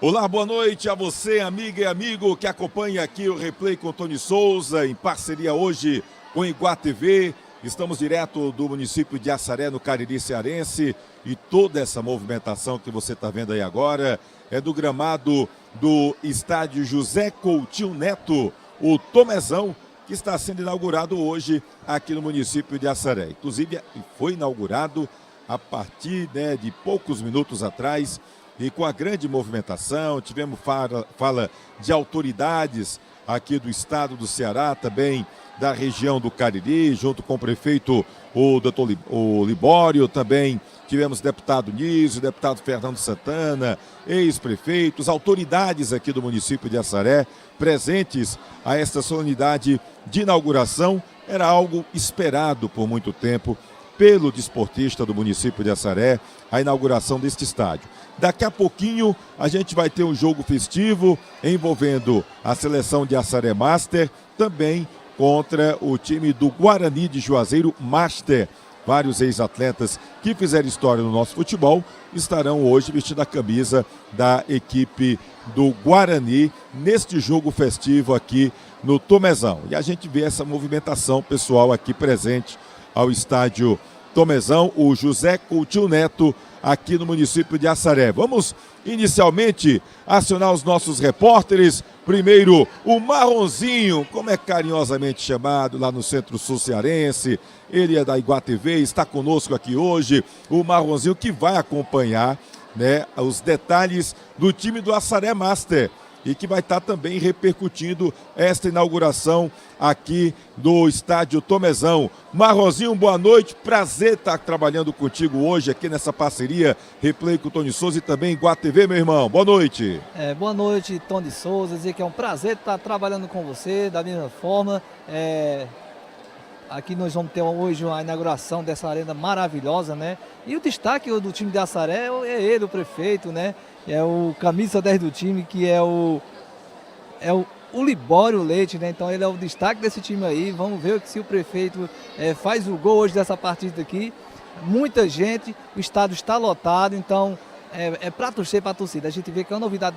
Olá, boa noite a você, amiga e amigo que acompanha aqui o Replay com Tony Souza, em parceria hoje com Iguá TV. Estamos direto do município de Assaré, no Cariri Cearense, e toda essa movimentação que você está vendo aí agora é do gramado do estádio José Coutinho Neto, o Tomezão, que está sendo inaugurado hoje aqui no município de Assaré. Inclusive, foi inaugurado a partir de poucos minutos atrás, e com a grande movimentação. Tivemos fala de autoridades aqui do estado do Ceará, também da região do Cariri, junto com o prefeito, o doutor Libório. Também tivemos deputado Nísio, deputado Fernando Santana, ex-prefeitos, autoridades aqui do município de Assaré, presentes a esta solenidade de inauguração. Era algo esperado por muito tempo pelo desportista do município de Assaré, a inauguração deste estádio. Daqui a pouquinho a gente vai ter um jogo festivo envolvendo a seleção de Assaré Master, também contra o time do Guarani de Juazeiro Master. Vários ex-atletas que fizeram história no nosso futebol estarão hoje vestindo a camisa da equipe do Guarani neste jogo festivo aqui no Tomezão. E a gente vê essa movimentação pessoal aqui presente ao estádio Tomezão, o José Coutinho Neto, aqui no município de Assaré. Vamos inicialmente acionar os nossos repórteres. Primeiro, o Marronzinho, como é carinhosamente chamado lá no Centro-Sul Cearense. Ele é da Iguá TV, está conosco aqui hoje. O Marronzinho, que vai acompanhar os detalhes do time do Assaré Master, e que vai estar também repercutindo esta inauguração aqui do estádio Tomezão. Marronzinho, boa noite, prazer estar trabalhando contigo hoje aqui nessa parceria Replay com o Tony Souza e também Iguá TV, meu irmão. Boa noite. Boa noite, Tony Souza, dizer que é um prazer estar trabalhando com você da mesma forma. Aqui nós vamos ter hoje a inauguração dessa arena maravilhosa, né? E o destaque do time de Assaré é ele, o prefeito, né? É o camisa 10 do time, que é o Libório Leite, né? Então ele é o destaque desse time aí. Vamos ver se o prefeito faz o gol hoje dessa partida aqui. Muita gente, o estádio está lotado, então é para torcer para a torcida. A gente vê que é uma novidade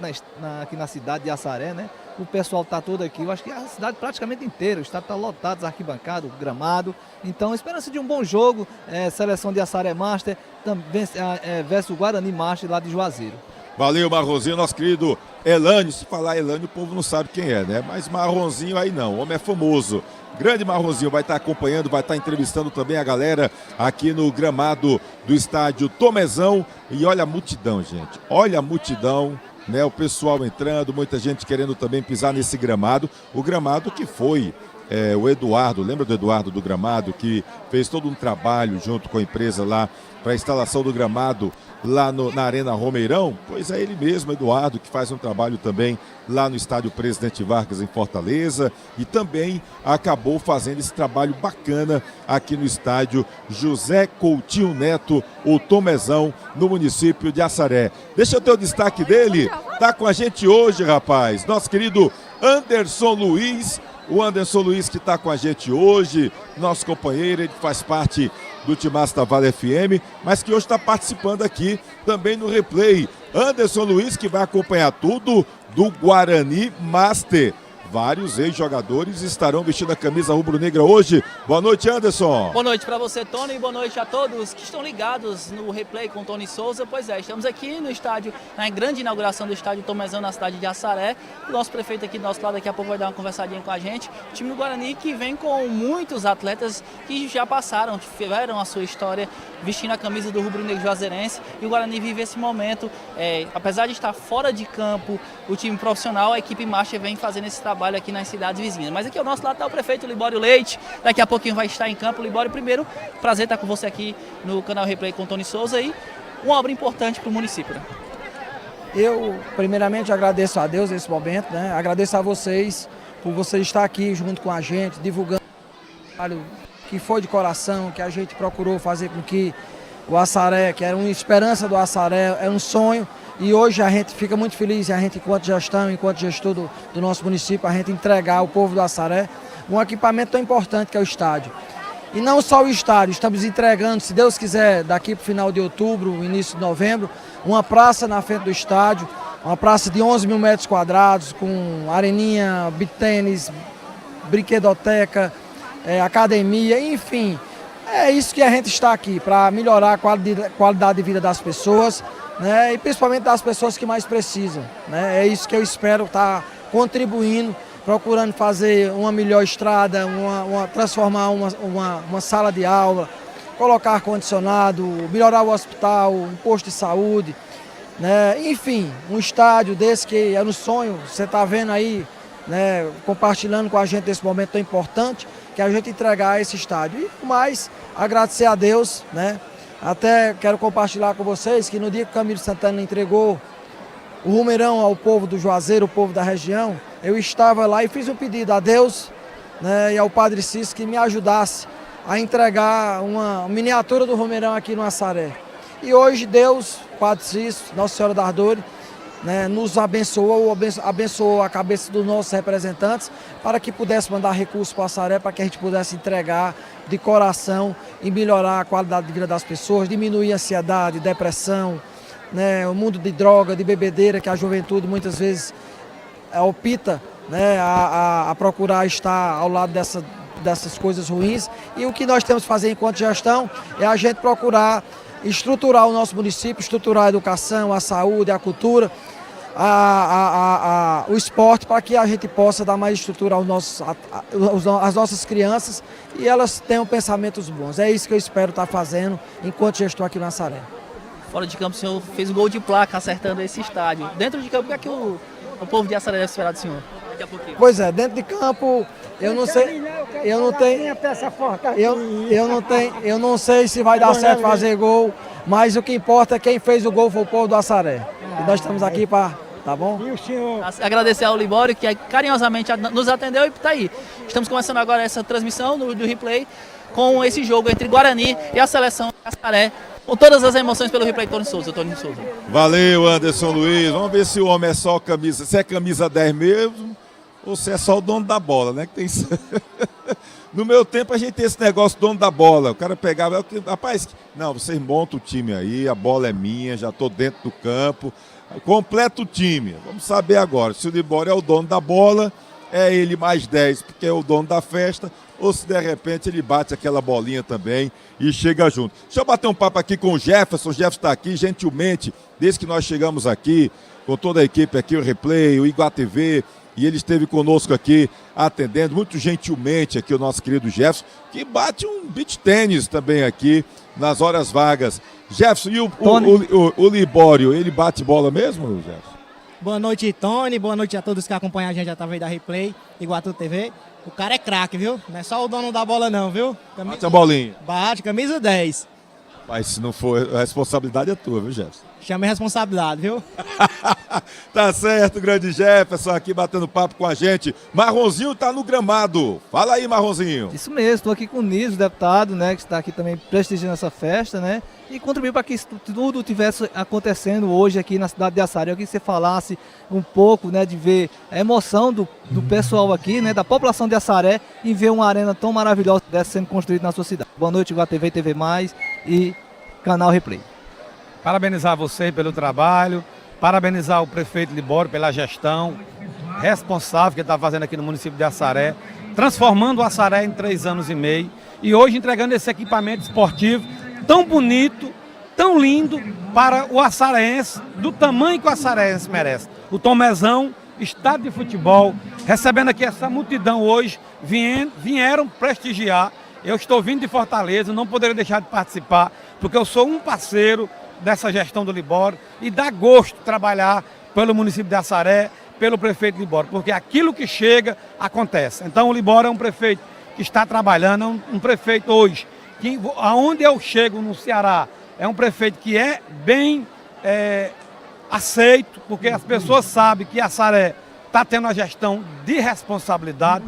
aqui na cidade de Assaré, né? O pessoal está todo aqui, eu acho que a cidade praticamente inteira, o estádio está lotado, as arquibancadas, o gramado. Então, esperança de um bom jogo, seleção de Assaré Master versus o Guarani Master lá de Juazeiro. Valeu, Marronzinho, nosso querido Elânio. Se falar Elânio, o povo não sabe quem é, né? Mas Marronzinho aí não, o homem é famoso. Grande Marronzinho vai estar acompanhando, vai estar entrevistando também a galera aqui no gramado do estádio Tomezão. E olha a multidão, gente, olha a multidão, né? O pessoal entrando, muita gente querendo também pisar nesse gramado. O gramado que foi o Eduardo, lembra do Eduardo do gramado, que fez todo um trabalho junto com a empresa lá para a instalação do gramado lá na Arena Romeirão? Pois é ele mesmo, Eduardo, que faz um trabalho também lá no estádio Presidente Vargas em Fortaleza, e também acabou fazendo esse trabalho bacana aqui no estádio José Coutinho Neto, o Tomezão, no município de Assaré. Deixa eu ter o destaque dele, tá com a gente hoje, rapaz, nosso querido Anderson Luiz. O Anderson Luiz, que está com a gente hoje, nosso companheiro, ele faz parte do Timaço da Vale FM, mas que hoje está participando aqui também no Replay. Anderson Luiz, que vai acompanhar tudo do Guarani Master. Vários ex-jogadores estarão vestindo a camisa rubro-negra hoje. Boa noite, Anderson. Boa noite para você, Tony, e boa noite a todos que estão ligados no Replay com Tony Souza. Pois é, estamos aqui no estádio, na grande inauguração do estádio Tomezão, na cidade de Assaré. O nosso prefeito aqui do nosso lado daqui a pouco vai dar uma conversadinha com a gente. O time do Guarani, que vem com muitos atletas que já passaram, tiveram a sua história vestindo a camisa do rubro-negro juazeirense. E o Guarani vive esse momento, apesar de estar fora de campo, o time profissional, a equipe Master vem fazendo esse trabalho aqui nas cidades vizinhas. Mas aqui ao nosso lado está o prefeito Libório Leite, daqui a pouquinho vai estar em campo. Libório, primeiro, prazer estar com você aqui no canal Replay com Tony Souza, e uma obra importante para o município, né? Eu, primeiramente, agradeço a Deus nesse momento, né? Agradeço a vocês por vocês estar aqui junto com a gente, divulgando o trabalho que foi de coração, que a gente procurou fazer com que o Assaré, que era uma esperança do Assaré, é um sonho. E hoje a gente fica muito feliz, a gente, enquanto gestão, enquanto gestor do nosso município, a gente entregar ao povo do Assaré um equipamento tão importante que é o estádio. E não só o estádio, estamos entregando, se Deus quiser, daqui para o final de outubro, início de novembro, uma praça na frente do estádio, uma praça de 11 mil metros quadrados, com areninha, beach tênis, brinquedoteca, academia, enfim. É isso que a gente está aqui, para melhorar a qualidade de vida das pessoas, né, e principalmente das pessoas que mais precisam, né. É isso que eu espero estar contribuindo, procurando fazer uma melhor estrada, transformar uma sala de aula, colocar ar-condicionado, melhorar o hospital, um posto de saúde, né, enfim, um estádio desse que é no sonho, você está vendo aí, né, compartilhando com a gente esse momento tão importante, que a gente entregar esse estádio. E mais, agradecer a Deus, né? Até quero compartilhar com vocês que no dia que o Camilo Santana entregou o Romeirão ao povo do Juazeiro, o povo da região, eu estava lá e fiz um pedido a Deus, né, e ao Padre Cícero que me ajudasse a entregar uma miniatura do Romeirão aqui no Assaré. E hoje Deus, Padre Cícero, Nossa Senhora da Ardores, né, nos abençoou a cabeça dos nossos representantes para que pudesse mandar recursos para o Assaré, para que a gente pudesse entregar de coração e melhorar a qualidade de vida das pessoas, diminuir a ansiedade, depressão, né, o mundo de droga, de bebedeira, que a juventude muitas vezes opta, né, a procurar estar ao lado dessas coisas ruins. E o que nós temos que fazer enquanto gestão é a gente procurar estruturar o nosso município, estruturar a educação, a saúde, a cultura, o esporte, para que a gente possa dar mais estrutura às nossas crianças e elas tenham pensamentos bons. É isso que eu espero estar fazendo enquanto eu estou aqui no Assaré. Fora de campo, o senhor fez um gol de placa acertando esse estádio. Dentro de campo, o que é que o povo de Assaré deve esperar do senhor? Daqui a pouquinho. Pois é, dentro de campo, eu não sei, eu não sei se vai dar certo fazer gol, mas o que importa é quem fez o gol foi o povo do Assaré. E nós estamos aqui para, tá bom? E o senhor? Agradecer ao Libório, que carinhosamente nos atendeu e está aí. Estamos começando agora essa transmissão do replay com esse jogo entre Guarani e a seleção de Assaré, com todas as emoções pelo replay Tony Souza. Valeu, Anderson Luiz. Vamos ver se o homem é só camisa, se é camisa 10 mesmo, ou se é só o dono da bola, né? Que tem... No meu tempo a gente tem esse negócio dono da bola. O cara pegava, rapaz, não, vocês montam o time aí, a bola é minha, já estou dentro do campo. Completa o time. Vamos saber agora se o Libório é o dono da bola, é ele mais 10 porque é o dono da festa, ou se de repente ele bate aquela bolinha também e chega junto. Deixa eu bater um papo aqui com o Jefferson. O Jefferson está aqui gentilmente, desde que nós chegamos aqui, com toda a equipe aqui, o Replay, o Iguá TV, e ele esteve conosco aqui, atendendo muito gentilmente aqui o nosso querido Jefferson, que bate um beach tênis também aqui nas horas vagas. Jefferson, e o Libório, ele bate bola mesmo, Jefferson? Boa noite, Tony. Boa noite a todos que acompanham a gente através da Replay, Iguatu TV. O cara é craque, viu? Não é só o dono da bola não, viu? Bate a bolinha. Bate, camisa 10. Mas se não for, a responsabilidade é tua, viu, Jefferson? Chame a responsabilidade, viu? Tá certo, grande Jefferson aqui batendo papo com a gente. Marronzinho tá no gramado. Fala aí, Marronzinho. Isso mesmo, estou aqui com o Niso, deputado, né, que está aqui também prestigiando essa festa, né, e contribuir para que isso tudo estivesse acontecendo hoje aqui na cidade de Assaré. Eu queria que você falasse um pouco, né, de ver a emoção do pessoal aqui, né, da população de Assaré, em ver uma arena tão maravilhosa dessa sendo construída na sua cidade. Boa noite, Iguá TV, TV+, e canal Replay. Parabenizar você pelo trabalho, parabenizar o prefeito Libório pela gestão responsável que ele está fazendo aqui no município de Assaré, transformando o Assaré em 3 anos e meio e hoje entregando esse equipamento esportivo tão bonito, tão lindo para o açarense, do tamanho que o açarense merece. O Tomezão, estádio de futebol, recebendo aqui essa multidão hoje, vieram prestigiar. Eu estou vindo de Fortaleza, não poderia deixar de participar, porque eu sou um parceiro dessa gestão do Libório e dá gosto trabalhar pelo município de Assaré, pelo prefeito Libório, porque aquilo que chega, acontece. Então o Libório é um prefeito que está trabalhando, um prefeito hoje, que aonde eu chego no Ceará, é um prefeito que é bem aceito, porque as pessoas sabem que Assaré está tendo uma gestão de responsabilidade,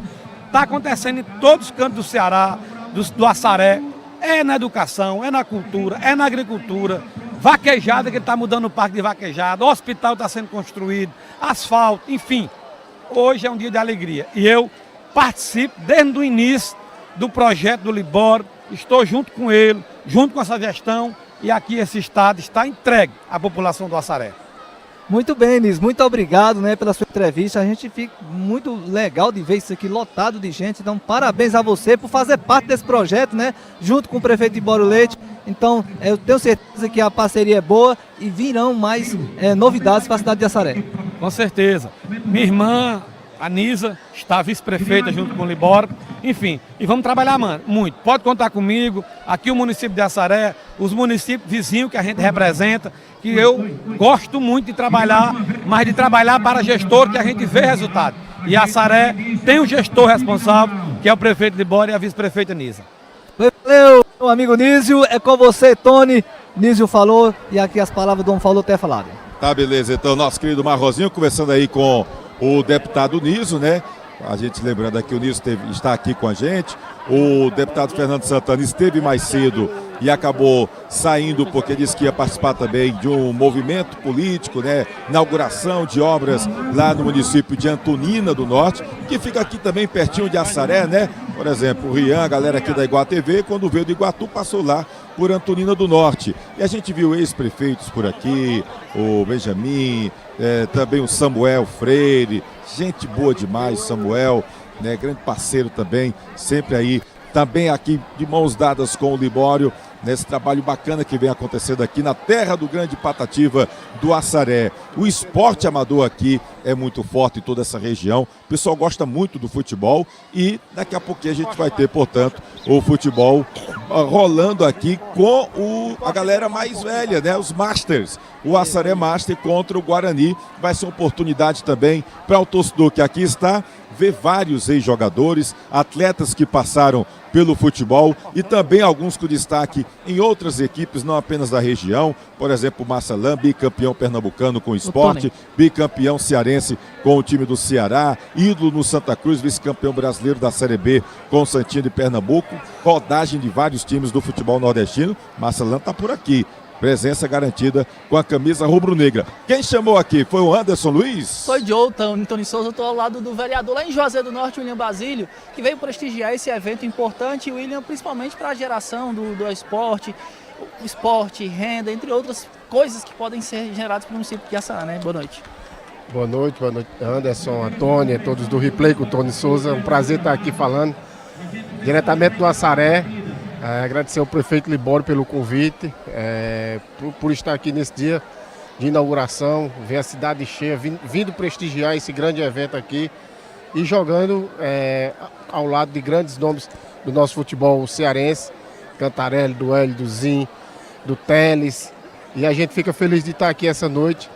está acontecendo em todos os cantos do Ceará, do Assaré, é na educação, é na cultura, é na agricultura, vaquejada, que ele está mudando o parque de vaquejada, o hospital está sendo construído, asfalto, enfim. Hoje é um dia de alegria e eu participo desde o início do projeto do Libório, estou junto com ele, junto com essa gestão, e aqui esse estado está entregue à população do Assaré. Muito bem, Nis, muito obrigado, né, pela sua entrevista. A gente fica muito legal de ver isso aqui lotado de gente. Então, parabéns a você por fazer parte desse projeto, né, junto com o prefeito Libório Leite. Então, eu tenho certeza que a parceria é boa e virão mais novidades para a cidade de Assaré. Com certeza. Minha irmã, a Nisa, está vice-prefeita junto com o Libório. Enfim, e vamos trabalhar, mano, muito. Pode contar comigo. Aqui o município de Assaré, os municípios vizinhos que a gente representa, que eu gosto muito de trabalhar, mas de trabalhar para gestor que a gente vê resultado. E Assaré tem um gestor responsável, que é o prefeito Libório e a vice-prefeita Nisa. Valeu, meu amigo Nísio, é com você, Tony. Nísio falou e aqui as palavras do homem falou até falado. Tá, beleza. Então, nosso querido Marrozinho conversando aí com o deputado Niso, né? A gente lembrando aqui, o Niso está aqui com a gente. O deputado Fernando Santana esteve mais cedo e acabou saindo porque disse que ia participar também de um movimento político, né? Inauguração de obras lá no município de Antonina do Norte, que fica aqui também pertinho de Assaré, né? Por exemplo, o Rian, a galera aqui da Iguá TV, quando veio do Iguatu, passou lá por Antonina do Norte. E a gente viu ex-prefeitos por aqui, o Benjamin, também o Samuel Freire, gente boa demais, Samuel, né, grande parceiro também, sempre aí, também aqui de mãos dadas com o Libório, nesse trabalho bacana que vem acontecendo aqui na terra do grande Patativa do Assaré. O esporte amador aqui é muito forte em toda essa região, o pessoal gosta muito do futebol e daqui a pouquinho a gente vai ter, portanto, o futebol rolando aqui com a galera mais velha, né? Os Masters, o Assaré Master contra o Guarani, vai ser uma oportunidade também para o torcedor que aqui está, ver vários ex-jogadores, atletas que passaram pelo futebol e também alguns com destaque em outras equipes, não apenas da região, por exemplo, o Massalã, bicampeão pernambucano com o esporte, bicampeão cearense com o time do Ceará, ídolo no Santa Cruz, vice-campeão brasileiro da Série B com o Santinho de Pernambuco, rodagem de vários times do futebol nordestino. Massalã está por aqui. Presença garantida com a camisa rubro-negra. Quem chamou aqui? Foi o Anderson Luiz? Sou Joe, Tony Souza, estou ao lado do vereador lá em Juazeiro do Norte, William Basílio, que veio prestigiar esse evento importante, William, principalmente para a geração do esporte, o esporte, renda, entre outras coisas que podem ser geradas pelo município de Assaré, né? Boa noite. Boa noite, Anderson, Antônio, todos do Replay com o Tony Souza. Um prazer estar aqui falando diretamente do Assaré. Agradecer ao prefeito Libório pelo convite, por estar aqui nesse dia de inauguração, ver a cidade cheia, vindo prestigiar esse grande evento aqui e jogando ao lado de grandes nomes do nosso futebol cearense, Cantarelli, do Hélio, do Zin, do Teles. E a gente fica feliz de estar aqui essa noite,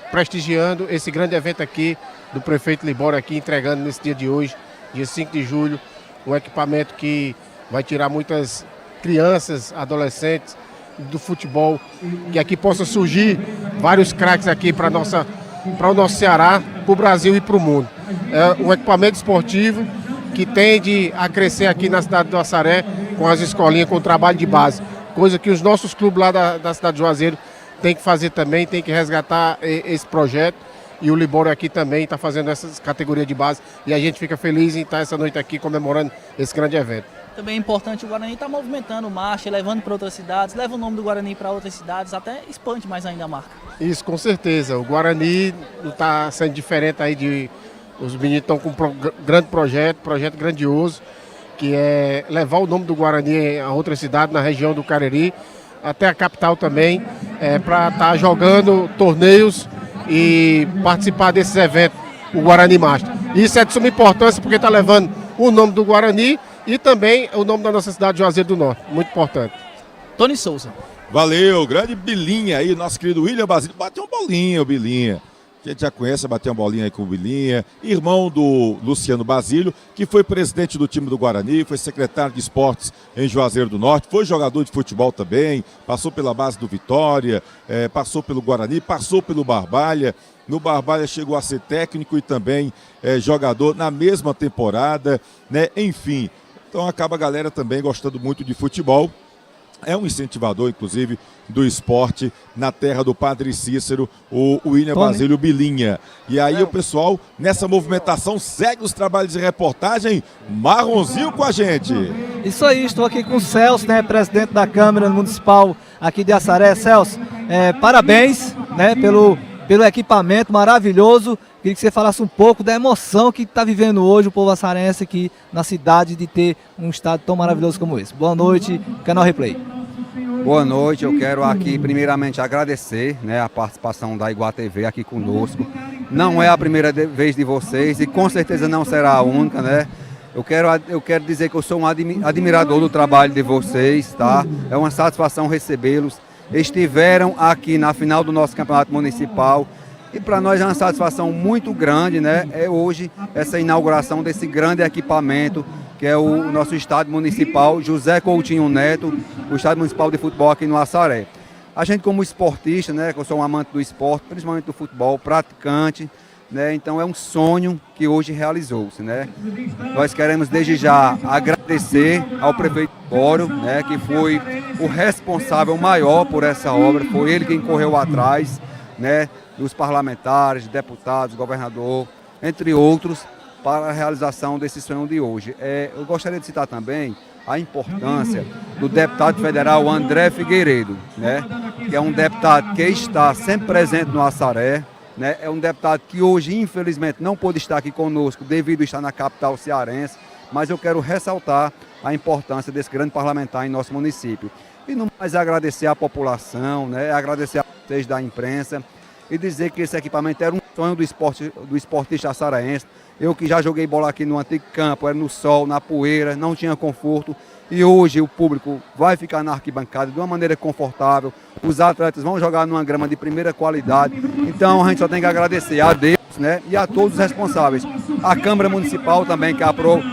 prestigiando esse grande evento aqui do prefeito Libório, aqui entregando nesse dia de hoje, dia 5 de julho, um equipamento que vai tirar muitas crianças, adolescentes do futebol, que aqui possa surgir vários craques aqui para o nosso Ceará, para o Brasil e para o mundo. É um equipamento esportivo que tende a crescer aqui na cidade do Assaré com as escolinhas, com o trabalho de base, coisa que os nossos clubes lá da cidade de Juazeiro têm que fazer também, têm que resgatar esse projeto. E o Libório aqui também está fazendo essas categorias de base. E a gente fica feliz em estar essa noite aqui comemorando esse grande evento. Também é importante o Guarani estar movimentando marcha, levando para outras cidades, leva o nome do Guarani para outras cidades, até expande mais ainda a marca. Isso, com certeza. O Guarani não está sendo diferente aí os meninos estão com um grande projeto grandioso, que é levar o nome do Guarani a outra cidade, na região do Cariri, até a capital também, para estar jogando torneios e participar desses eventos, o Guarani Master. Isso é de suma importância porque está levando o nome do Guarani e também o nome da nossa cidade, Juazeiro do Norte. Muito importante. Tony Souza. Valeu, grande Bilinha aí, nosso querido William Basílio. Bateu uma bolinha, o Bilinha. A gente já conhece, bateu uma bolinha aí com o Bilinha, irmão do Luciano Basílio, que foi presidente do time do Guarani, foi secretário de esportes em Juazeiro do Norte, foi jogador de futebol também, passou pela base do Vitória, passou pelo Guarani, passou pelo Barbalha. No Barbalha chegou a ser técnico e também jogador na mesma temporada, né? Enfim, então acaba a galera também gostando muito de futebol. É um incentivador, inclusive, do esporte na terra do Padre Cícero, o William Basílio Bilinha. E aí o pessoal, nessa movimentação, segue os trabalhos de reportagem. Marronzinho com a gente. Isso aí, estou aqui com o Celso, né, presidente da Câmara Municipal aqui de Assaré. Celso, parabéns, né, pelo equipamento maravilhoso. Queria que você falasse um pouco da emoção que está vivendo hoje o povo açarense aqui na cidade de ter um estádio tão maravilhoso como esse. Boa noite, Canal Replay. Boa noite, eu quero aqui primeiramente agradecer, né, a participação da Iguá TV aqui conosco. Não é a primeira vez de vocês e com certeza não será a única, né? Eu quero dizer que eu sou um admirador do trabalho de vocês, tá? É uma satisfação recebê-los. Estiveram aqui na final do nosso campeonato municipal e para nós é uma satisfação muito grande, né? É hoje essa inauguração desse grande equipamento que é o nosso estádio municipal José Coutinho Neto, o estádio municipal de futebol aqui no Assaré. A gente como esportista, né? Que eu sou um amante do esporte, principalmente do futebol, praticante, né? Então é um sonho que hoje realizou-se, né? Nós queremos desde já agradecer ao prefeito Libório, né? Que foi o responsável maior por essa obra, foi ele quem correu atrás, né? Dos parlamentares, deputados, governador, entre outros, para a realização desse sonho de hoje. Eu gostaria de citar também a importância do deputado federal André Figueiredo, né? Que é um deputado que está sempre presente no Assaré, né? É um deputado que hoje, infelizmente, não pôde estar aqui conosco devido a estar na capital cearense, mas eu quero ressaltar a importância desse grande parlamentar em nosso município. E não mais agradecer à população, né? Agradecer a vocês da imprensa e dizer que esse equipamento era um sonho do esportista açaraense. Eu que já joguei bola aqui no antigo campo, era no sol, na poeira, não tinha conforto. E hoje o público vai ficar na arquibancada de uma maneira confortável. Os atletas vão jogar numa grama de primeira qualidade. Então a gente só tem que agradecer a Deus, né, e a todos os responsáveis. A Câmara Municipal também,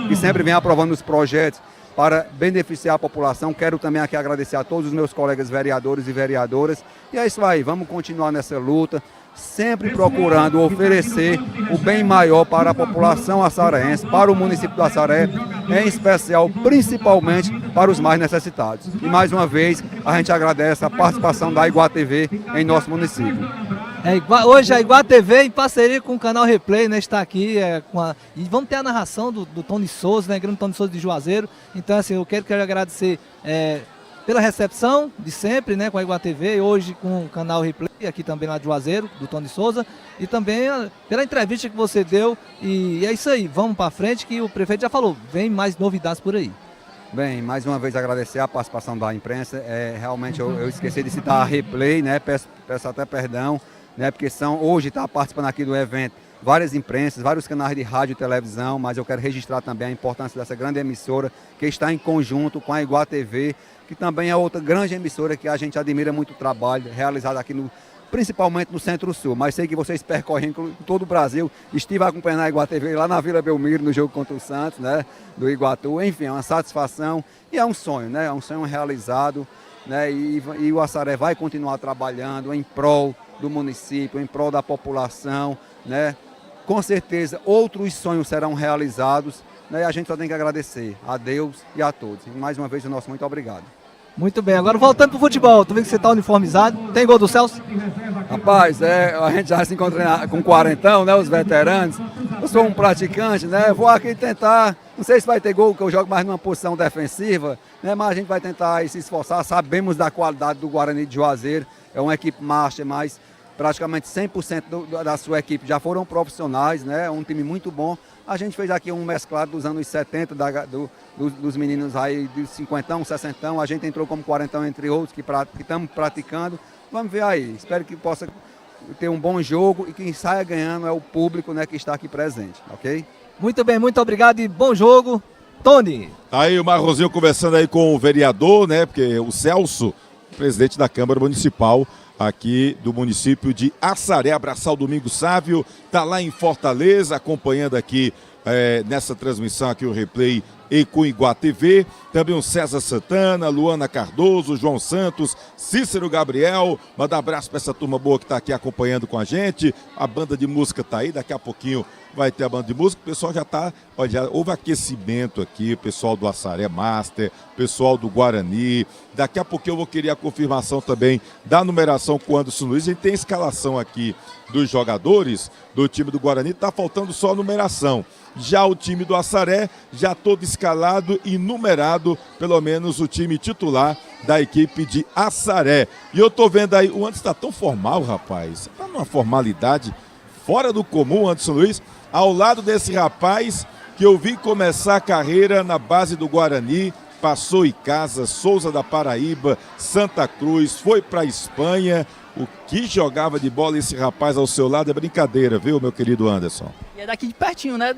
que sempre vem aprovando os projetos para beneficiar a população. Quero também aqui agradecer a todos os meus colegas vereadores e vereadoras. E é isso aí, vamos continuar nessa luta, sempre procurando oferecer o bem maior para a população açaraense, para o município do Assaré, em especial, principalmente para os mais necessitados. E mais uma vez, a gente agradece a participação da Iguá TV em nosso município. Hoje a Iguá TV, em parceria com o Canal Replay, né, está aqui e vamos ter a narração do Tony Souza, né, grande Tony Souza de Juazeiro. Então, assim, eu quero agradecer pela recepção de sempre, né, com a Iguá TV, hoje com o Canal Replay, aqui também lá de Juazeiro, do Tony Souza, e também pela entrevista que você deu. E é isso aí, vamos para frente, que o prefeito já falou, vem mais novidades por aí. Bem, mais uma vez agradecer a participação da imprensa. Realmente eu esqueci de citar a Replay, né, peço até perdão, né, porque hoje está participando aqui do evento várias imprensas, vários canais de rádio e televisão, mas eu quero registrar também a importância dessa grande emissora que está em conjunto com a Iguá TV, que também é outra grande emissora que a gente admira muito o trabalho realizado aqui principalmente no Centro-Sul, mas sei que vocês percorrem todo o Brasil. Estive acompanhando a Iguá TV lá na Vila Belmiro, no jogo contra o Santos, né, do Iguatu. Enfim, é uma satisfação e é um sonho, né, é um sonho realizado, né, e o Assaré vai continuar trabalhando em prol do município, em prol da população, né. Com certeza outros sonhos serão realizados, né, e a gente só tem que agradecer a Deus e a todos. E mais uma vez o nosso muito obrigado. Muito bem, agora voltando pro futebol, tu vê que você está uniformizado, tem gol do Celso? Rapaz, a gente já se encontra com quarentão, né, os veteranos. Eu sou um praticante, né, vou aqui tentar, não sei se vai ter gol, porque eu jogo mais numa posição defensiva, né, mas a gente vai tentar aí se esforçar. Sabemos da qualidade do Guarani de Juazeiro, é uma equipe master, mas praticamente 100% da sua equipe já foram profissionais, né, é um time muito bom. A gente fez aqui um mesclado dos anos 70, dos meninos aí de 50, 60, a gente entrou como 40 entre outros que estamos praticando. Vamos ver aí, espero que possa ter um bom jogo e quem saia ganhando é o público, né, que está aqui presente, ok? Muito bem, muito obrigado e bom jogo, Tony. Aí o Marrozinho conversando aí com o vereador, né, porque o Celso, presidente da Câmara Municipal aqui do município de Assaré. Abraçar o Domingo Sávio, tá lá em Fortaleza, acompanhando aqui nessa transmissão aqui o Replay e com Iguá TV. Também o César Santana, Luana Cardoso, João Santos, Cícero Gabriel. Manda abraço para essa turma boa que está aqui acompanhando com a gente. A banda de música tá aí, daqui a pouquinho vai ter a banda de música. O pessoal já tá, olha, já houve aquecimento aqui, o pessoal do Assaré Master, o pessoal do Guarani. Daqui a pouquinho eu vou querer a confirmação também da numeração com o Anderson Luiz. A gente tem a escalação aqui dos jogadores do time do Guarani, tá faltando só a numeração. Já o time do Assaré, já todo escalado e numerado, pelo menos o time titular da equipe de Assaré. E eu tô vendo aí, o Anderson está tão formal, rapaz, tá numa formalidade fora do comum, Anderson Luiz, ao lado desse rapaz que eu vi começar a carreira na base do Guarani, passou em casa, Souza da Paraíba, Santa Cruz, foi para a Espanha. O que jogava de bola esse rapaz ao seu lado é brincadeira, viu, meu querido Anderson? E é daqui de pertinho, né,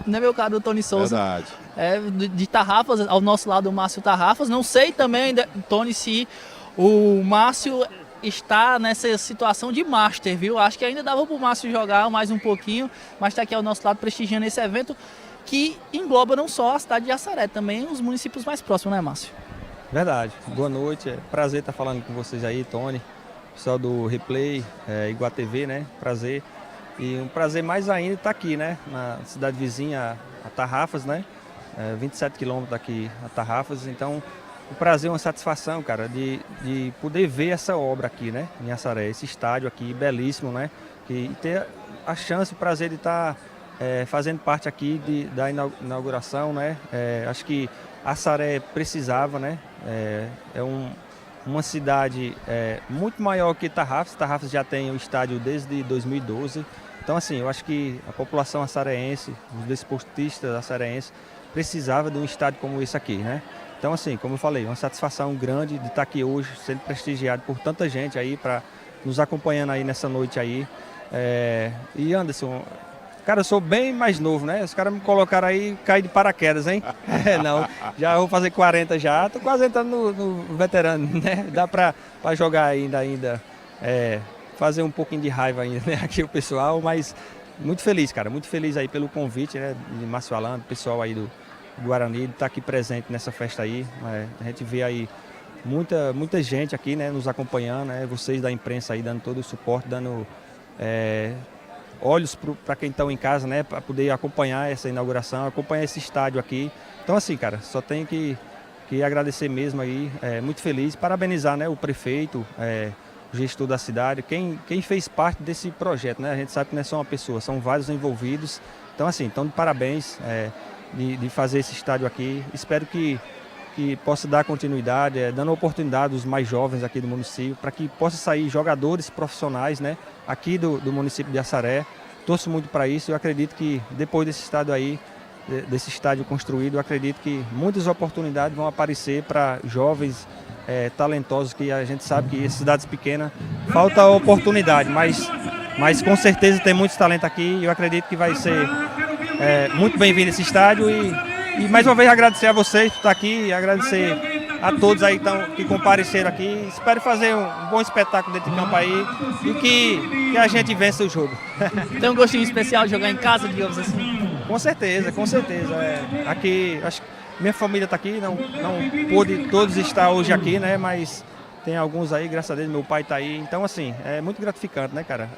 meu caro Tony Souza? Verdade. É, de Tarrafas, ao nosso lado o Márcio Tarrafas. Não sei também, Tony, se o Márcio está nessa situação de master, viu? Acho que ainda dava para o Márcio jogar mais um pouquinho, mas está aqui ao nosso lado prestigiando esse evento que engloba não só a cidade de Assaré, também os municípios mais próximos, né, Márcio? Verdade. Boa noite. É prazer estar falando com vocês aí, Tony. Pessoal do Replay, Iguatv, né? Prazer. E um prazer mais ainda estar aqui, né? Na cidade vizinha, a Tarrafas, né? 27 quilômetros daqui a Tarrafas. Então, um prazer, uma satisfação, cara, de poder ver essa obra aqui, né? Em Assaré, esse estádio aqui, belíssimo, né? E ter a chance, o prazer de estar fazendo parte aqui da inauguração, né? Acho que Assaré precisava, né? Uma cidade muito maior que Tarrafas. Tarrafas já tem o estádio desde 2012. Então, assim, eu acho que a população açareense, os desportistas açareenses, precisava de um estádio como esse aqui, né? Então, assim, como eu falei, uma satisfação grande de estar aqui hoje, sendo prestigiado por tanta gente aí, nos acompanhando aí nessa noite aí. E Anderson, cara, eu sou bem mais novo, né? Os caras me colocaram aí, caí de paraquedas, hein? Não, já vou fazer 40 já, tô quase entrando no veterano, né? Dá pra jogar ainda, fazer um pouquinho de raiva ainda, né? Aqui o pessoal, mas muito feliz, cara, muito feliz aí pelo convite, né? De Márcio Alan, pessoal aí do Guarani, de estar aqui presente nessa festa aí. A gente vê aí muita gente aqui, né? Nos acompanhando, né? Vocês da imprensa aí dando todo o suporte, dando olhos para quem estão em casa, né, para poder acompanhar essa inauguração, acompanhar esse estádio aqui. Então, assim, cara, só tenho que agradecer mesmo aí, muito feliz, parabenizar, né, o prefeito, o gestor da cidade, quem fez parte desse projeto, né, a gente sabe que não é só uma pessoa, são vários envolvidos. Então, assim, de parabéns de fazer esse estádio aqui. Espero que possa dar continuidade, dando oportunidade aos mais jovens aqui do município, para que possa sair jogadores profissionais, né, aqui do município de Assaré. Torço muito para isso. Eu acredito que depois desse estádio construído, eu acredito que muitas oportunidades vão aparecer para jovens talentosos, que a gente sabe que em cidades pequenas falta oportunidade, mas com certeza tem muitos talentos aqui. Eu acredito que vai ser muito bem-vindo esse estádio e mais uma vez agradecer a vocês por estar aqui, agradecer a todos aí que compareceram aqui. Espero fazer um bom espetáculo dentro de campo aí e que a gente vença o jogo. Tem um gostinho especial de jogar em casa, digamos assim? Com certeza, com certeza. Aqui, acho que minha família está aqui, não pôde todos estar hoje aqui, né? Mas tem alguns aí, graças a Deus, meu pai está aí. Então, assim, é muito gratificante, né, cara?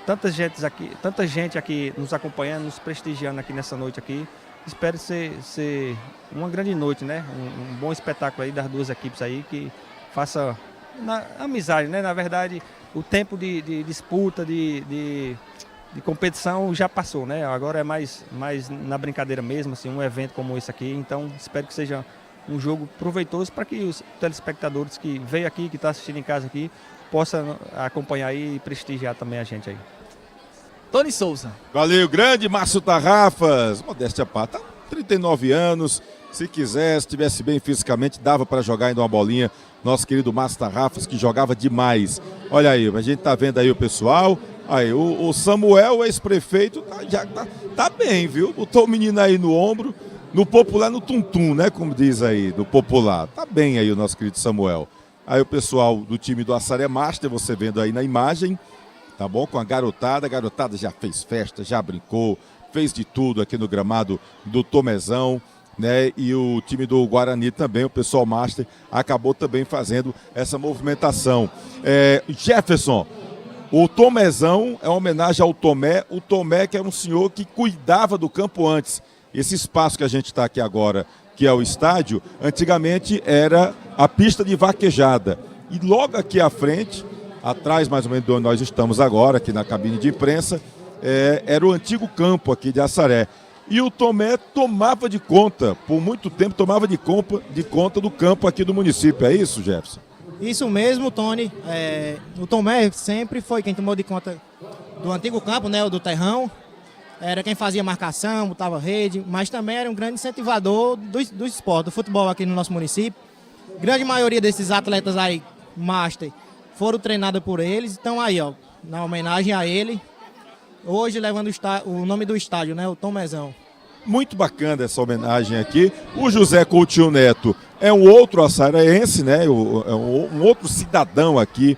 Tanta gente aqui nos acompanhando, nos prestigiando aqui nessa noite aqui. Espero ser uma grande noite, né? Um bom espetáculo aí das duas equipes aí, que faça amizade, né? Na verdade, o tempo de disputa, de competição já passou, né? Agora é mais na brincadeira mesmo, assim, um evento como esse aqui. Então, espero que seja um jogo proveitoso para que os telespectadores que veio aqui, que estão assistindo em casa aqui, possam acompanhar aí e prestigiar também a gente aí. Tony Souza. Valeu, grande Márcio Tarrafas. Modéstia à parte, 39 anos. Se quisesse, estivesse bem fisicamente, dava para jogar ainda uma bolinha. Nosso querido Márcio Tarrafas, que jogava demais. Olha aí, a gente tá vendo aí o pessoal. Aí, o Samuel, ex-prefeito, tá bem, viu? Botou o menino aí no ombro, no popular, no tum-tum, né? Como diz aí, no popular. Tá bem aí o nosso querido Samuel. Aí o pessoal do time do Assaré Master, você vendo aí na imagem. Tá bom? Com a garotada já fez festa, já brincou, fez de tudo aqui no gramado do Tomezão, né? E o time do Guarani também, o pessoal Master, acabou também fazendo essa movimentação. Jefferson, o Tomezão é uma homenagem ao Tomé, o Tomé que era um senhor que cuidava do campo antes. Esse espaço que a gente está aqui agora, que é o estádio, antigamente era a pista de vaquejada. E logo aqui à frente, atrás mais ou menos de onde nós estamos agora, aqui na cabine de imprensa, era o antigo campo aqui de Assaré. E o Tomé tomava de conta, por muito tempo tomava de conta do campo aqui do município, é isso, Jefferson? Isso mesmo, Tony. O Tomé sempre foi quem tomou de conta do antigo campo, né, o do terrão. Era quem fazia marcação, botava rede, mas também era um grande incentivador do esporte, do futebol aqui no nosso município. Grande maioria desses atletas aí, Master, foram treinados por eles. Então aí, ó, na homenagem a ele, hoje levando o nome do estádio, né, o Tomezão. Muito bacana essa homenagem aqui. O José Coutinho Neto é um outro açareense, né? É um outro cidadão aqui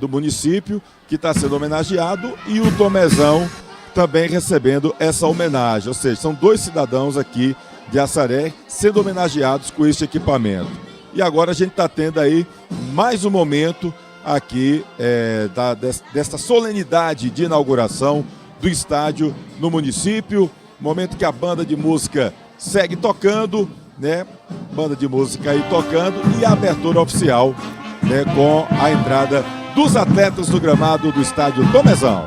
do município que está sendo homenageado, e o Tomezão também recebendo essa homenagem. Ou seja, são dois cidadãos aqui de Assaré sendo homenageados com este equipamento. E agora a gente está tendo aí mais um momento aqui desta solenidade de inauguração do estádio no município. Momento que a banda de música segue tocando, né? Banda de música aí tocando, e a abertura oficial, né, com a entrada dos atletas do gramado do estádio Tomezão.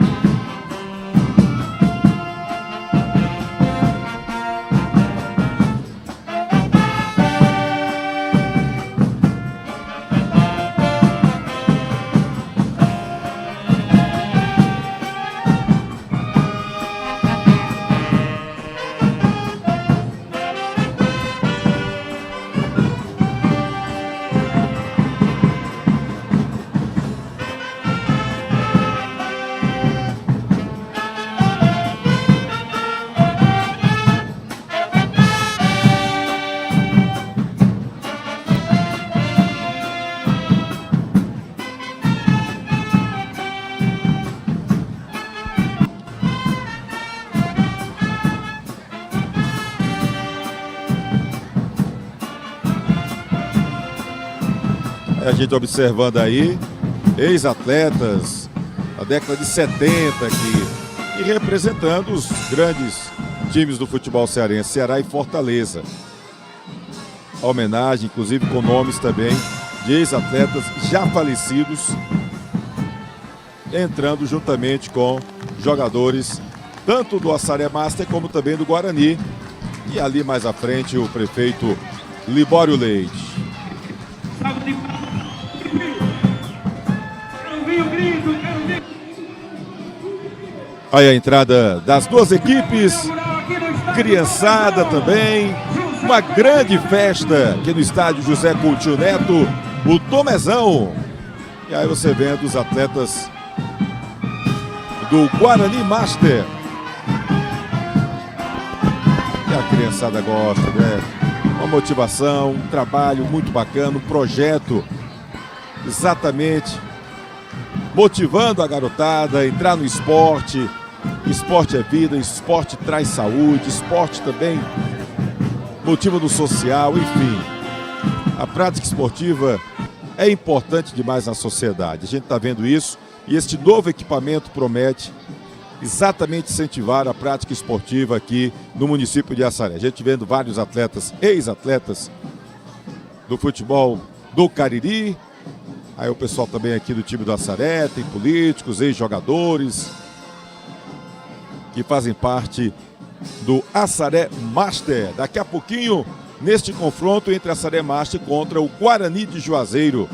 A gente observando aí ex-atletas da década de 70 aqui, e representando os grandes times do futebol cearense, Ceará e Fortaleza. A homenagem, inclusive, com nomes também de ex-atletas já falecidos, entrando juntamente com jogadores tanto do Assaré Master como também do Guarani. E ali mais à frente o prefeito Libório Leite. Aí a entrada das duas equipes, criançada também, uma grande festa aqui no estádio José Coutinho Neto, o Tomezão. E aí você vendo os atletas do Guarani Master. E a criançada gosta, né? Uma motivação, um trabalho muito bacana, um projeto exatamente motivando a garotada a entrar no esporte. Esporte é vida, esporte traz saúde, esporte também motiva no social, enfim. A prática esportiva é importante demais na sociedade. A gente está vendo isso, e este novo equipamento promete exatamente incentivar a prática esportiva aqui no município de Assaré. A gente vendo vários atletas, ex-atletas do futebol do Cariri. Aí o pessoal também aqui do time do Assaré, tem políticos, ex-jogadores que fazem parte do Assaré Master. Daqui a pouquinho, neste confronto entre Assaré Master contra o Guarani de Juazeiro.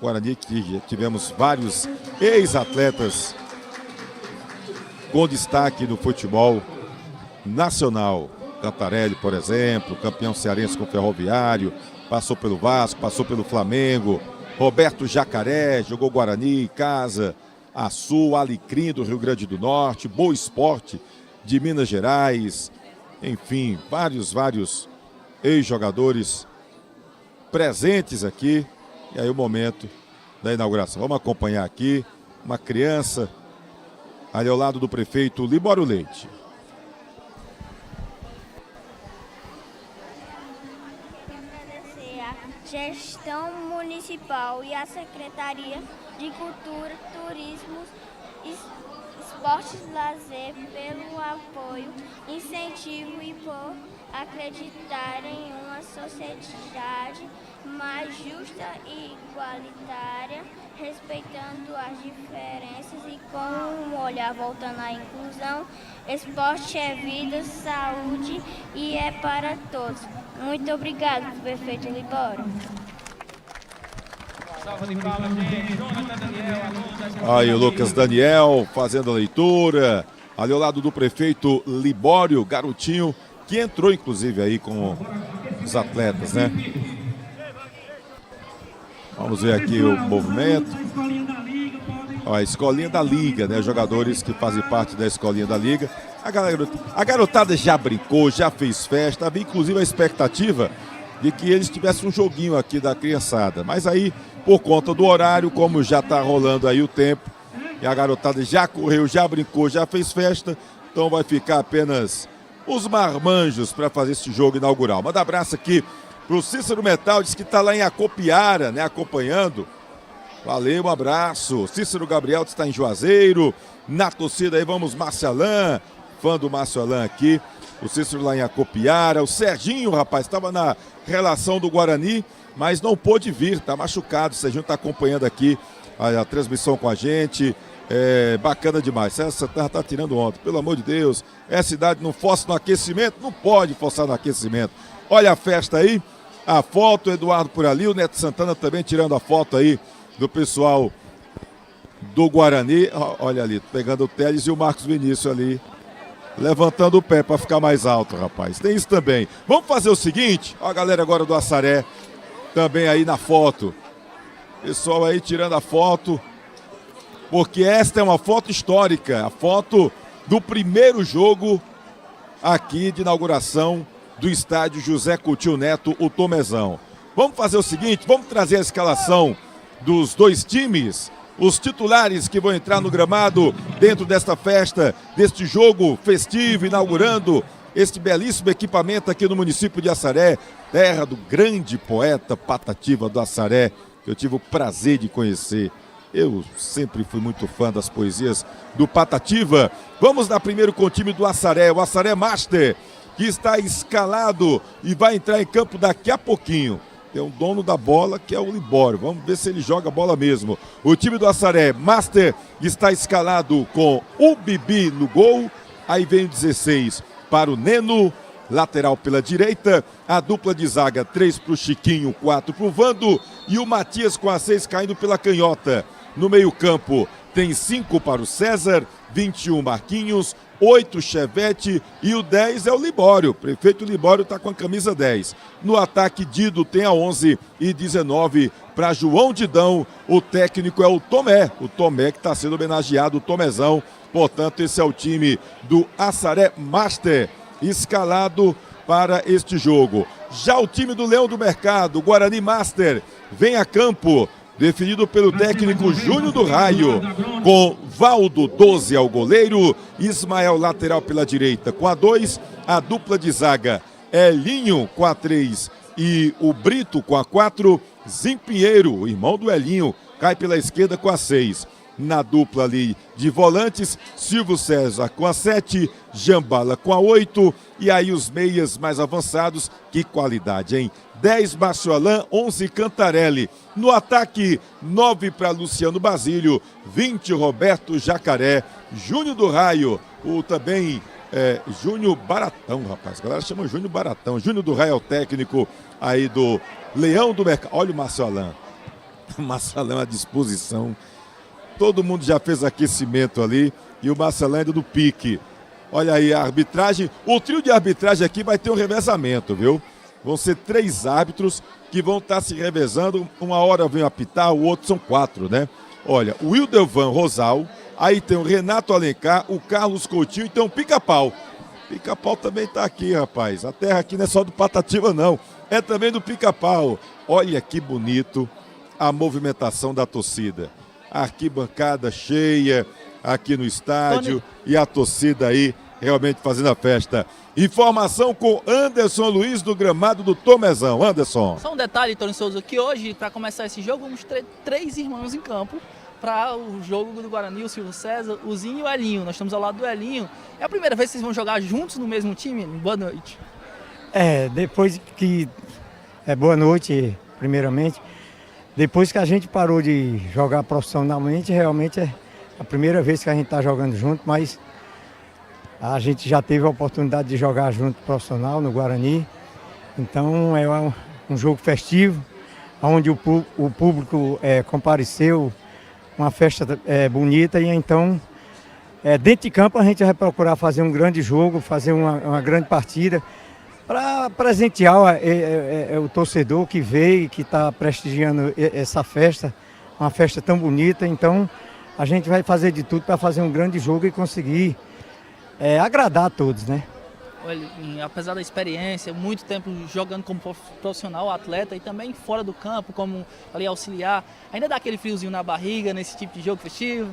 Guarani que tivemos vários ex-atletas com destaque no futebol nacional. Cantarelli, por exemplo, campeão cearense com o Ferroviário, passou pelo Vasco, passou pelo Flamengo. Roberto Jacaré, jogou Guarani em casa. Açu, Alecrim do Rio Grande do Norte, Boa Esporte de Minas Gerais. Enfim, vários ex-jogadores presentes aqui. E aí o momento da inauguração. Vamos acompanhar aqui uma criança ali ao lado do prefeito Libório Leite. Agradecer a gestão municipal e a Secretaria de Cultura, Turismo, Esportes e Lazer pelo apoio, incentivo e por acreditar em uma sociedade mais justa e igualitária, respeitando as diferenças e com um olhar voltando à inclusão. Esporte é vida, saúde e é para todos. Muito obrigado, prefeito Libório. Aí o Lucas Daniel fazendo a leitura, ali ao lado do prefeito Libório, garotinho, que entrou inclusive aí com os atletas, né? Vamos ver aqui o movimento. Ó, a escolinha da Liga, né? Jogadores que fazem parte da escolinha da Liga. A garotada já brincou, já fez festa, havia inclusive a expectativa de que eles tivessem um joguinho aqui da criançada. Mas aí, por conta do horário, como já está rolando aí o tempo, e a garotada já correu, já brincou, já fez festa, então vai ficar apenas os marmanjos para fazer esse jogo inaugural. Manda abraço aqui pro Cícero Metal, diz que está lá em Acopiara, né, acompanhando. Valeu, um abraço. Cícero Gabriel está em Juazeiro. Na torcida aí vamos Marcelã, fã do Marcelã aqui. O Cícero lá em Acopiara. O Serginho, rapaz, estava na relação do Guarani, mas não pôde vir, tá machucado. O Serginho está acompanhando aqui a transmissão com a gente. É bacana demais. Essa terra tá tirando onda, pelo amor de Deus. Essa cidade não força no aquecimento, não pode forçar no aquecimento. Olha a festa aí, a foto, o Eduardo por ali, o Neto Santana também tirando a foto aí do pessoal do Guarani. Olha ali, pegando o Teles e o Marcos Vinícius ali, levantando o pé para ficar mais alto, rapaz. Tem isso também. Vamos fazer o seguinte, ó, a galera agora do Assaré também aí na foto. Pessoal aí tirando a foto, porque esta é uma foto histórica, a foto do primeiro jogo aqui de inauguração do estádio José Coutinho Neto, o Tomezão. Vamos fazer o seguinte, vamos trazer a escalação dos dois times, os titulares que vão entrar no gramado dentro desta festa, deste jogo festivo, inaugurando este belíssimo equipamento aqui no município de Assaré, terra do grande poeta Patativa do Assaré, que eu tive o prazer de conhecer. Eu sempre fui muito fã das poesias do Patativa. Vamos dar primeiro com o time do Assaré, o Assaré Master, que está escalado e vai entrar em campo daqui a pouquinho. Tem um dono da bola que é o Libório. Vamos ver se ele joga a bola mesmo. O time do Assaré Master está escalado com o Bibi no gol. Aí vem o 16 para o Neno, lateral pela direita. A dupla de zaga, 3 para o Chiquinho, 4 para o Vando. E o Matias com a 6 caindo pela canhota. No meio-campo tem 5 para o César, 21 Marquinhos, 8 Chevette e o 10 é o Libório. O prefeito Libório está com a camisa 10. No ataque, Dido tem a 11 e 19 para João Didão. O técnico é o Tomé que está sendo homenageado, o Tomezão. Portanto, esse é o time do Assaré Master, escalado para este jogo. Já o time do Leão do Mercado, o Guarani Master, vem a campo, definido pelo técnico Júnior do Raio, com Valdo 12 ao goleiro, Ismael lateral pela direita com a 2, a dupla de zaga Elinho com a 3 e o Brito com a 4, Zimpinheiro, o irmão do Elinho, cai pela esquerda com a 6. Na dupla ali de volantes, Silvio César com a 7, Jambala com a 8, e aí os meias mais avançados, que qualidade, hein? 10 Márcio Alain, 11 Cantarelli. No ataque, 9 para Luciano Basílio, 20 Roberto Jacaré, Júnior do Raio, o também Júnior Baratão, rapaz, a galera chama Júnior Baratão. Júnior do Raio é o técnico aí do Leão do Mercado. Olha o Márcio Alain, o Márcio Alain à disposição. Todo mundo já fez aquecimento ali e o Marcelão ainda do pique. Olha aí a arbitragem. O trio de arbitragem aqui vai ter um revezamento, viu? Vão ser 3 árbitros que vão estar se revezando. Uma hora vem apitar, o outro são 4, né? Olha, o Wildervan Rosal, aí tem o Renato Alencar, o Carlos Coutinho e tem o Pica-Pau. Pica-Pau também está aqui, rapaz. A terra aqui não é só do Patativa, não. É também do Pica-Pau. Olha que bonito a movimentação da torcida. A arquibancada cheia aqui no estádio, Tony, e a torcida aí realmente fazendo a festa. Informação com Anderson Luiz do gramado do Tomezão. Anderson. Só um detalhe, Tony Souza, que hoje, para começar esse jogo, vamos ter 3 irmãos em campo para o jogo do Guarani, o Silvio César, o Zinho e o Elinho. Nós estamos ao lado do Elinho. É a primeira vez que vocês vão jogar juntos no mesmo time? Boa noite. Depois que... boa noite, primeiramente. Depois que a gente parou de jogar profissionalmente, realmente é a primeira vez que a gente está jogando junto, mas a gente já teve a oportunidade de jogar junto profissional no Guarani. Então é um jogo festivo, onde o público compareceu, uma festa bonita, e então dentro de campo a gente vai procurar fazer um grande jogo, fazer uma grande partida, para presentear o torcedor que veio e que está prestigiando essa festa, uma festa tão bonita. Então a gente vai fazer de tudo para fazer um grande jogo e conseguir agradar a todos, né? Olha, apesar da experiência, muito tempo jogando como profissional, atleta, e também fora do campo, como ali auxiliar, ainda dá aquele friozinho na barriga nesse tipo de jogo festivo?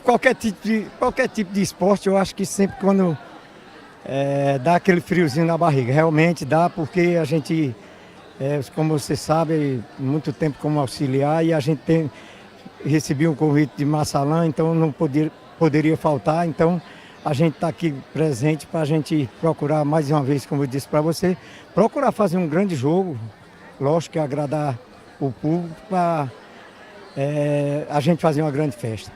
Qualquer tipo de esporte, eu acho que sempre quando dá aquele friozinho na barriga, realmente dá, porque a gente, como você sabe, muito tempo como auxiliar, e a gente recebi um convite de Massalã, então não poderia faltar. Então a gente está aqui presente para a gente procurar, mais uma vez, como eu disse para você, procurar fazer um grande jogo, lógico que agradar o público, para a gente fazer uma grande festa.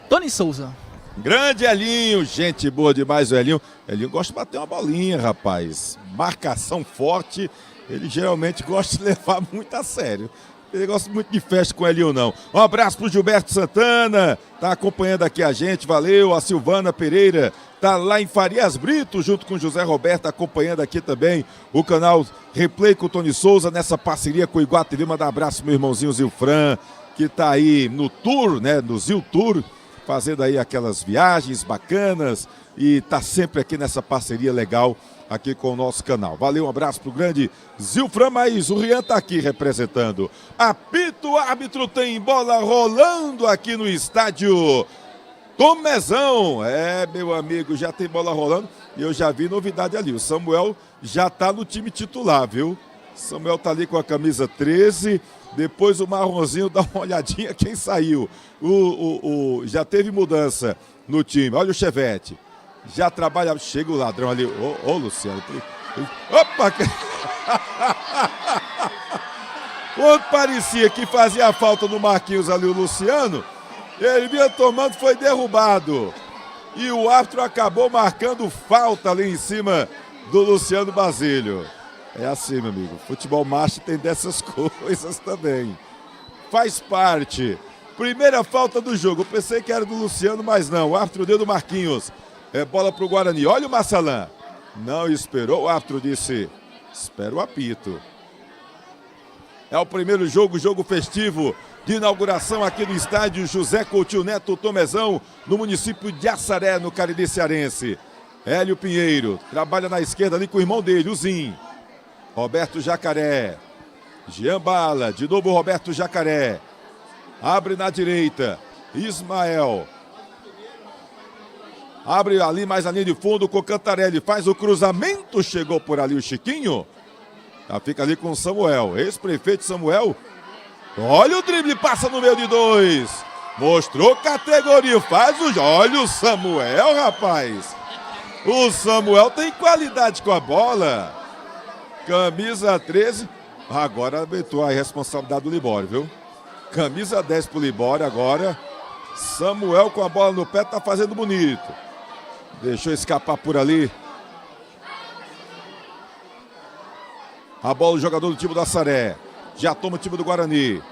Tony Souza. Grande Elinho, gente boa demais o Elinho. Elinho gosta de bater uma bolinha, rapaz. Marcação forte, ele geralmente gosta de levar muito a sério. Ele gosta muito de festa com o Elinho, não. Um abraço pro Gilberto Santana, tá acompanhando aqui a gente, valeu. A Silvana Pereira tá lá em Farias Brito, junto com o José Roberto, acompanhando aqui também o canal Replay com o Tony Souza, nessa parceria com o Iguatemi. Manda um abraço pro meu irmãozinho Zilfran, que tá aí no tour, né, no Zil Tour, fazendo aí aquelas viagens bacanas e tá sempre aqui nessa parceria legal aqui com o nosso canal. Valeu, um abraço pro grande Zilfran, mas o Rian tá aqui representando. Apito, árbitro, tem bola rolando aqui no estádio Tomezão. Meu amigo, já tem bola rolando e eu já vi novidade ali. O Samuel já tá no time titular, viu? Samuel tá ali com a camisa 13. Depois o Marronzinho dá uma olhadinha quem saiu. Já teve mudança no time. Olha o Chevette. Já trabalha. Chega o ladrão ali. Ô, Luciano. Opa! Quando parecia que fazia falta no Marquinhos ali, o Luciano, ele vinha tomando, foi derrubado. E o árbitro acabou marcando falta ali em cima do Luciano Basílio. É assim, meu amigo. Futebol macho tem dessas coisas também. Faz parte. Primeira falta do jogo. Eu pensei que era do Luciano, mas não. O árbitro deu do Marquinhos. Bola pro Guarani. Olha o Massalã. Não esperou. O árbitro disse: espera o apito. É o primeiro jogo, jogo festivo de inauguração aqui no estádio José Coutinho Neto Tomezão, no município de Assaré, no Cariri Cearense. Hélio Pinheiro trabalha na esquerda ali com o irmão dele, o Zim. Roberto Jacaré. Jean Bala, de novo Roberto Jacaré. Abre na direita. Ismael. Abre ali mais a linha de fundo com o Cantarelli. Faz o cruzamento. Chegou por ali o Chiquinho. Já fica ali com o Samuel. Ex-prefeito Samuel. Olha o drible. Passa no meio de dois. Mostrou categoria. Faz o... Olha o Samuel, rapaz. O Samuel tem qualidade com a bola. Camisa 13. Agora aumentou a responsabilidade do Libório, viu? Camisa 10 pro Libório agora. Samuel com a bola no pé, tá fazendo bonito. Deixou escapar por ali. A bola do jogador do time do Assaré. Já toma o time do Guarani.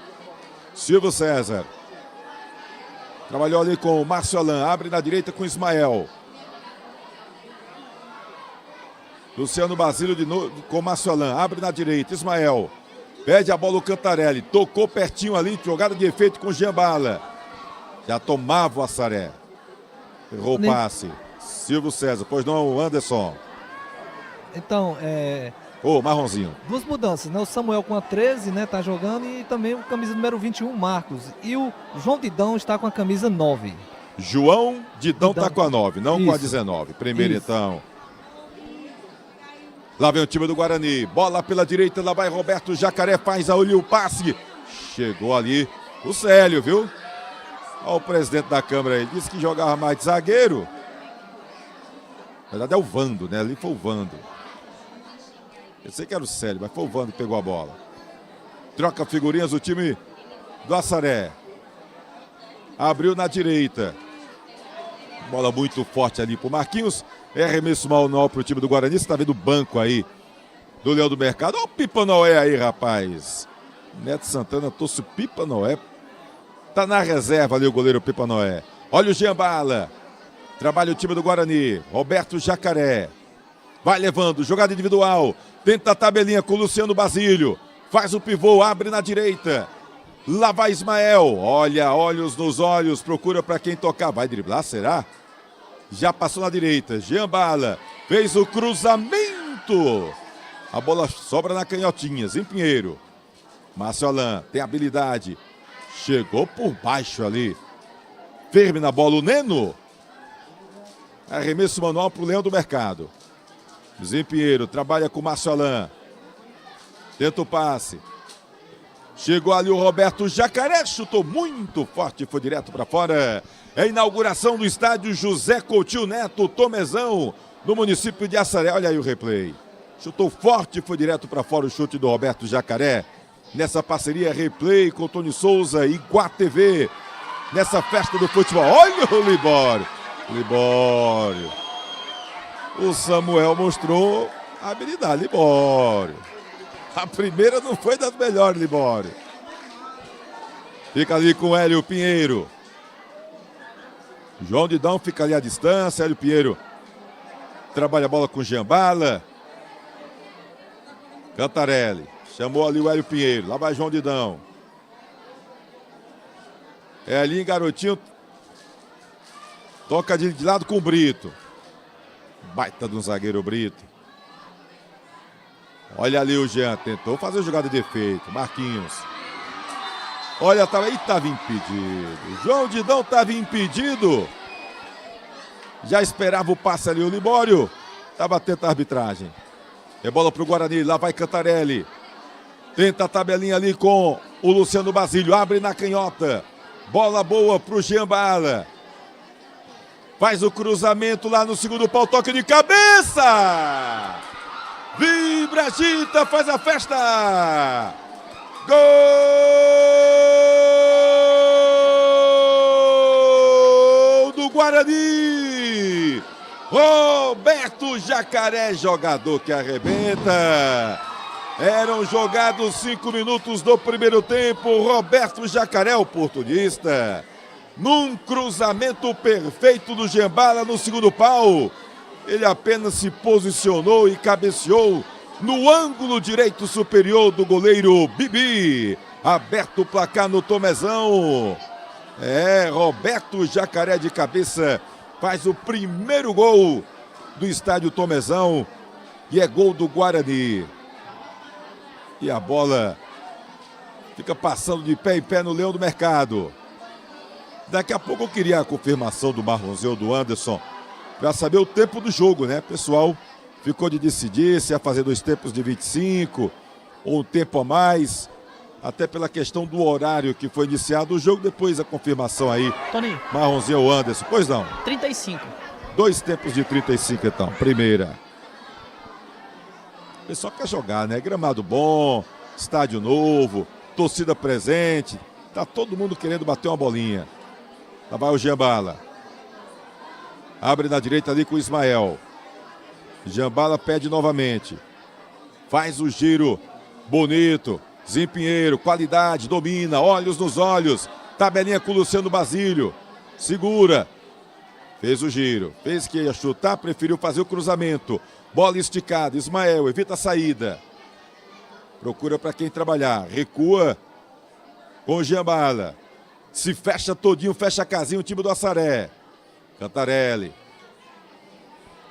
Silvio César. Trabalhou ali com o Márcio Alain. Abre na direita com o Ismael. Luciano Basílio de novo com o Márcio Alain. Abre na direita. Ismael. Pede a bola o Cantarelli. Tocou pertinho ali. Jogada de efeito com o Jean Bala. Já tomava o Assaré. Errou o passe. Silvio César. Pois não, o Anderson. Então, Marronzinho. duas mudanças, né? O Samuel com a 13, né, tá jogando, e também o camisa número 21, Marcos. E o João Didão está com a camisa 9. João Didão tá com a 9, não com a 19. Primeiro então. Lá vem o time do Guarani. Bola pela direita, lá vai Roberto Jacaré, faz ali o passe. Chegou ali o Célio, viu? Olha o presidente da Câmara aí. Disse que jogava mais de zagueiro. Na verdade é o Vando, né? Ali foi o Vando. Eu sei que era o Célio, mas foi o Vando que pegou a bola. Troca figurinhas o time do Assaré. Abriu na direita. Bola muito forte ali pro Marquinhos. É arremesso manual pro time do Guarani. Você tá vendo o banco aí do Leão do Mercado. Olha o Pipa Noé aí, rapaz. Neto Santana trouxe o Pipa Noé. Tá na reserva ali o goleiro Pipa Noé. Olha o Giambala. Trabalha o time do Guarani. Roberto Jacaré. Vai levando, jogada individual. Tenta a tabelinha com o Luciano Basílio. Faz o pivô, abre na direita. Lá vai Ismael. Olha, olhos nos olhos. Procura para quem tocar. Vai driblar, será? Já passou na direita. Giambala. Fez o cruzamento. A bola sobra na canhotinha. Pinheiro. Márcio Alain tem habilidade. Chegou por baixo ali. Firme na bola o Neno. Arremesso manual para o Leão do Mercado. Pinheiro trabalha com o Márcio Alain. Tenta o passe. Chegou ali o Roberto Jacaré. Chutou muito forte. Foi direto para fora. É a inauguração do estádio José Coutinho Neto Tomezão, no município de Assaré. Olha aí o replay. Chutou forte. Foi direto para fora o chute do Roberto Jacaré. Nessa parceria replay com Tony Souza e Iguá TV. Nessa festa do futebol. Olha o Libório. Libório. O Samuel mostrou a habilidade. Libório. A primeira não foi das melhores, Libório. Fica ali com o Hélio Pinheiro. João Didão fica ali à distância. Hélio Pinheiro trabalha a bola com Giambala. Cantarelli. Chamou ali o Hélio Pinheiro. Lá vai João Didão. É ali em Garotinho. Toca de lado com o Brito. Baita de um zagueiro Brito. Olha ali o Jean. Tentou fazer jogada de efeito. Marquinhos. Olha, estava impedido. João Didão estava impedido. Já esperava o passe ali o Libório. Estava atento à arbitragem. É bola para o Guarani. Lá vai Cantarelli. Tenta a tabelinha ali com o Luciano Basílio. Abre na canhota. Bola boa para o Giambala. Faz o cruzamento lá no segundo pau. Toque de cabeça. Vibra, agita, faz a festa. Gol do Guarani. Roberto Jacaré, jogador que arrebenta. Eram jogados 5 minutos do primeiro tempo. Roberto Jacaré, oportunista. Num cruzamento perfeito do Giambala no segundo pau. Ele apenas se posicionou e cabeceou no ângulo direito superior do goleiro Bibi. Aberto o placar no Tomezão. Roberto Jacaré de cabeça faz o primeiro gol do estádio Tomezão. E é gol do Guarani. E a bola fica passando de pé em pé no Leão do Mercado. Daqui a pouco eu queria a confirmação do Marronzinho ou do Anderson para saber o tempo do jogo, né? O pessoal ficou de decidir se ia fazer 2 tempos de 25 ou um tempo a mais, até pela questão do horário que foi iniciado o jogo. Depois a confirmação aí, Tony. Marronzinho ou Anderson. Pois não. 35. 2 tempos de 35 então. Primeira. O pessoal quer jogar, né? Gramado bom, estádio novo, torcida presente. Tá todo mundo querendo bater uma bolinha. Lá vai o Giambala. Abre na direita ali com o Ismael. Giambala pede novamente. Faz o giro bonito. Pinheiro, qualidade, domina, olhos nos olhos. Tabelinha com o Luciano Basílio. Segura. Fez o giro. Fez que ia chutar, preferiu fazer o cruzamento. Bola esticada. Ismael evita a saída. Procura para quem trabalhar. Recua com o Giambala. Se fecha todinho, fecha a casinha o time do Assaré. Cantarelli.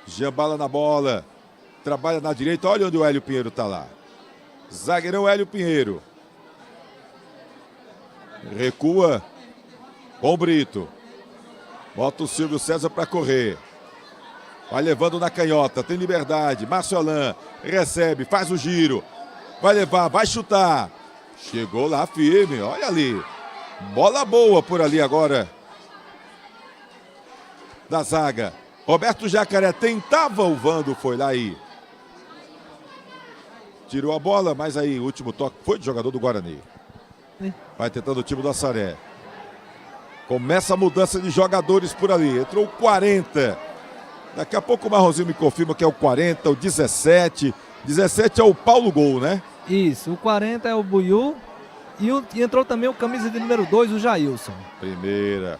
Giambala na bola. Trabalha na direita. Olha onde o Hélio Pinheiro está lá. Zagueirão Hélio Pinheiro. Recua com o Brito. Bota o Silvio César para correr. Vai levando na canhota. Tem liberdade. Márcio Alain recebe, faz o giro. Vai levar, vai chutar. Chegou lá firme. Olha ali. Bola boa por ali agora. Da zaga. Roberto Jacaré tentava o Vando, foi lá e tirou a bola, mas aí o último toque foi de jogador do Guarani. Vai tentando o time do Assaré. Começa a mudança de jogadores por ali. Entrou o 40. Daqui a pouco o Marronzinho me confirma que é o 40, o 17. 17 é o Paulo Gol, né? Isso, o 40 é o Buiú e entrou também o camisa de número 2, o Jailson. Primeira.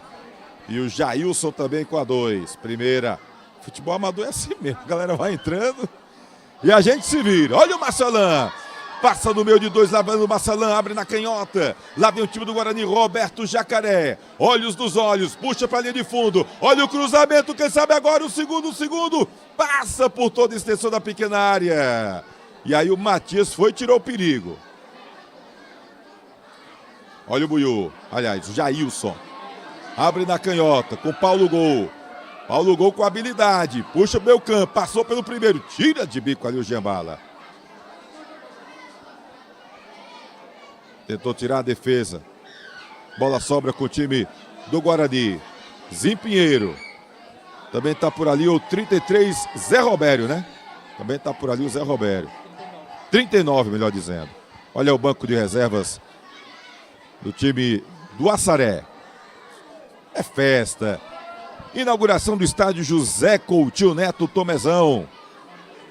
E o Jailson também com a 2. Primeira. Futebol amador é assim mesmo. A galera vai entrando e a gente se vira. Olha o Marcelan. Passa no meio de 2, lavando o Marcelan, abre na canhota. Lá vem o time do Guarani, Roberto Jacaré. Olhos dos olhos, puxa para a linha de fundo. Olha o cruzamento, quem sabe agora o segundo. Passa por toda a extensão da pequena área. E aí o Matias foi e tirou o perigo. Olha o Buiú, aliás, o Jailson. Abre na canhota com Paulo Gol. Paulo Gol com habilidade. Puxa o meio campo, passou pelo primeiro. Tira de bico ali o Giambala. Tentou tirar a defesa. Bola sobra com o time do Guarani. Zim Pinheiro. Também está por ali o 33, Zé Robério, né? Também está por ali o Zé Robério. 39, melhor dizendo. Olha o banco de reservas do time do Assaré. É festa. Inauguração do estádio José Coutinho Neto Tomezão.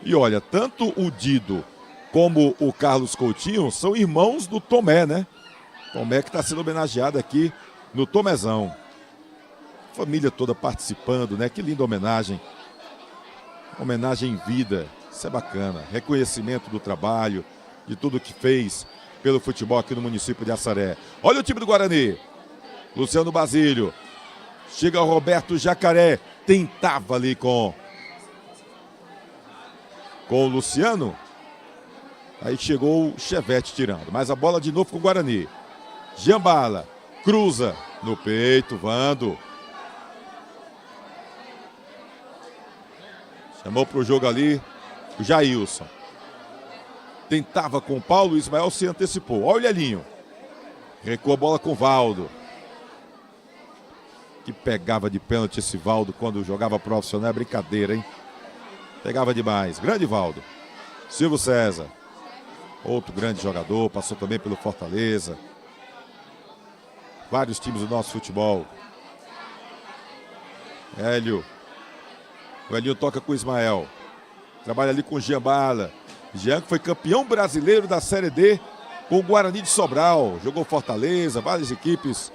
E olha, tanto o Dido como o Carlos Coutinho são irmãos do Tomé, né? Tomé que está sendo homenageado aqui no Tomezão. Família toda participando, né? Que linda homenagem. Homenagem em vida. Isso é bacana. Reconhecimento do trabalho, de tudo que fez pelo futebol aqui no município de Assaré. Olha o time do Guarani. Luciano Basílio. Chega o Roberto Jacaré. Tentava ali com o Luciano. Aí chegou o Chevette tirando. Mas a bola de novo com o Guarani. Giambala. Cruza no peito. Vando. Chamou para o jogo ali o Jailson. Tentava com o Paulo. O Ismael se antecipou. Olha o Elinho. Recua a bola com o Valdo. Que pegava de pênalti esse Valdo quando jogava profissional. É brincadeira, hein? Pegava demais. Grande Valdo. Silvio César. Outro grande jogador, passou também pelo Fortaleza. Vários times do nosso futebol. Hélio. O Elinho toca com o Ismael. Trabalha ali com o Giambala. Jean, que foi campeão brasileiro da Série D com o Guarani de Sobral. Jogou Fortaleza, várias equipes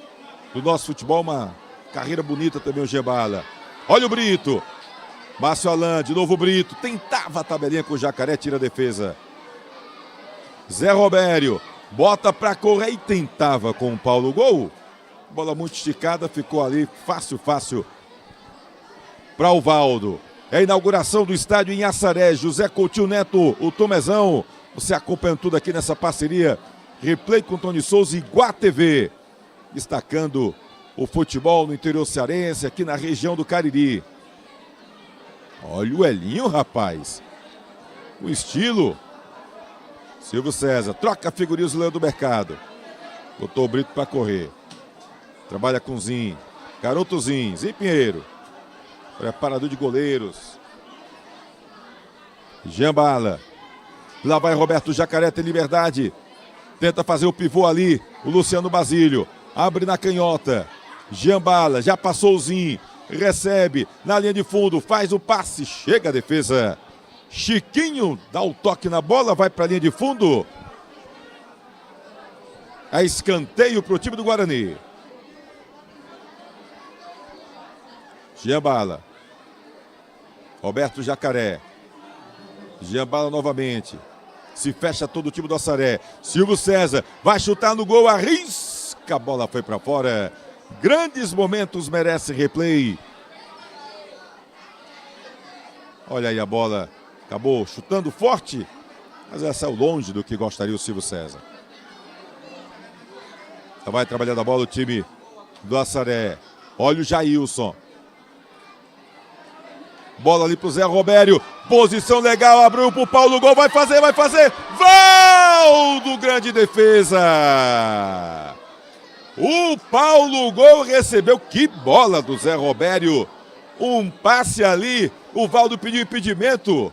do nosso futebol. Uma carreira bonita também o Giambala. Olha o Brito. Márcio Alain, de novo o Brito. Tentava a tabelinha com o Jacaré, tira a defesa. Zé Robério, bota pra correr e tentava com o Paulo Gol. Bola muito esticada, ficou ali fácil para o Valdo. É a inauguração do estádio em Assaré, José Coutinho Neto, o Tomezão. Você acompanha tudo aqui nessa parceria. Replay com Tony Souza e Iguá TV. Destacando o futebol no interior cearense, aqui na região do Cariri. Olha o Elinho, rapaz. O estilo. Silvio César, troca figurinhas do Leão do Mercado. Botou o Brito para correr. Trabalha com Zim. Garoto Zim Pinheiro. Preparador de goleiros. Giambala. Lá vai Roberto Jacaré, tem liberdade. Tenta fazer o pivô ali. O Luciano Basílio. Abre na canhota. Giambala, já passou o Zim. Recebe na linha de fundo. Faz o passe. Chega a defesa. Chiquinho dá o toque na bola, vai para a linha de fundo. É escanteio para o time do Guarani. Giambala. Roberto Jacaré. Giambala novamente. Se fecha todo o time do Assaré. Silvio César vai chutar no gol, arrisca, a bola foi para fora. Grandes momentos merece replay. Olha aí a bola. Acabou chutando forte, mas ela saiu longe do que gostaria o Silvio César. Já vai trabalhando a bola o time do Assaré. Olha o Jailson. Bola ali pro Zé Robério. Posição legal, abriu pro Paulo Gol. Vai fazer. Valdo, grande defesa. O Paulo Gol recebeu. Que bola do Zé Robério. Um passe ali. O Valdo pediu impedimento.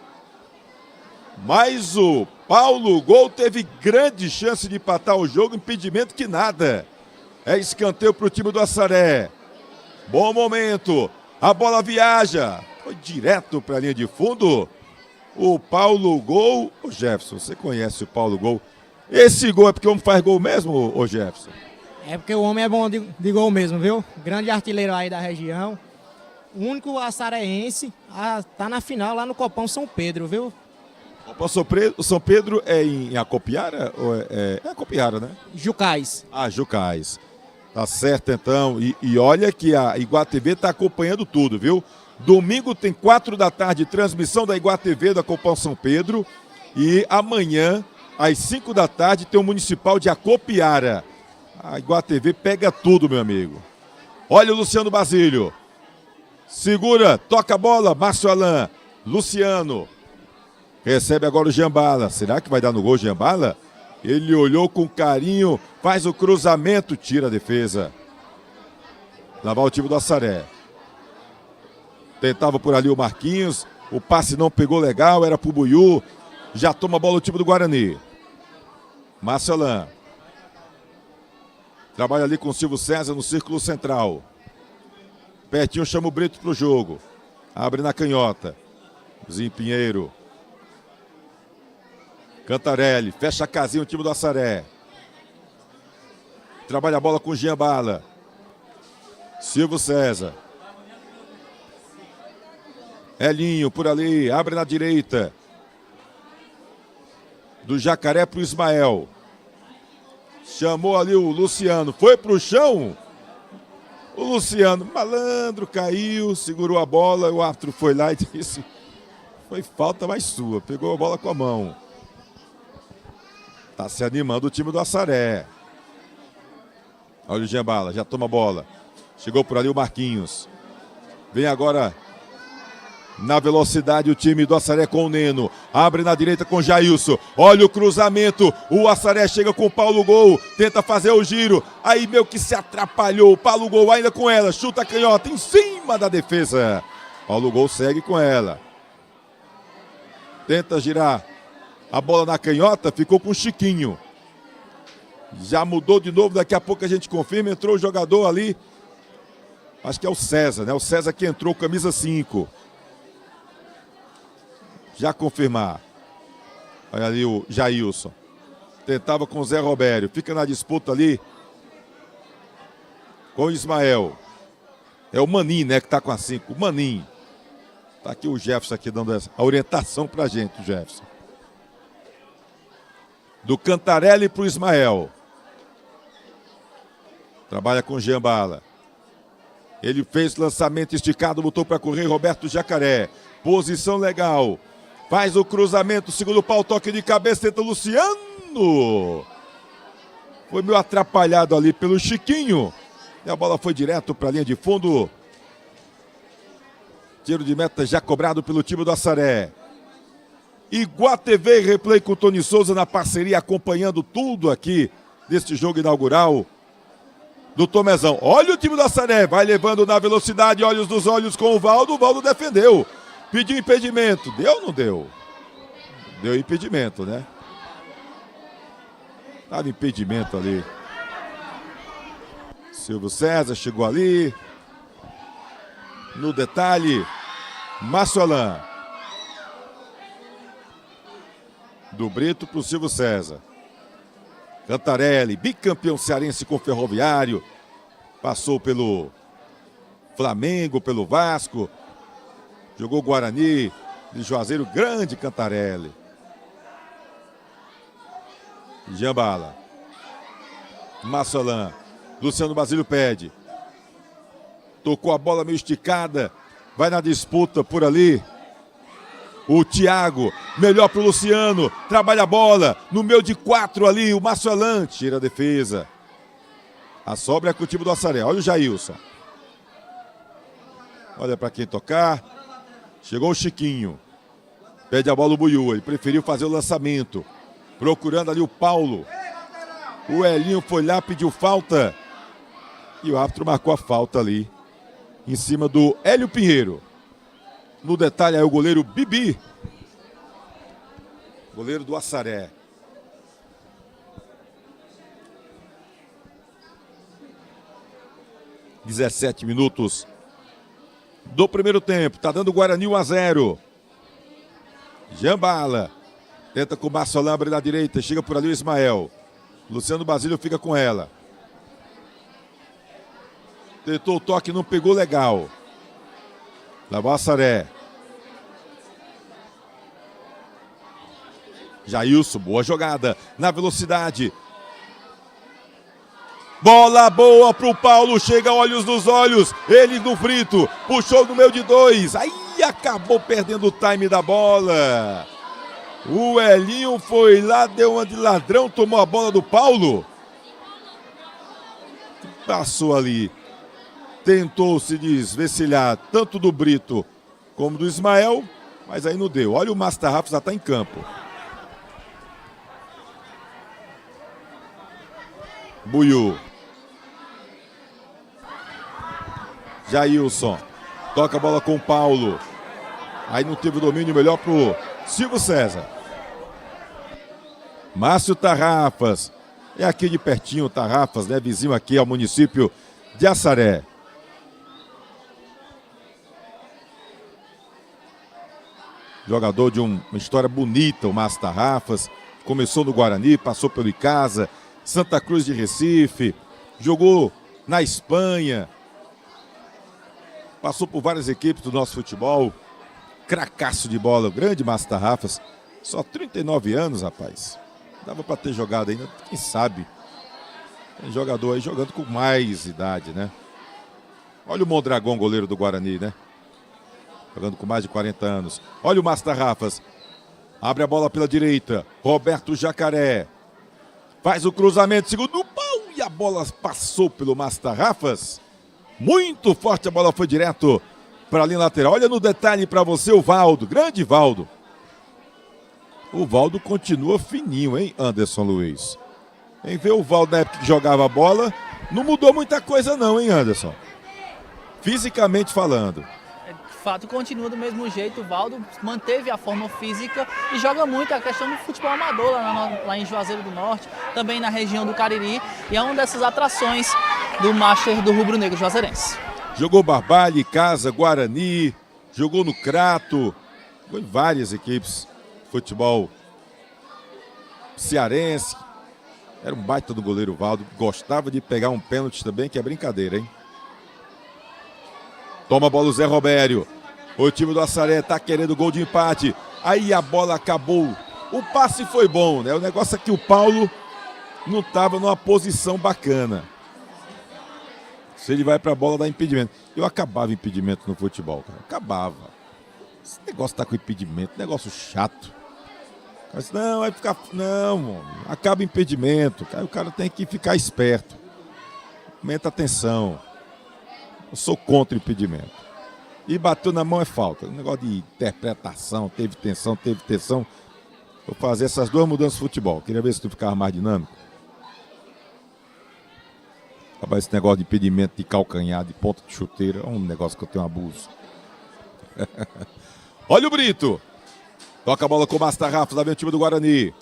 Mas o Paulo Gol teve grande chance de empatar o jogo, impedimento que nada. É escanteio para o time do Assaré. Bom momento, a bola viaja, foi direto para a linha de fundo. O Paulo Gol, ô Jefferson, você conhece o Paulo Gol? Esse gol é porque o homem faz gol mesmo, ô Jefferson? É porque o homem é bom de gol mesmo, viu? Grande artilheiro aí da região. O único açareense tá na final lá no Copão São Pedro, viu? O São Pedro é em Acopiara? Ou é Acopiara, né? Jucais. Ah, Jucais. Tá certo, então. E olha que a Iguatv tá acompanhando tudo, viu? Domingo tem 4 da tarde, transmissão da Iguatv da Copão São Pedro. E amanhã, às 5 da tarde, tem o Municipal de Acopiara. A Iguatv pega tudo, meu amigo. Olha o Luciano Basílio. Segura, toca a bola, Márcio Alain. Luciano. Recebe agora o Giambala. Será que vai dar no gol, Giambala? Ele olhou com carinho, faz o cruzamento, tira a defesa. Lá vai o time do Assaré. Tentava por ali o Marquinhos. O passe não pegou legal, era pro Buiú. Já toma a bola o time do Guarani. Márcio Alain. Trabalha ali com o Silvio César no círculo central. Pertinho chama o Brito pro jogo. Abre na canhota. Zinho Pinheiro. Cantarelli, fecha a casinha o time do Assaré. Trabalha a bola com o Giambala. Silvio César. Elinho por ali, abre na direita. Do Jacaré pro Ismael. Chamou ali o Luciano, foi pro chão. O Luciano, malandro, caiu, segurou a bola. O árbitro foi lá e disse: foi falta mais sua, pegou a bola com a mão. Tá se animando o time do Assaré. Olha o Giambala, já toma a bola. Chegou por ali o Marquinhos. Vem agora na velocidade o time do Assaré com o Neno. Abre na direita com o Jailson. Olha o cruzamento. O Assaré chega com o Paulo Gol. Tenta fazer o giro. Aí meio que se atrapalhou. O Paulo Gol ainda com ela. Chuta a canhota em cima da defesa. Paulo Gol segue com ela. Tenta girar. A bola na canhota ficou com o Chiquinho. Já mudou de novo, daqui a pouco a gente confirma. Entrou o jogador ali. Acho que é o César, né? O César que entrou, camisa 5. Já confirmar. Olha ali o Jailson. Tentava com o Zé Robério. Fica na disputa ali com o Ismael. É o Maninho, né? Que tá com a 5. O Maninho. Tá aqui o Jefferson aqui dando a orientação pra gente, o Jefferson. Do Cantarelli pro Ismael. Trabalha com o Giambala. Ele fez lançamento esticado, botou para correr Roberto Jacaré. Posição legal. Faz o cruzamento, segura o pau, toque de cabeça, tenta o Luciano. Foi meio atrapalhado ali pelo Chiquinho. E a bola foi direto para a linha de fundo. Tiro de meta já cobrado pelo time do Assaré. Iguatv Replay com o Tony Souza na parceria, acompanhando tudo aqui deste jogo inaugural do Tomezão. Olha o time do Assaré, vai levando na velocidade, olhos dos olhos com o Valdo. O Valdo defendeu, pediu impedimento. Deu ou não deu? Deu impedimento, né? Tava impedimento ali. Silvio César chegou ali. No detalhe, Márcio Alain. Do Brito para o Silvio César. Cantarelli, bicampeão cearense com o Ferroviário. Passou pelo Flamengo, pelo Vasco. Jogou Guarani, de Juazeiro, grande Cantarelli. Giambala. Márcio Alain. Luciano Basílio pede. Tocou a bola meio esticada. Vai na disputa por ali. O Thiago, melhor pro Luciano, trabalha a bola, no meio de 4 ali, o Márcio Alain tira a defesa. A sobra é com o time do Assaré, olha o Jailson. Olha para quem tocar, chegou o Chiquinho. Pede a bola o Buiú, ele preferiu fazer o lançamento. Procurando ali o Paulo. O Elinho foi lá, pediu falta. E o árbitro marcou a falta ali, em cima do Hélio Pinheiro. No detalhe aí o goleiro Bibi. goleiro do Assaré. (17 minutos do primeiro tempo). Tá dando Guarani 1-0. Jambala. Tenta com o Márcio Alambre na direita. Chega por ali o Ismael. Luciano Basílio fica com ela. Tentou o toque, não pegou legal. Lá vai o Assaré. Jailson, boa jogada. Na velocidade. Bola boa pro Paulo, chega olhos nos olhos, ele no Brito, puxou no meio de 2, aí acabou perdendo o time da bola. O Elinho foi lá, deu uma de ladrão, tomou a bola do Paulo. Passou ali, tentou se desvencilhar tanto do Brito como do Ismael, mas aí não deu. Olha o Master Rafa, já está em campo. Buiú. Jailson. Toca a bola com o Paulo. Aí não teve o domínio, melhor pro Silvio César. Márcio Tarrafas. É aqui de pertinho, Tarrafas, né? Vizinho aqui ao município de Assaré. Jogador de uma história bonita, o Márcio Tarrafas. Começou no Guarani, passou pelo Icasa, Santa Cruz de Recife, jogou na Espanha, passou por várias equipes do nosso futebol, cracaço de bola, grande Márcio Tarrafas, só 39 anos, rapaz, dava para ter jogado ainda, quem sabe, tem jogador aí jogando com mais idade, né? Olha o Mondragão, goleiro do Guarani, né? Jogando com mais de 40 anos. Olha o Márcio Tarrafas, abre a bola pela direita, Roberto Jacaré, faz o cruzamento, segundo pau, e a bola passou pelo Márcio Tarrafas. Muito forte, a bola foi direto para a linha lateral. Olha no detalhe para você o Valdo, grande Valdo. O Valdo continua fininho, hein, Anderson Luiz? Quem vê o Valdo na época que jogava a bola, não mudou muita coisa não, hein, Anderson? Fisicamente falando. De fato, continua do mesmo jeito. O Valdo manteve a forma física e joga muito a questão do futebol amador lá em Juazeiro do Norte, também na região do Cariri, e é uma dessas atrações do Master do Rubro Negro Juazeirense. Jogou Barbalha, Casa, Guarani, jogou no Crato, jogou em várias equipes de futebol cearense. Era um baita do goleiro Valdo, gostava de pegar um pênalti também, que é brincadeira, hein? Toma a bola o Zé Robério. O time do Assaré tá querendo gol de empate. Aí a bola acabou. O passe foi bom, né? O negócio é que o Paulo não estava numa posição bacana. Se ele vai pra bola, dá impedimento. Eu acabava impedimento no futebol, cara. Acabava. Esse negócio tá com impedimento, negócio chato. Mas não, vai ficar... Não, mano. Acaba impedimento. Aí o cara tem que ficar esperto. Aumenta a tensão. Eu sou contra o impedimento. E bateu na mão é falta. Um negócio de interpretação, teve tensão. Vou fazer essas duas mudanças no futebol. Queria ver se tu ficava mais dinâmico. Rapaz, esse negócio de impedimento de calcanhar, de ponta de chuteira, é um negócio que eu tenho abuso. Olha o Brito. Toca a bola com o Márcio Tarrafas, lá vem o time do Guarani.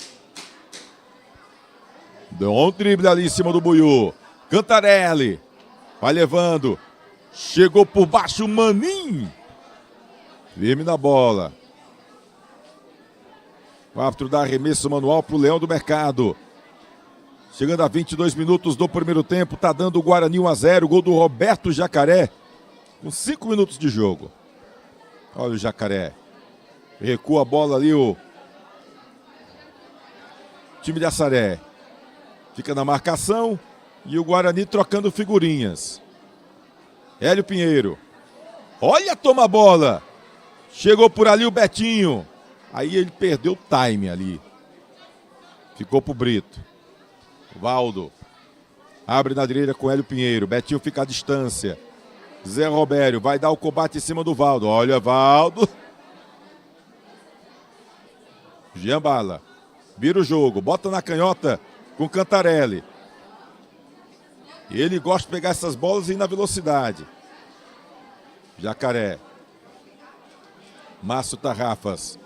Deu um drible ali em cima do Buiú. Cantarelli. Vai levando. Chegou por baixo o Maninho. Firme na bola. O árbitro dá arremesso manual para o Leão do Mercado. Chegando a 22 minutos do primeiro tempo. Tá dando o Guarani 1-0. Gol do Roberto Jacaré. Com 5 minutos de jogo. Olha o Jacaré. Recua a bola ali o time de Assaré. Fica na marcação. E o Guarani trocando figurinhas. Hélio Pinheiro. Olha, toma a bola. Chegou por ali o Betinho. Aí ele perdeu o time ali. Ficou pro Brito. Valdo. Abre na direita com Hélio Pinheiro. Betinho fica à distância. Zé Robério vai dar o combate em cima do Valdo. Olha, Valdo. Giambala. Vira o jogo. Bota na canhota com Cantarelli. E ele gosta de pegar essas bolas e ir na velocidade. Jacaré. Márcio Tarrafas.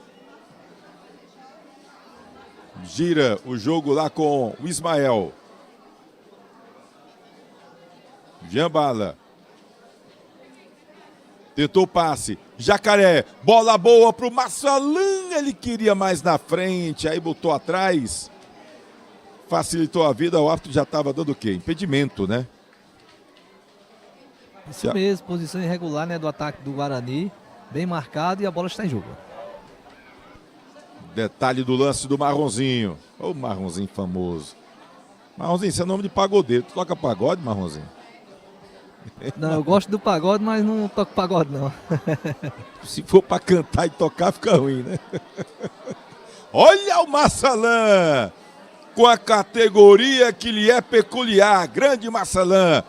gira o jogo lá com o Ismael. Jean Bala. Tentou o passe. Jacaré. Bola boa pro Massalan. Ele queria mais na frente. Aí botou atrás. Facilitou a vida. O árbitro já estava dando o quê? Impedimento, né? Isso mesmo. Posição irregular, né, do ataque do Guarani. Bem marcado e a bola está em jogo. Detalhe do lance do Marronzinho. Ô, Marronzinho famoso. Marronzinho, isso é nome de pagodeiro. Tu toca pagode, Marronzinho? Não, eu gosto do pagode, mas não toco pagode, não. Se for pra cantar e tocar, fica ruim, né? Olha o Massalan! Com a categoria que lhe é peculiar. Grande Massalan.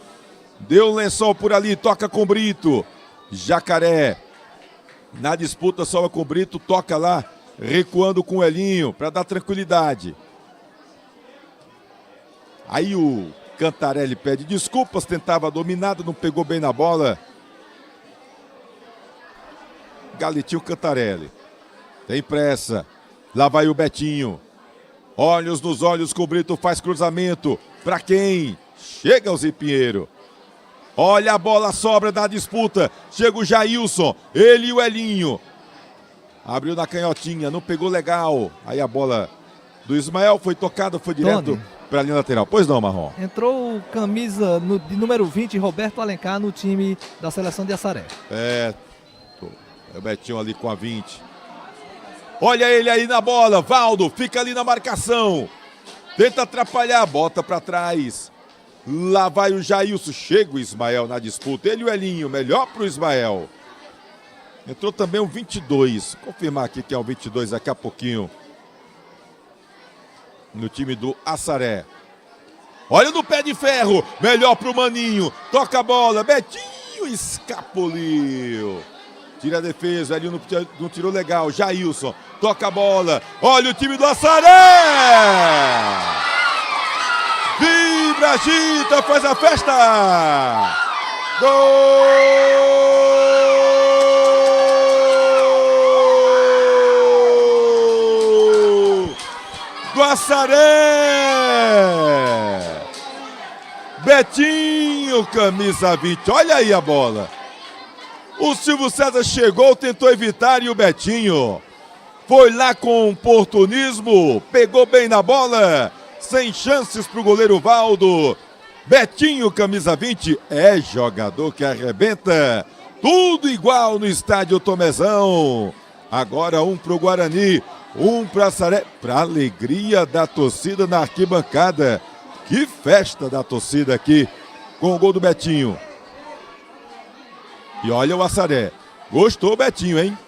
Deu um lençol por ali, toca com Brito. Jacaré. Na disputa, sobra com Brito, toca lá. Recuando com o Elinho, para dar tranquilidade. Aí o Cantarelli pede desculpas, tentava dominado, não pegou bem na bola. Galetinho Cantarelli. Tem pressa. Lá vai o Betinho. Olhos nos olhos com o Brito, faz cruzamento. Para quem? Chega o Zé Pinheiro. Olha a bola, sobra da disputa. Chega o Jailson, ele e o Elinho. Abriu na canhotinha, não pegou legal. Aí a bola do Ismael foi tocada, foi direto para a linha lateral. Pois não, Marrom? Entrou camisa de número 20, Roberto Alencar, no time da seleção de Assaré. É o Betinho ali com a 20. Olha ele aí na bola, Valdo, fica ali na marcação. Tenta atrapalhar, bota para trás. Lá vai o Jailson, chega o Ismael na disputa. Ele e o Elinho, melhor para o Ismael. Entrou também o 22. Vou confirmar aqui que é o 22 daqui a pouquinho. No time do Assaré. Olha no pé de ferro. Melhor pro Maninho. Toca a bola. Betinho escapuliu. Tira a defesa. Ali não tirou legal. Jailson. Toca a bola. Olha o time do Assaré. Vibra, agita, faz a festa. Gol! Do Assaré! Betinho, camisa 20. Olha aí a bola. O Silvio César chegou, tentou evitar e o Betinho foi lá com oportunismo, pegou bem na bola, sem chances para o goleiro Valdo. Betinho, camisa 20, é jogador que arrebenta. Tudo igual no estádio Tomezão. Agora um para o Guarani. Um para Assaré, para alegria da torcida na arquibancada. Que festa da torcida aqui com o gol do Betinho. E olha o Assaré. Gostou o Betinho, hein?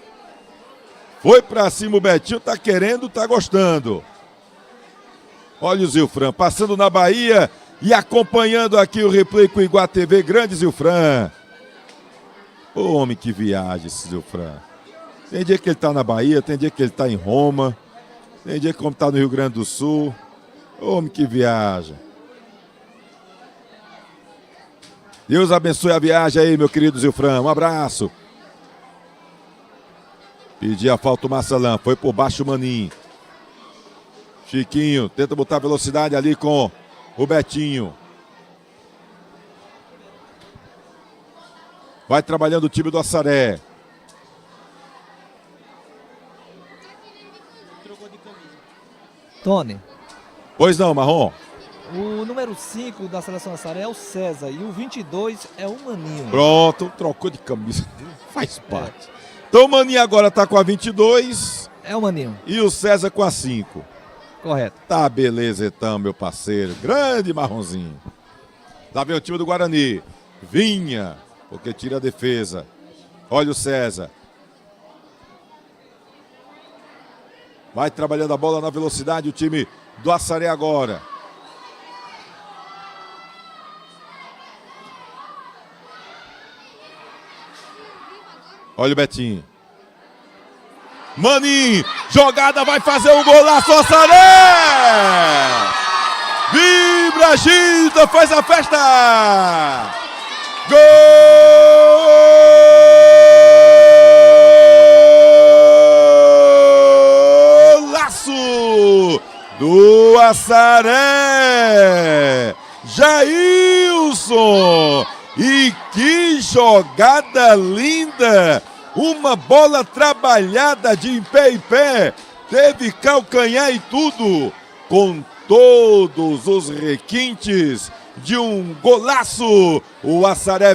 Foi para cima o Betinho, tá querendo, tá gostando. Olha o Zilfran passando na Bahia e acompanhando aqui o replay com o Iguá TV. Grande Zilfran. Ô homem que viaja esse Zilfran. Tem dia que ele está na Bahia, tem dia que ele está em Roma, tem dia que ele está no Rio Grande do Sul. Homem que viaja. Deus abençoe a viagem aí, meu querido Zilfran. Um abraço. Pedi a falta o Massalan, foi por baixo o Maninho. Chiquinho tenta botar velocidade ali com o Betinho. Vai trabalhando o time do Assaré. Tony. Pois não, Marrom. O número 5 da seleção Assaré é o César e o 22 é o Maninho. Pronto, trocou de camisa. Faz parte. Então o Maninho agora tá com a 22. É o Maninho. E o César com a 5. Correto. Tá beleza então, meu parceiro. Grande Marronzinho. Lá vem o time do Guarani. Vinha, porque tira a defesa. Olha o César. Vai trabalhando a bola na velocidade o time do Assaré agora. Olha o Betinho. Maninho, jogada, vai fazer um golaço, Assaré! Vibra, agita, faz a festa! Golaço do Assaré. Jailson! E que jogada linda! Uma bola trabalhada de em pé em pé. Teve calcanhar e tudo. Com todos os requintes de um golaço. O Assaré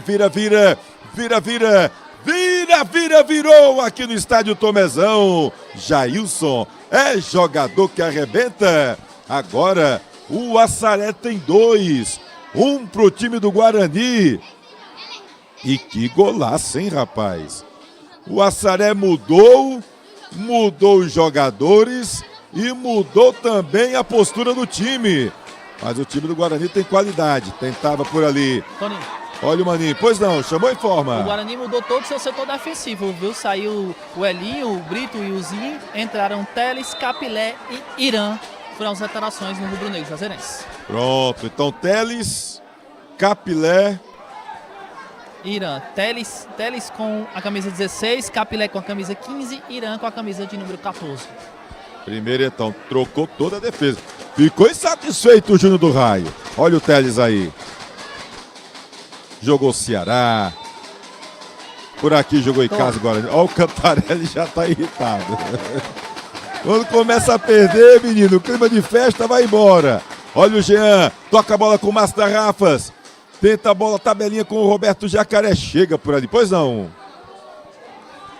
virou aqui no estádio Tomezão. Jailson é jogador que arrebenta. Agora o Assaré tem 2. Um pro time do Guarani. E que golaço, hein, rapaz? O Assaré mudou os jogadores e mudou também a postura do time. Mas o time do Guarani tem qualidade. Tentava por ali. Toninho. Olha o Maninho. Pois não, chamou em forma. O Guarani mudou todo o seu setor defensivo, viu? Saiu o Elinho, o Brito e o Zinho. Entraram Teles, Capilé e Irã. Foram as alterações no rubro-negro juazeirense. Pronto, então Teles, Capilé. Irã, Teles com a camisa 16, Capilé com a camisa 15, Irã com a camisa de número 14. Primeiro então, trocou toda a defesa. Ficou insatisfeito o Júnior do Raio. Olha o Teles aí. Jogou Ceará. Por aqui jogou em casa agora. Olha o Cantarelli, já tá irritado. Quando começa a perder, menino, o clima de festa vai embora. Olha o Jean, toca a bola com o Márcio da Rafas. Tenta a bola, tabelinha com o Roberto Jacaré. Chega por ali, pois não.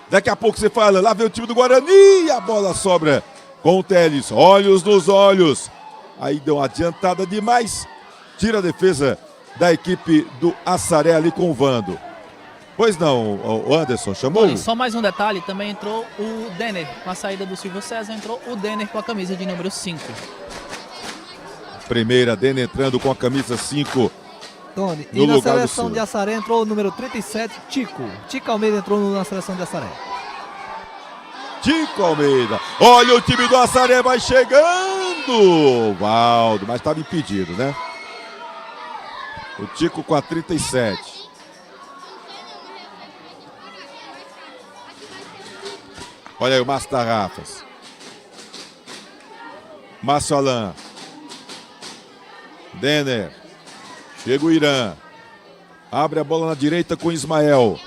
Daqui a pouco você fala, lá vem o time do Guarani. A bola sobra com o Teles. Olhos nos olhos. Aí deu uma adiantada demais. Tira a defesa da equipe do Assaré ali com o Vando. Pois não, o Anderson chamou? Olha, só mais um detalhe, também entrou o Denner. Com a saída do Silvio César, entrou o Denner com a camisa de número 5. Primeira, Denner entrando com a camisa 5. Tony, e na seleção de Assaré entrou o número 37, Tico. Tico Almeida entrou na seleção de Assaré. Tico Almeida. Olha o time do Assaré, vai chegando. Valdo, mas estava impedido, né? O Tico com a 37. Olha aí o Márcio Tarrafas. Márcio Alain. Denner. Chega o Irã. Abre a bola na direita com Ismael.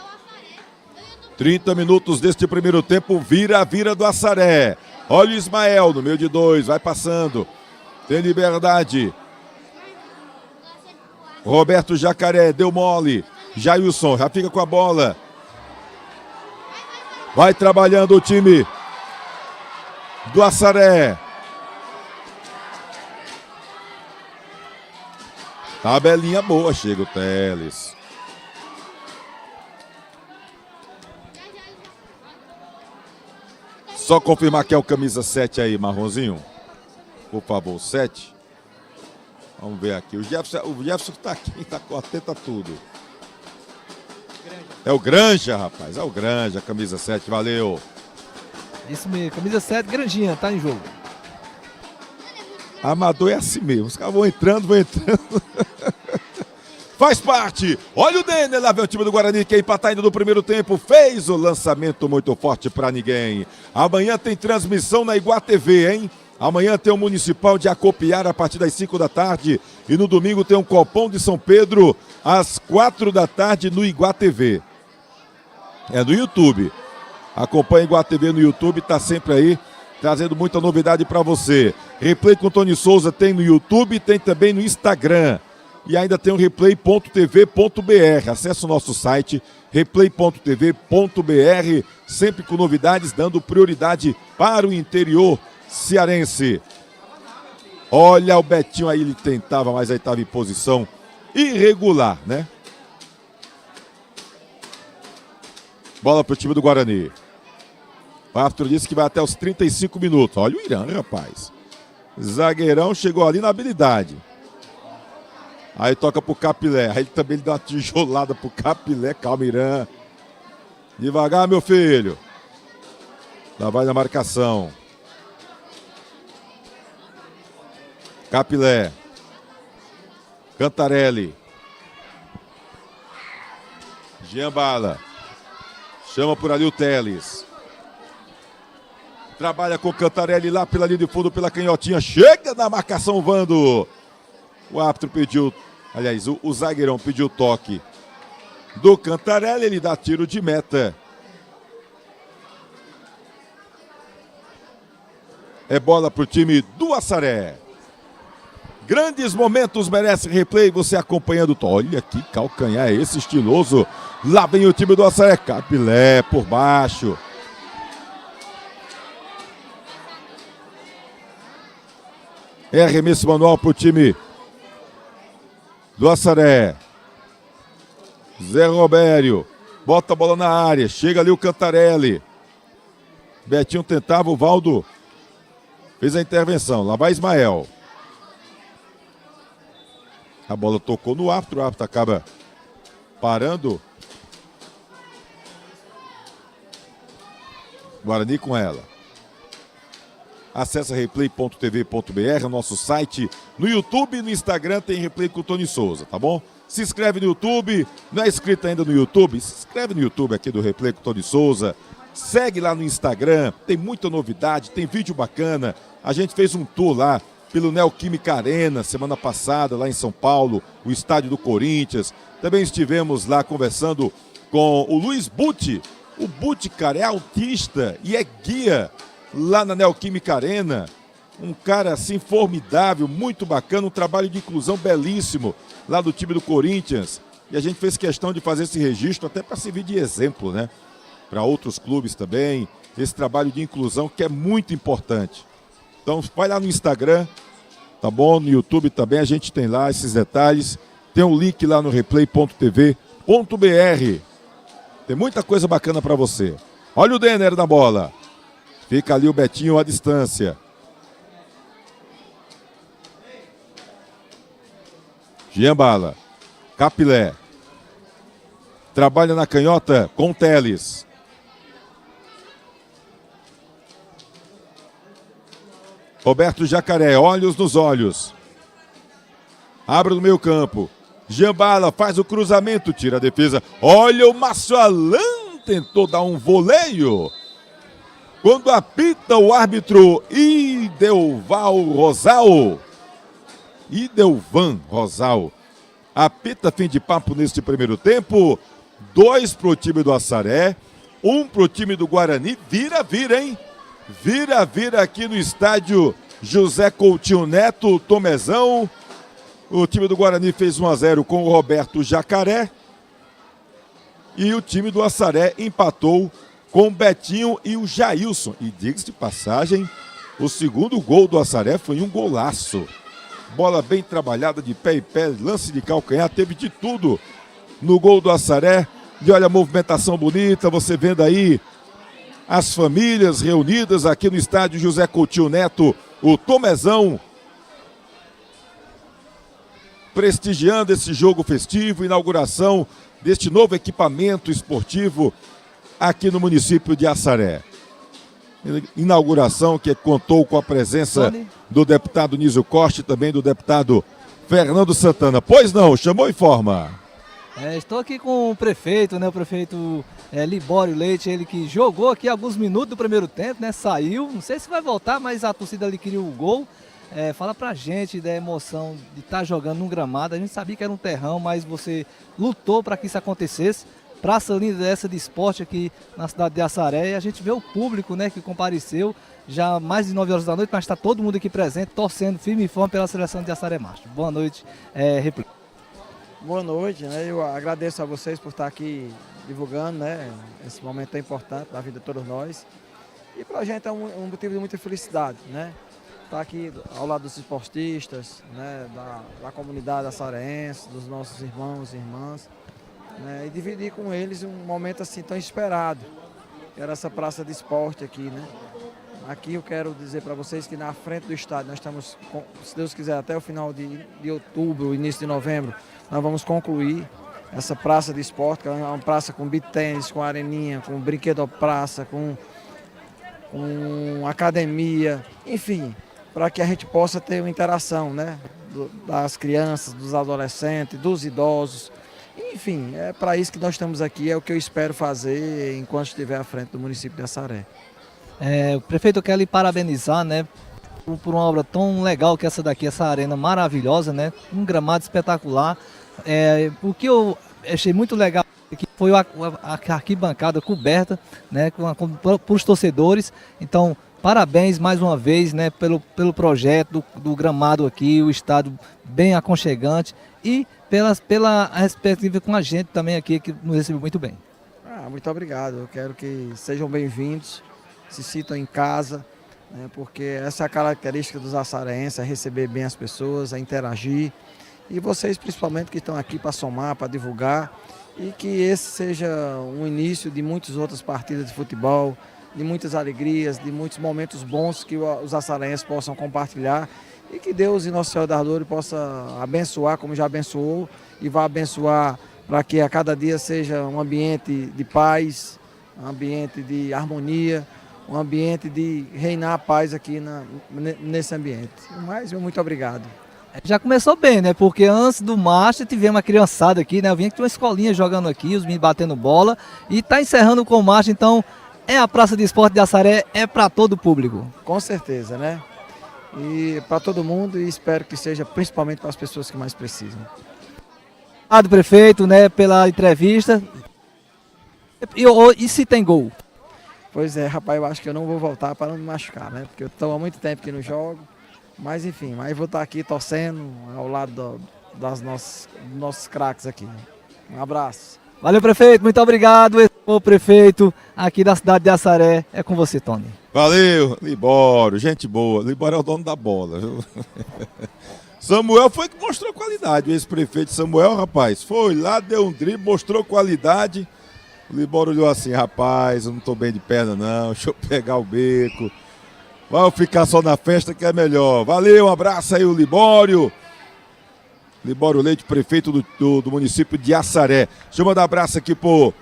30 minutos deste primeiro tempo. Vira do Assaré. Olha o Ismael no meio de 2. Vai passando. Tem liberdade. Roberto Jacaré. Deu mole. Jailson já fica com a bola. Vai trabalhando o time do Assaré. Tabelinha boa, chega o Teles. Só confirmar que é o camisa 7 aí, marronzinho. Por favor, 7. Vamos ver aqui. O Jefferson tá aqui, tá atento a tudo. É o Granja, rapaz. É o Granja, camisa 7, valeu. Isso mesmo, camisa 7, Granjinha, tá em jogo. Amador é assim mesmo. Os caras vão entrando. Faz parte. Olha o Denner, lá vem o time do Guarani, que empatar ainda no primeiro tempo. Fez o lançamento muito forte pra ninguém. Amanhã tem transmissão na Iguá TV, hein? Amanhã tem o Municipal de Acopiara a partir das 5 da tarde. E no domingo tem um Copom de São Pedro às 4 da tarde no Iguá TV. É no YouTube. Acompanhe Iguá TV no YouTube, tá sempre aí, trazendo muita novidade para você. Replay com Tony Souza tem no YouTube, tem também no Instagram. E ainda tem o replay.tv.br. Acesse o nosso site, replay.tv.br, sempre com novidades, dando prioridade para o interior cearense. Olha o Betinho aí, ele tentava, mas aí estava em posição irregular, né? Bola para o time do Guarani. O árbitro disse que vai até os 35 minutos. Olha o Irã, rapaz. Zagueirão chegou ali na habilidade. Aí toca pro Capilé. Aí também ele dá uma tijolada pro Capilé. Calma, Irã. Devagar, meu filho. Lá vai na marcação. Capilé. Cantarelli. Jean Bala. Chama por ali o Teles. Trabalha com Cantarelli lá pela linha de fundo, pela canhotinha. Chega na marcação, Vando. O árbitro pediu, aliás, o zagueirão pediu toque do Cantarelli. Ele dá tiro de meta. É bola para o time do Assaré. Grandes momentos merece replay. Você acompanhando. Olha que calcanhar é esse estiloso. Lá vem o time do Assaré. Capilé por baixo. É arremesso manual para o time do Assaré. Zé Robério. Bota a bola na área. Chega ali o Cantarelli. Betinho tentava, o Valdo fez a intervenção. Lá vai Ismael. A bola tocou no árbitro. O árbitro acaba parando. Guarani com ela. Acesse replay.tv.br, o nosso site. No YouTube e no Instagram tem replay com o Tony Souza, tá bom? Se inscreve no YouTube. Não é inscrito ainda no YouTube? Se inscreve no YouTube aqui do Replay com o Tony Souza. Segue lá no Instagram. Tem muita novidade, tem vídeo bacana. A gente fez um tour lá pelo Neoquímica Arena semana passada, lá em São Paulo, o estádio do Corinthians. Também estivemos lá conversando com o Luiz Butti. O Butti, cara, é autista e é guia lá na Neoquímica Arena. Um cara assim formidável, muito bacana, um trabalho de inclusão belíssimo lá do time do Corinthians. E a gente fez questão de fazer esse registro até para servir de exemplo, né? Para outros clubes também, esse trabalho de inclusão que é muito importante. Então vai lá no Instagram, tá bom? No YouTube também a gente tem lá esses detalhes. Tem um link lá no replay.tv.br. Tem muita coisa bacana para você. Olha o Denner na bola. Fica ali o Betinho à distância. Jean Bala. Capilé. Trabalha na canhota com Teles. Roberto Jacaré, olhos nos olhos. Abre no meio campo. Jean Bala faz o cruzamento, tira a defesa. Olha o Márcio Alain, tentou dar um voleio. Quando apita o árbitro Idelvan Rosal. Apita fim de papo neste primeiro tempo. 2 para o time do Assaré, 1 para o time do Guarani. Vira, hein? Vira aqui no estádio José Coutinho Neto, Tomezão. O time do Guarani fez 1-0 com o Roberto Jacaré. E o time do Assaré empatou com o Betinho e o Jailson. E diga-se de passagem, o segundo gol do Assaré foi um golaço. Bola bem trabalhada de pé em pé, lance de calcanhar, teve de tudo no gol do Assaré. E olha a movimentação bonita, você vendo aí as famílias reunidas aqui no estádio José Coutinho Neto, o Tomezão, prestigiando esse jogo festivo, inauguração deste novo equipamento esportivo aqui no município de Assaré. Inauguração que contou com a presença do deputado Nísio Costa e também do deputado Fernando Santana. Pois não, chamou e forma. Estou aqui com o prefeito, né? O prefeito Libório Leite, ele que jogou aqui alguns minutos do primeiro tempo, né? Saiu, não sei se vai voltar, mas a torcida ali queria o gol. Fala pra gente da emoção de estar jogando num gramado. A gente sabia que era um terrão, mas você lutou para que isso acontecesse. Praça linda dessa de esporte aqui na cidade de Assaré. E a gente vê o público, né, que compareceu já mais de 9 horas da noite, mas está todo mundo aqui presente, torcendo firme e forte pela seleção de Assaré Macho. Boa noite, Replay. Boa noite, né? Eu agradeço a vocês por estar aqui divulgando, né? Esse momento tão importante da vida de todos nós. E para a gente é um motivo de muita felicidade, né? Estar aqui ao lado dos esportistas, né? Da comunidade açareense, dos nossos irmãos e irmãs, né? E dividir com eles um momento assim tão esperado, que era essa praça de esporte aqui, né? Aqui eu quero dizer para vocês que na frente do estádio nós estamos, se Deus quiser, até o final de outubro, início de novembro, nós vamos concluir essa praça de esporte, que é uma praça com beach tênis, com areninha, com brinquedo praça, com academia, enfim, para que a gente possa ter uma interação, né? Das crianças, dos adolescentes, dos idosos. Enfim, é para isso que nós estamos aqui, é o que eu espero fazer enquanto estiver à frente do município de Assaré. Prefeito, eu quero lhe parabenizar, né, por uma obra tão legal que essa daqui, essa arena maravilhosa, né, um gramado espetacular. O que eu achei muito legal aqui foi a arquibancada coberta, né, por os torcedores. Então, parabéns mais uma vez, né, pelo projeto do gramado aqui, o estádio bem aconchegante e pela perspectiva com a gente também aqui, que nos recebeu muito bem. Muito obrigado, eu quero que sejam bem-vindos, se sintam em casa, né, porque essa é a característica dos açareenses, é receber bem as pessoas, é interagir. E vocês principalmente que estão aqui para somar, para divulgar, e que esse seja um início de muitas outras partidas de futebol, de muitas alegrias, de muitos momentos bons que os açareenses possam compartilhar e que Deus e Nosso Senhor da Dor possa abençoar como já abençoou e vai abençoar para que a cada dia seja um ambiente de paz, um ambiente de harmonia, um ambiente de reinar a paz aqui nesse ambiente. Mas muito obrigado. Já começou bem, né? Porque antes do Master tivemos uma criançada aqui, né? Eu vim aqui uma escolinha jogando aqui, os meninos batendo bola. E tá encerrando com o Master, então a Praça de Esporte de Assaré é para todo o público. Com certeza, né? E para todo mundo e espero que seja principalmente para as pessoas que mais precisam. Obrigado, prefeito, né? Pela entrevista. E se tem gol? Pois é, rapaz, eu acho que eu não vou voltar para não me machucar, né? Porque eu estou há muito tempo que não jogo. Mas enfim, vou estar aqui torcendo ao lado dos nossos craques aqui. Um abraço. Valeu, prefeito, muito obrigado. O prefeito aqui da cidade de Assaré. É com você, Tony. Valeu, Libório, gente boa. Libório é o dono da bola. Samuel foi que mostrou qualidade. O ex-prefeito Samuel, rapaz, foi lá, deu um drible, mostrou qualidade. O Libório olhou assim, rapaz, eu não estou bem de perna não, deixa eu pegar o beco. Vai ficar só na festa que é melhor. Valeu, um abraço aí o Libório. Libório Leite, prefeito do município de Assaré. Deixa eu mandar um abraço aqui pro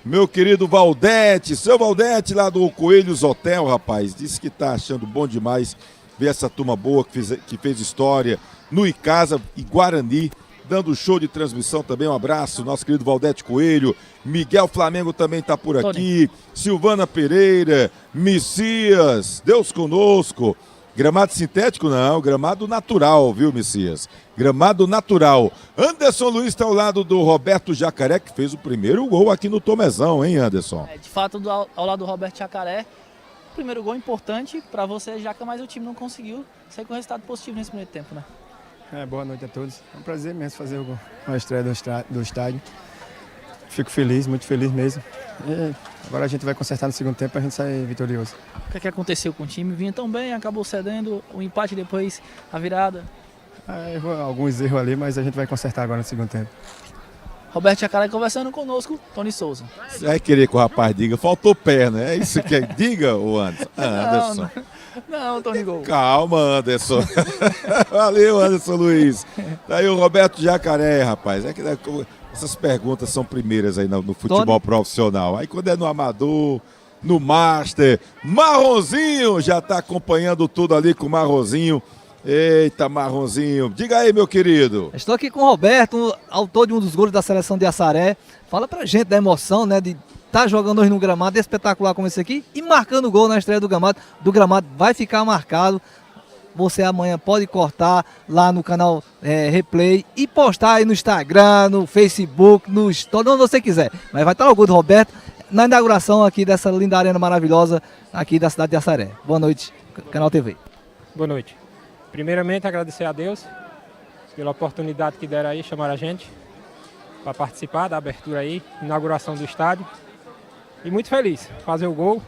meu querido Valdete. Seu Valdete lá do Coelhos Hotel, rapaz. Disse que tá achando bom demais ver essa turma boa que fez história no Icasa e Guarani. Dando show de transmissão também, um abraço, nosso querido Valdete Coelho, Miguel Flamengo também está por aqui, Silvana Pereira, Messias, Deus conosco, gramado sintético não, gramado natural, viu Messias? Gramado natural. Anderson Luiz está ao lado do Roberto Jacaré, que fez o primeiro gol aqui no Tomezão, hein Anderson? De fato, ao lado do Roberto Jacaré, o primeiro gol importante para você, Jaca, mas o time não conseguiu sair com resultado positivo nesse primeiro tempo, né? Boa noite a todos. É um prazer mesmo fazer a estreia do estádio. Fico feliz, muito feliz mesmo. E agora a gente vai consertar no segundo tempo para a gente sair vitorioso. O que aconteceu com o time? Vinha tão bem, acabou cedendo, o empate depois, a virada. Alguns erros ali, mas a gente vai consertar agora no segundo tempo. Roberto Jacaré conversando conosco, Tony Souza. Você vai querer que o rapaz diga, faltou perna, é isso que diga, o Anderson? Anderson. Não, Tony Gol. Calma, Anderson. Valeu, Anderson Luiz. Daí o Roberto Jacaré, rapaz. Essas perguntas são primeiras aí no futebol profissional. Aí quando é no amador, no master, Marronzinho já está acompanhando tudo ali com o Marronzinho. Eita, Marronzinho. Diga aí, meu querido. Estou aqui com o Roberto, autor de um dos gols da seleção de Assaré. Fala pra gente da emoção, né, de estar jogando hoje num gramado espetacular como esse aqui e marcando gol na estreia do gramado. Vai ficar marcado. Você amanhã pode cortar lá no canal Replay e postar aí no Instagram, no Facebook, no Story, onde você quiser. Mas vai estar o gol do Roberto na inauguração aqui dessa linda arena maravilhosa aqui da cidade de Assaré. Boa noite, Canal TV. Boa noite. Primeiramente, agradecer a Deus pela oportunidade que deram aí, chamaram a gente para participar da abertura aí, inauguração do estádio. E muito feliz, fazer o gol,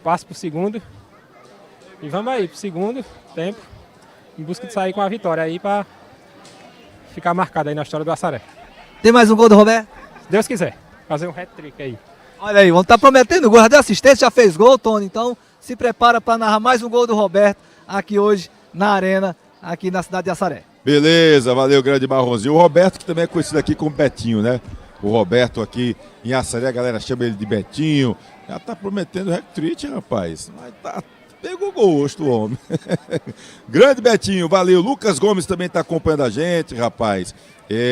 passo para o segundo. E vamos aí para o segundo tempo, em busca de sair com a vitória aí para ficar marcado aí na história do Assaré. Tem mais um gol do Roberto? Se Deus quiser, fazer um hat-trick aí. Olha aí, vamos estar prometendo gol, já deu assistência, já fez gol, Tony. Então se prepara para narrar mais um gol do Roberto aqui hoje na arena, aqui na cidade de Assaré. Beleza, valeu, grande Marronzinho. O Roberto, que também é conhecido aqui como Betinho, né? O Roberto aqui em Assaré, a galera chama ele de Betinho. Já tá prometendo hat-trick, rapaz. Mas tá, pegou gosto, o homem. Grande Betinho, valeu. Lucas Gomes também tá acompanhando a gente, rapaz.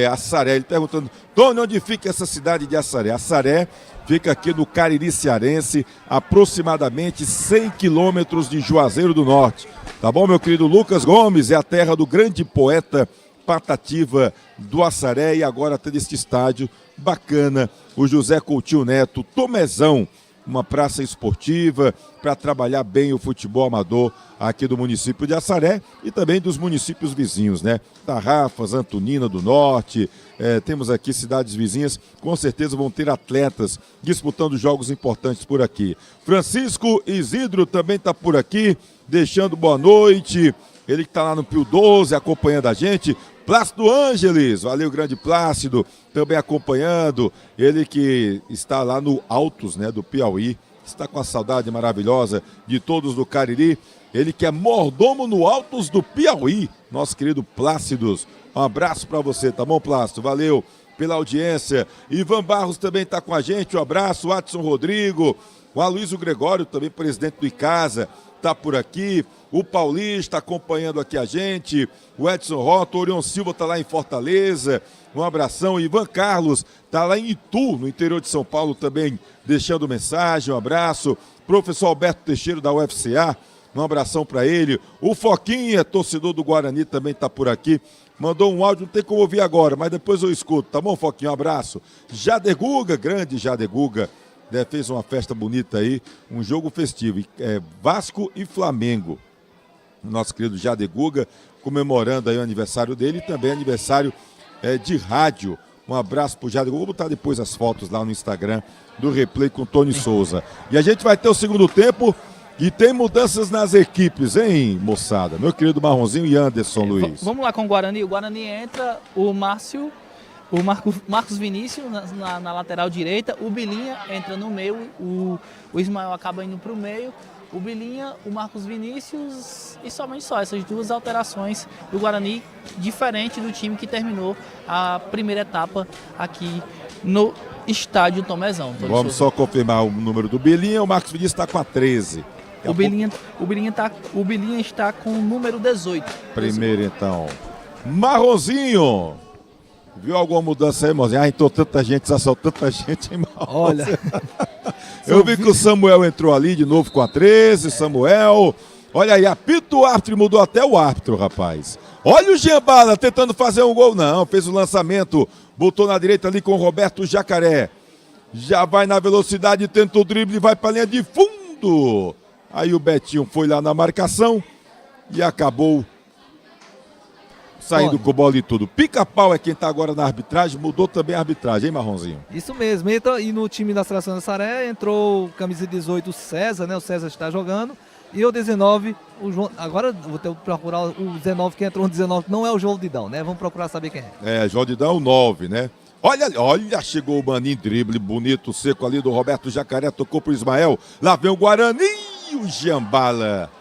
Assaré, ele perguntando, Tony, onde fica essa cidade de Assaré? Assaré fica aqui no Cariri Cearense, aproximadamente 100 quilômetros de Juazeiro do Norte. Tá bom, meu querido Lucas Gomes? É a terra do grande poeta Patativa do Assaré e agora tem este estádio bacana, o José Coutinho Neto, Tomezão, uma praça esportiva para trabalhar bem o futebol amador aqui do município de Assaré e também dos municípios vizinhos, né? Tarrafas, Antonina do Norte, temos aqui cidades vizinhas, com certeza vão ter atletas disputando jogos importantes por aqui. Francisco Isidro também está por aqui, deixando boa noite, ele que está lá no Pio 12 acompanhando a gente. Plácido Ângeles, valeu, grande Plácido, também acompanhando, ele que está lá no Altos, né, do Piauí, está com a saudade maravilhosa de todos do Cariri, ele que é mordomo no Altos do Piauí, nosso querido Plácidos, um abraço para você, tá bom, Plácido? Valeu pela audiência. Ivan Barros também está com a gente, um abraço, Adson Rodrigo, o Aloysio Gregório, também presidente do Icasa, está por aqui, o Paulista acompanhando aqui a gente, o Edson Rota, o Orion Silva está lá em Fortaleza, um abração, o Ivan Carlos está lá em Itu, no interior de São Paulo também, deixando mensagem, um abraço, professor Alberto Teixeira da UFCA, um abração para ele, o Foquinha, torcedor do Guarani, também está por aqui, mandou um áudio, não tem como ouvir agora, mas depois eu escuto, tá bom, Foquinha? Um abraço. Jadeguga, grande Jadeguga, fez uma festa bonita aí, um jogo festivo, Vasco e Flamengo. Nosso querido Jadeguga, comemorando aí o aniversário dele e também aniversário de rádio. Um abraço pro Jadeguga, vou botar depois as fotos lá no Instagram do Replay com Tony Souza. E a gente vai ter o segundo tempo e tem mudanças nas equipes, hein, moçada? Meu querido Marronzinho e Anderson Luiz. Vamos lá com o Guarani. O Guarani entra, o Marcos Vinícius na lateral direita, o Bilinha entra no meio, o Ismael acaba indo para o meio, o Bilinha, o Marcos Vinícius e somente só essas duas alterações do Guarani, diferente do time que terminou a primeira etapa aqui no estádio Tomezão. Vamos só confirmar o número do Bilinha, o Marcos Vinícius está com a 13. O Bilinha está com o número 18. Primeiro então, Marronzinho. Viu alguma mudança aí, Marronzinho? Entrou tanta gente, assaltou tanta gente, hein, Marronzinho? Olha, eu vi que o Samuel entrou ali de novo com a 13, Samuel. Olha aí, apita o árbitro, mudou até o árbitro, rapaz. Olha o Giambala tentando fazer um gol. Não, fez o lançamento, botou na direita ali com o Roberto Jacaré. Já vai na velocidade, tenta o drible, vai para a linha de fundo. Aí o Betinho foi lá na marcação e acabou saindo com bola e tudo. Pica-pau é quem está agora na arbitragem, mudou também a arbitragem, hein, Marronzinho? isso mesmo. E no time da Seleção da Saré entrou o camisa 18, o César, né? O César está jogando. E o 19, o João. Agora vou ter que procurar o 19, que entrou no 19, não é o João Didão, né? Vamos procurar saber quem é. João Didão, o 9, né? Olha, chegou o maninho, drible bonito, seco ali do Roberto Jacaré, tocou pro Ismael. Lá vem o Guarani, o Giambala.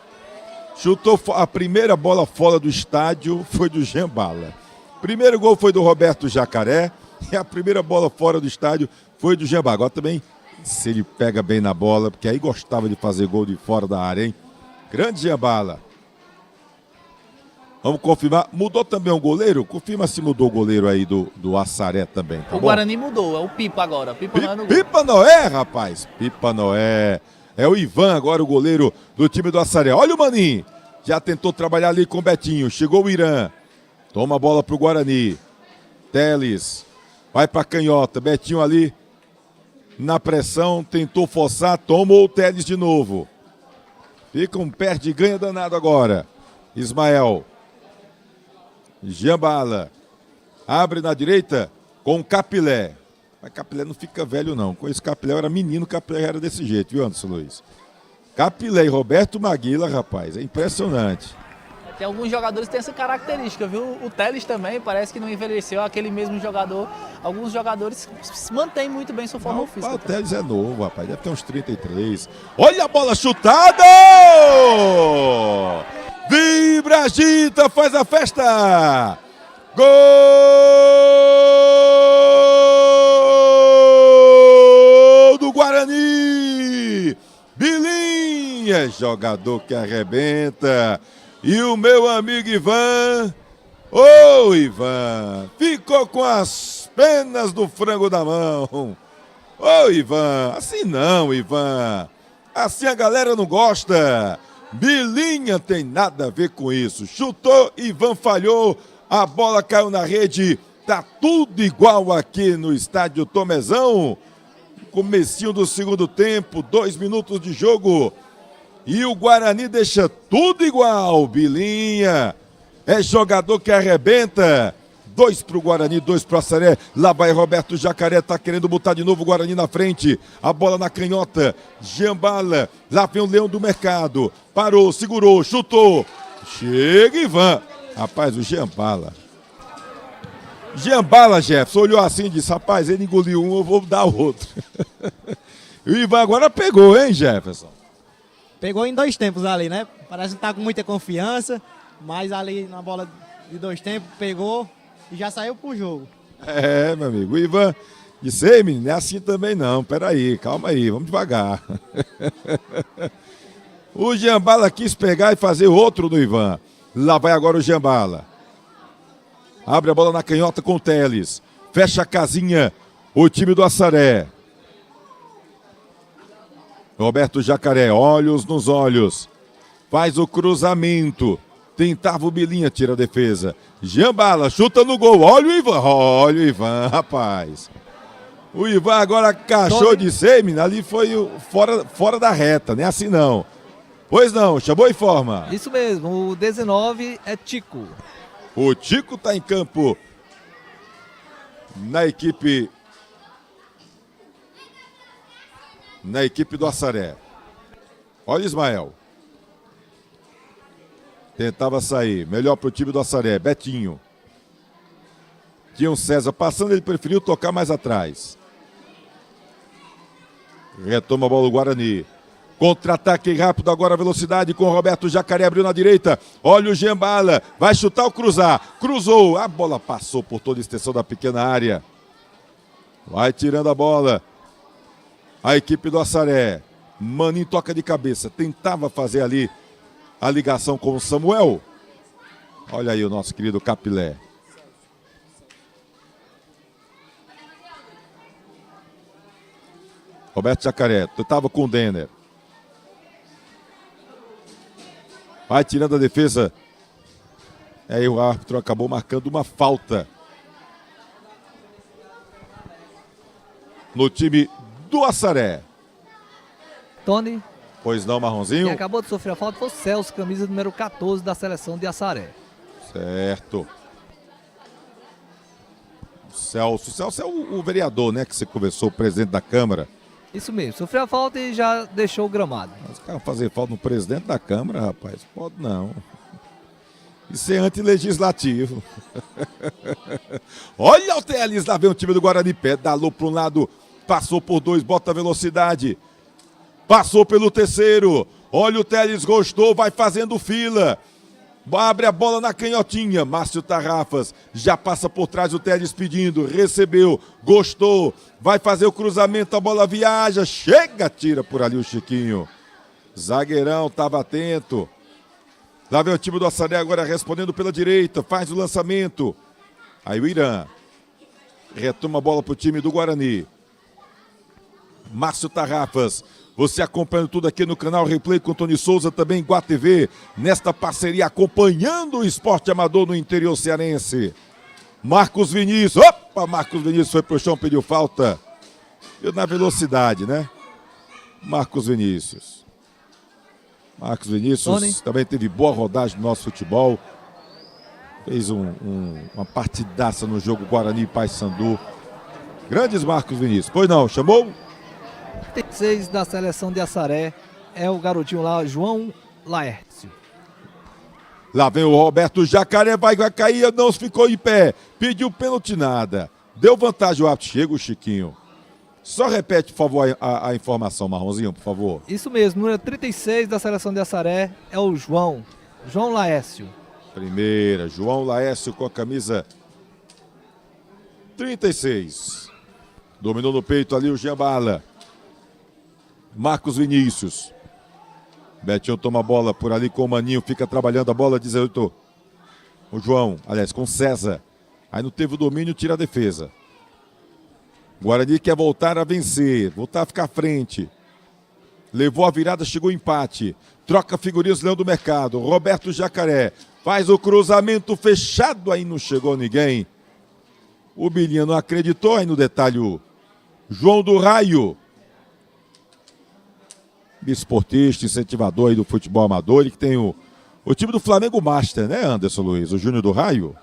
Chutou a primeira bola fora do estádio, foi do Giambala. Primeiro gol foi do Roberto Jacaré e a primeira bola fora do estádio foi do Giambala. Agora também, se ele pega bem na bola, porque aí gostava de fazer gol de fora da área, hein? Grande Giambala. Vamos confirmar. Mudou também o goleiro? Confirma se mudou o goleiro aí do Assaré também, tá bom? O Guarani mudou, é o Pipa agora. Pipa Noé, rapaz. Pipa Noé. É o Ivan agora, o goleiro do time do Assaré. Olha o Maninho. Já tentou trabalhar ali com o Betinho. Chegou o Irã. Toma a bola pro Guarani. Teles. Vai pra canhota. Betinho ali na pressão. Tentou forçar. Tomou o Teles de novo. Fica um perde e ganha danado agora. Ismael. Giambala. Abre na direita com Capilé. Mas Capilé não fica velho, não. Com esse Capilé eu era menino, Capilé era desse jeito, viu, Anderson Luiz? Capilé e Roberto Maguila, rapaz, é impressionante. Tem alguns jogadores que têm essa característica, viu? O Teles também parece que não envelheceu, aquele mesmo jogador. Alguns jogadores mantêm muito bem sua forma física. O Teles é novo, rapaz, deve ter uns 33. Olha a bola chutada! Vibra, agita, faz a festa! Gol do Guarani! Bilinha, jogador que arrebenta. E o meu amigo Ivan, Ivan, ficou com as penas do frango da mão. Ô, Ivan, assim não, Ivan. Assim a galera não gosta. Bilinha tem nada a ver com isso. Chutou, Ivan falhou, a bola caiu na rede. Tá tudo igual aqui no estádio Tomezão. Comecinho do segundo tempo, 2 minutos de jogo. E o Guarani deixa tudo igual. Bilinha é jogador que arrebenta. 2 para o Guarani, 2 para o Açaré. Lá vai Roberto Jacaré, tá querendo botar de novo o Guarani na frente. A bola na canhota. Giambala. Lá vem o Leão do Mercado. Parou, segurou, chutou. Chega, Ivan. Rapaz, o Giambala. Giambala, Jefferson, olhou assim e disse: rapaz, ele engoliu um, eu vou dar o outro. E o Ivan agora pegou, hein, Jefferson? Pegou em 2 tempos ali, né? Parece que tá com muita confiança, mas ali na bola de 2 tempos pegou e já saiu pro jogo. É, meu amigo, o Ivan disse: ei, menino, não é assim também não, peraí, calma aí, vamos devagar. O Giambala quis pegar e fazer outro no Ivan. Lá vai agora o Giambala. Abre a bola na canhota com o Teles. Fecha a casinha o time do Açaré. Roberto Jacaré, olhos nos olhos. Faz o cruzamento. Tentava o Bilinha, tira a defesa. Giambala, chuta no gol. Olha o Ivan, rapaz. O Ivan agora cachou de sêmen. Ali foi fora da reta, não é assim não. Pois não, chamou em forma. Isso mesmo, o 19 é Tico. O Tico está em campo na equipe do Açaré. Olha Ismael. Tentava sair. Melhor para o time do Açaré. Betinho. Tinha um César passando, ele preferiu tocar mais atrás. Retoma a bola o Guarani. Contra-ataque rápido agora, velocidade com o Roberto Jacaré, abriu na direita. Olha o Giambala, vai chutar ou cruzar? Cruzou, a bola passou por toda a extensão da pequena área. Vai tirando a bola. A equipe do Açaré. Maninho toca de cabeça, tentava fazer ali a ligação com o Samuel. Olha aí o nosso querido Capilé. Roberto Jacaré, tentava com o Denner. Vai tirando a defesa. Aí o árbitro acabou marcando uma falta no time do Açaré. Tony. Pois não, Marronzinho? Quem acabou de sofrer a falta foi o Celso, camisa número 14 da seleção de Açaré. Certo. Celso é o vereador, né, que você conversou, o presidente da Câmara. Isso mesmo, sofreu a falta e já deixou o gramado. Os caras fazer falta no presidente da Câmara, rapaz, pode não. Isso é antilegislativo. Olha o Teles, lá vem o time do Guarani, pedalou para um lado, passou por 2, bota velocidade. Passou pelo terceiro. Olha o Teles, gostou, vai fazendo fila. Abre a bola na canhotinha. Márcio Tarrafas já passa por trás o Teles pedindo. Recebeu, gostou. Vai fazer o cruzamento, a bola viaja. Chega, tira por ali o Chiquinho. Zagueirão, estava atento. Lá vem o time do Açaré agora respondendo pela direita. Faz o lançamento. Aí o Irã retoma a bola para o time do Guarani. Márcio Tarrafas. Você acompanhando tudo aqui no canal Replay com Tony Souza, também Guá TV, nesta parceria acompanhando o esporte amador no interior cearense. Marcos Vinícius, opa, Marcos Vinícius foi pro chão, pediu falta. E na velocidade, né? Marcos Vinícius. Marcos Vinícius Tony. Também teve boa rodagem no nosso futebol. Fez uma partidaça no jogo Guarani e Paysandu. Grandes Marcos Vinícius. Pois não, chamou? 36 da seleção de Açaré é o garotinho lá, João Laércio. Lá vem o Roberto Jacaré, vai cair, não ficou em pé. Pediu pênalti, nada. Deu vantagem o árbitro. Chega o Chiquinho. Só repete, por favor, a informação, Marronzinho, por favor. Isso mesmo, número 36 da seleção de Açaré é o João Laércio. Primeira, João Laércio com a camisa 36. Dominou no peito ali o Giambala. Marcos Vinícius. Betinho toma a bola por ali com o Maninho, fica trabalhando a bola, 18. O João, aliás, com César. Aí não teve o domínio, tira a defesa. Guarani quer voltar a vencer, voltar a ficar à frente. Levou a virada, chegou o empate. Troca figurinhas, Leão do Mercado. Roberto Jacaré faz o cruzamento fechado, aí não chegou ninguém. O Bilinha não acreditou, aí no detalhe o João do Raio. Esportista, incentivador aí do futebol amador, ele que tem o time do Flamengo Master, né, Anderson Luiz? O Júnior do Raio.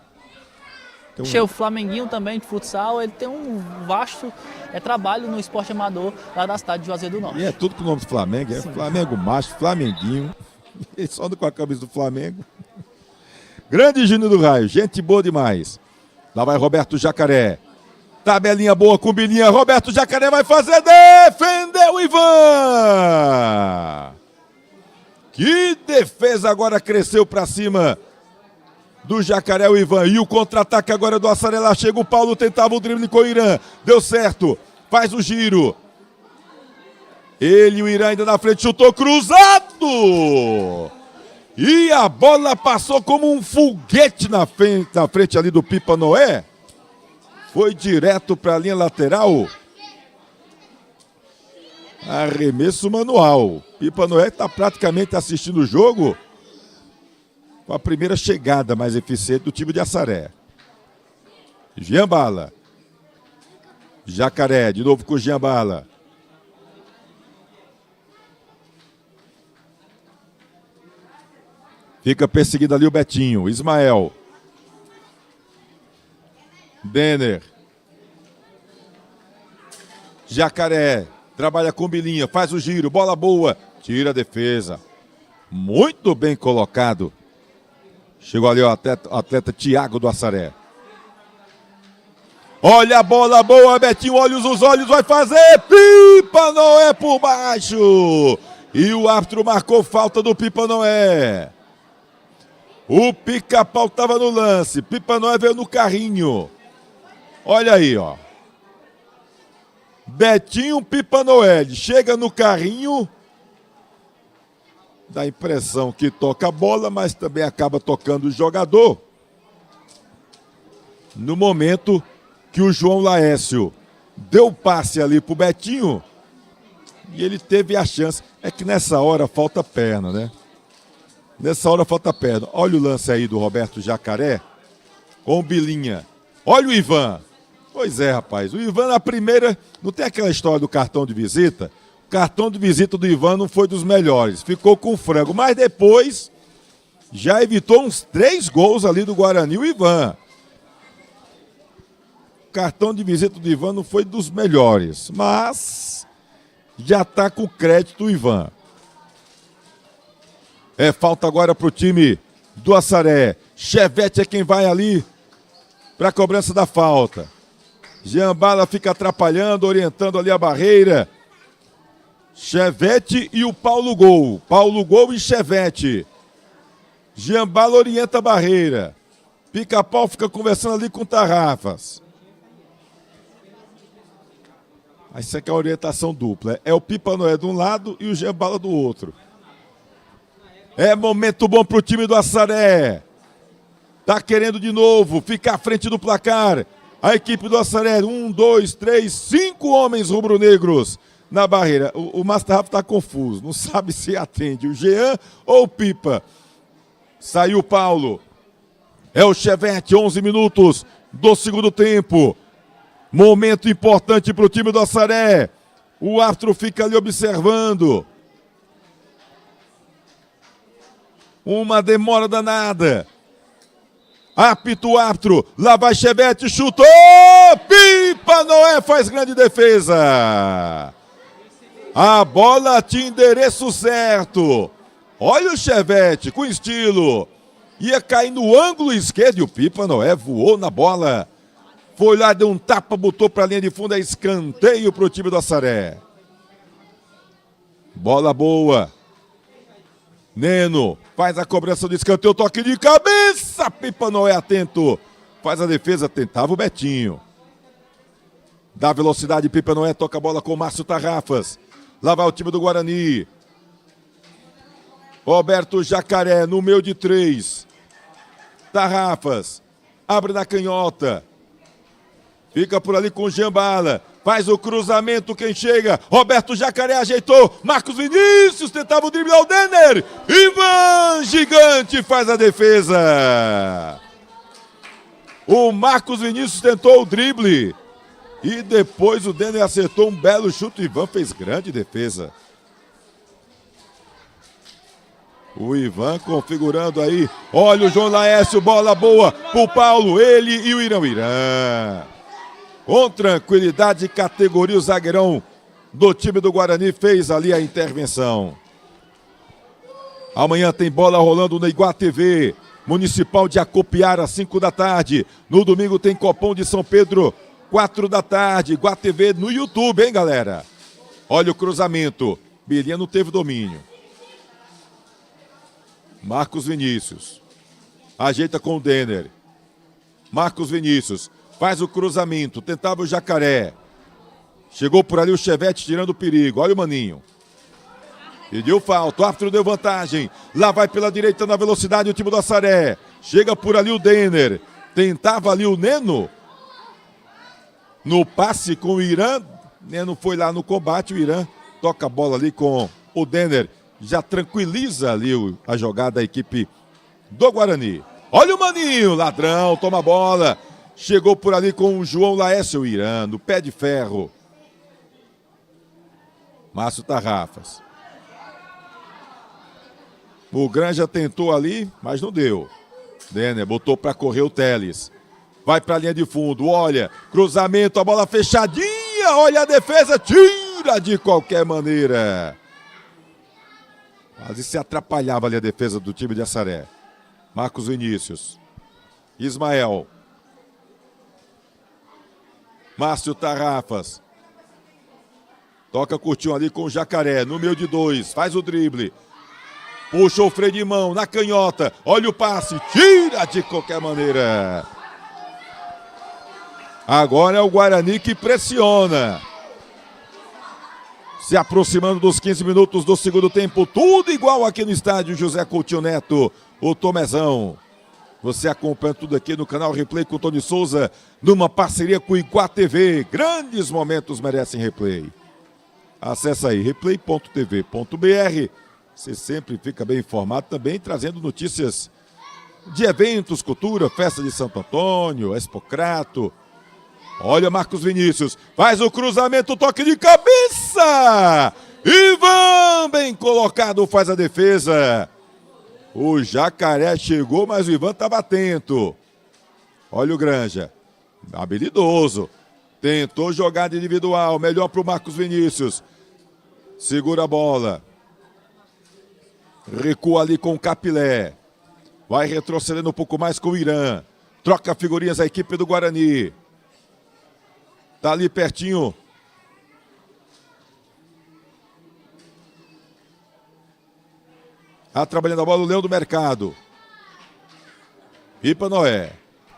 O Flamenguinho também de futsal, ele tem um vasto trabalho no esporte amador lá da cidade de Juazeiro do Norte. E é tudo com o nome do Flamengo, é Flamengo Master, Flamenguinho. Ele só anda com a camisa do Flamengo. Grande Júnior do Raio, gente boa demais. Lá vai Roberto Jacaré. Tabelinha boa com Bilinha. Roberto Jacaré vai fazer. Defendeu o Ivan. Que defesa agora, cresceu pra cima do Jacaré, o Ivan. E o contra-ataque agora do Açaré. Lá chega o Paulo, tentava o drible com o Irã. Deu certo. Faz o giro. Ele e o Irã ainda na frente. Chutou cruzado. E a bola passou como um foguete na frente ali do Pipa Noé. Foi direto para a linha lateral. Arremesso manual. Pipa Noé está praticamente assistindo o jogo com a primeira chegada mais eficiente do time de Açaré. Jean Bala. Jacaré, de novo com o Jean Bala. Fica perseguindo ali o Betinho. Ismael. Denner. Jacaré. Trabalha com Bilinha. Faz o giro. Bola boa. Tira a defesa. Muito bem colocado. Chegou ali o atleta Thiago do Açaré. Olha a bola boa. Betinho, olhos nos olhos. Vai fazer. Pipa Noé por baixo. E o árbitro marcou falta do Pipa Noé. O Pica-Pau estava no lance. Pipa Noé veio no carrinho. Olha aí, ó. Betinho, Pipa Noé. Chega no carrinho. Dá a impressão que toca a bola, mas também acaba tocando o jogador. No momento que o João Laércio deu passe ali pro Betinho. E ele teve a chance. É que nessa hora falta perna, né? Nessa hora falta perna. Olha o lance aí do Roberto Jacaré com o Bilinha. Olha o Ivan. Pois é, rapaz. O Ivan na primeira... Não tem aquela história do cartão de visita? O cartão de visita do Ivan não foi dos melhores. Ficou com frango. Mas depois já evitou uns 3 gols ali do Guarani. O Ivan. O cartão de visita do Ivan não foi dos melhores. Mas já está com crédito o Ivan. É falta agora para o time do Açaré. Chevette é quem vai ali para a cobrança da falta. Jean Bala fica atrapalhando, orientando ali a barreira. Chevette e o Paulo Gol. Paulo Gol e Chevette. Jean Bala orienta a barreira. Pica-Pau fica conversando ali com Tarrafas. Isso aqui é a orientação dupla. É o Pipa Noé de um lado e o Jean Bala do outro. É momento bom para o time do Açaré. Tá querendo de novo ficar à frente do placar. A equipe do Açaré, 1, 2, 3, 5 homens rubro-negros na barreira. O Master Rafa está confuso, não sabe se atende o Jean ou o Pipa. Saiu o Paulo. É o Chevette, 11 minutos do segundo tempo. Momento importante para o time do Açaré. O árbitro fica ali observando. Uma demora danada. Apita o árbitro. Lá vai Chevette, chutou. Pipa Noé faz grande defesa. A bola tinha endereço certo. Olha o Chevette com estilo. Ia cair no ângulo esquerdo e o Pipa Noé voou na bola. Foi lá, deu um tapa, botou para a linha de fundo. É escanteio para o time do Açaré. Bola boa. Neno faz a cobrança do escanteio, toque de cabeça, Pipa Noé atento, faz a defesa, tentava o Betinho. Dá velocidade, Pipa Noé toca a bola com o Márcio Tarrafas. Lá vai o time do Guarani. Roberto Jacaré no meio de 3. Tarrafas, abre na canhota. Fica por ali com o Jean Bala. Faz o cruzamento, quem chega? Roberto Jacaré ajeitou. Marcos Vinícius tentava o drible ao Denner. Ivan Gigante faz a defesa. O Marcos Vinícius tentou o drible. E depois o Denner acertou um belo chute. O Ivan fez grande defesa. O Ivan configurando aí. Olha o João Laércio, bola boa pro Paulo. Ele e o Irã. Com tranquilidade e categoria, o zagueirão do time do Guarani fez ali a intervenção. Amanhã tem bola rolando no Iguá TV. Municipal de Acopiara, 5 da tarde. No domingo tem Copom de São Pedro, 4 da tarde. Iguá TV no YouTube, hein, galera? Olha o cruzamento. Bilinha não teve domínio. Marcos Vinícius. Ajeita com o Denner. Marcos Vinícius. Faz o cruzamento, tentava o Jacaré. Chegou por ali o Chevette tirando o perigo. Olha o Maninho. Pediu falta, o árbitro deu vantagem. Lá vai pela direita na velocidade o time do Assaré. Chega por ali o Denner. Tentava ali o Neno. No passe com o Irã. Neno foi lá no combate, o Irã toca a bola ali com o Denner. Já tranquiliza ali a jogada da equipe do Guarani. Olha o Maninho, ladrão, toma a bola. Chegou por ali com o João Laércio Irã, no pé de ferro. Márcio Tarrafas. O Granja tentou ali, mas não deu. Denner botou para correr o Teles. Vai para a linha de fundo, olha, cruzamento, a bola fechadinha, olha a defesa, tira de qualquer maneira. Quase se atrapalhava ali a defesa do time de Assaré. Marcos Vinícius. Ismael. Márcio Tarrafas. Toca curtinho ali com o Jacaré, no meio de 2, faz o drible. Puxa o freio de mão na canhota. Olha o passe, tira de qualquer maneira. Agora é o Guarani que pressiona. Se aproximando dos 15 minutos do segundo tempo. Tudo igual aqui no estádio José Coutinho Neto, o Tomezão. Você acompanha tudo aqui no canal Replay com o Tony Souza, numa parceria com o Iguá TV. Grandes momentos merecem replay. Acesse aí replay.tv.br. Você sempre fica bem informado também, trazendo notícias de eventos, cultura, festa de Santo Antônio, Expocrato. Olha Marcos Vinícius, faz o cruzamento, toque de cabeça. Ivan, bem colocado, faz a defesa. O Jacaré chegou, mas o Ivan estava atento. Olha o Granja, habilidoso. Tentou jogada individual, melhor para o Marcos Vinícius. Segura a bola. Recua ali com o Capilé. Vai retrocedendo um pouco mais com o Irã. Troca figurinhas a equipe do Guarani. Tá ali pertinho. Trabalhando a bola o Leão do Mercado. Pipa Noé.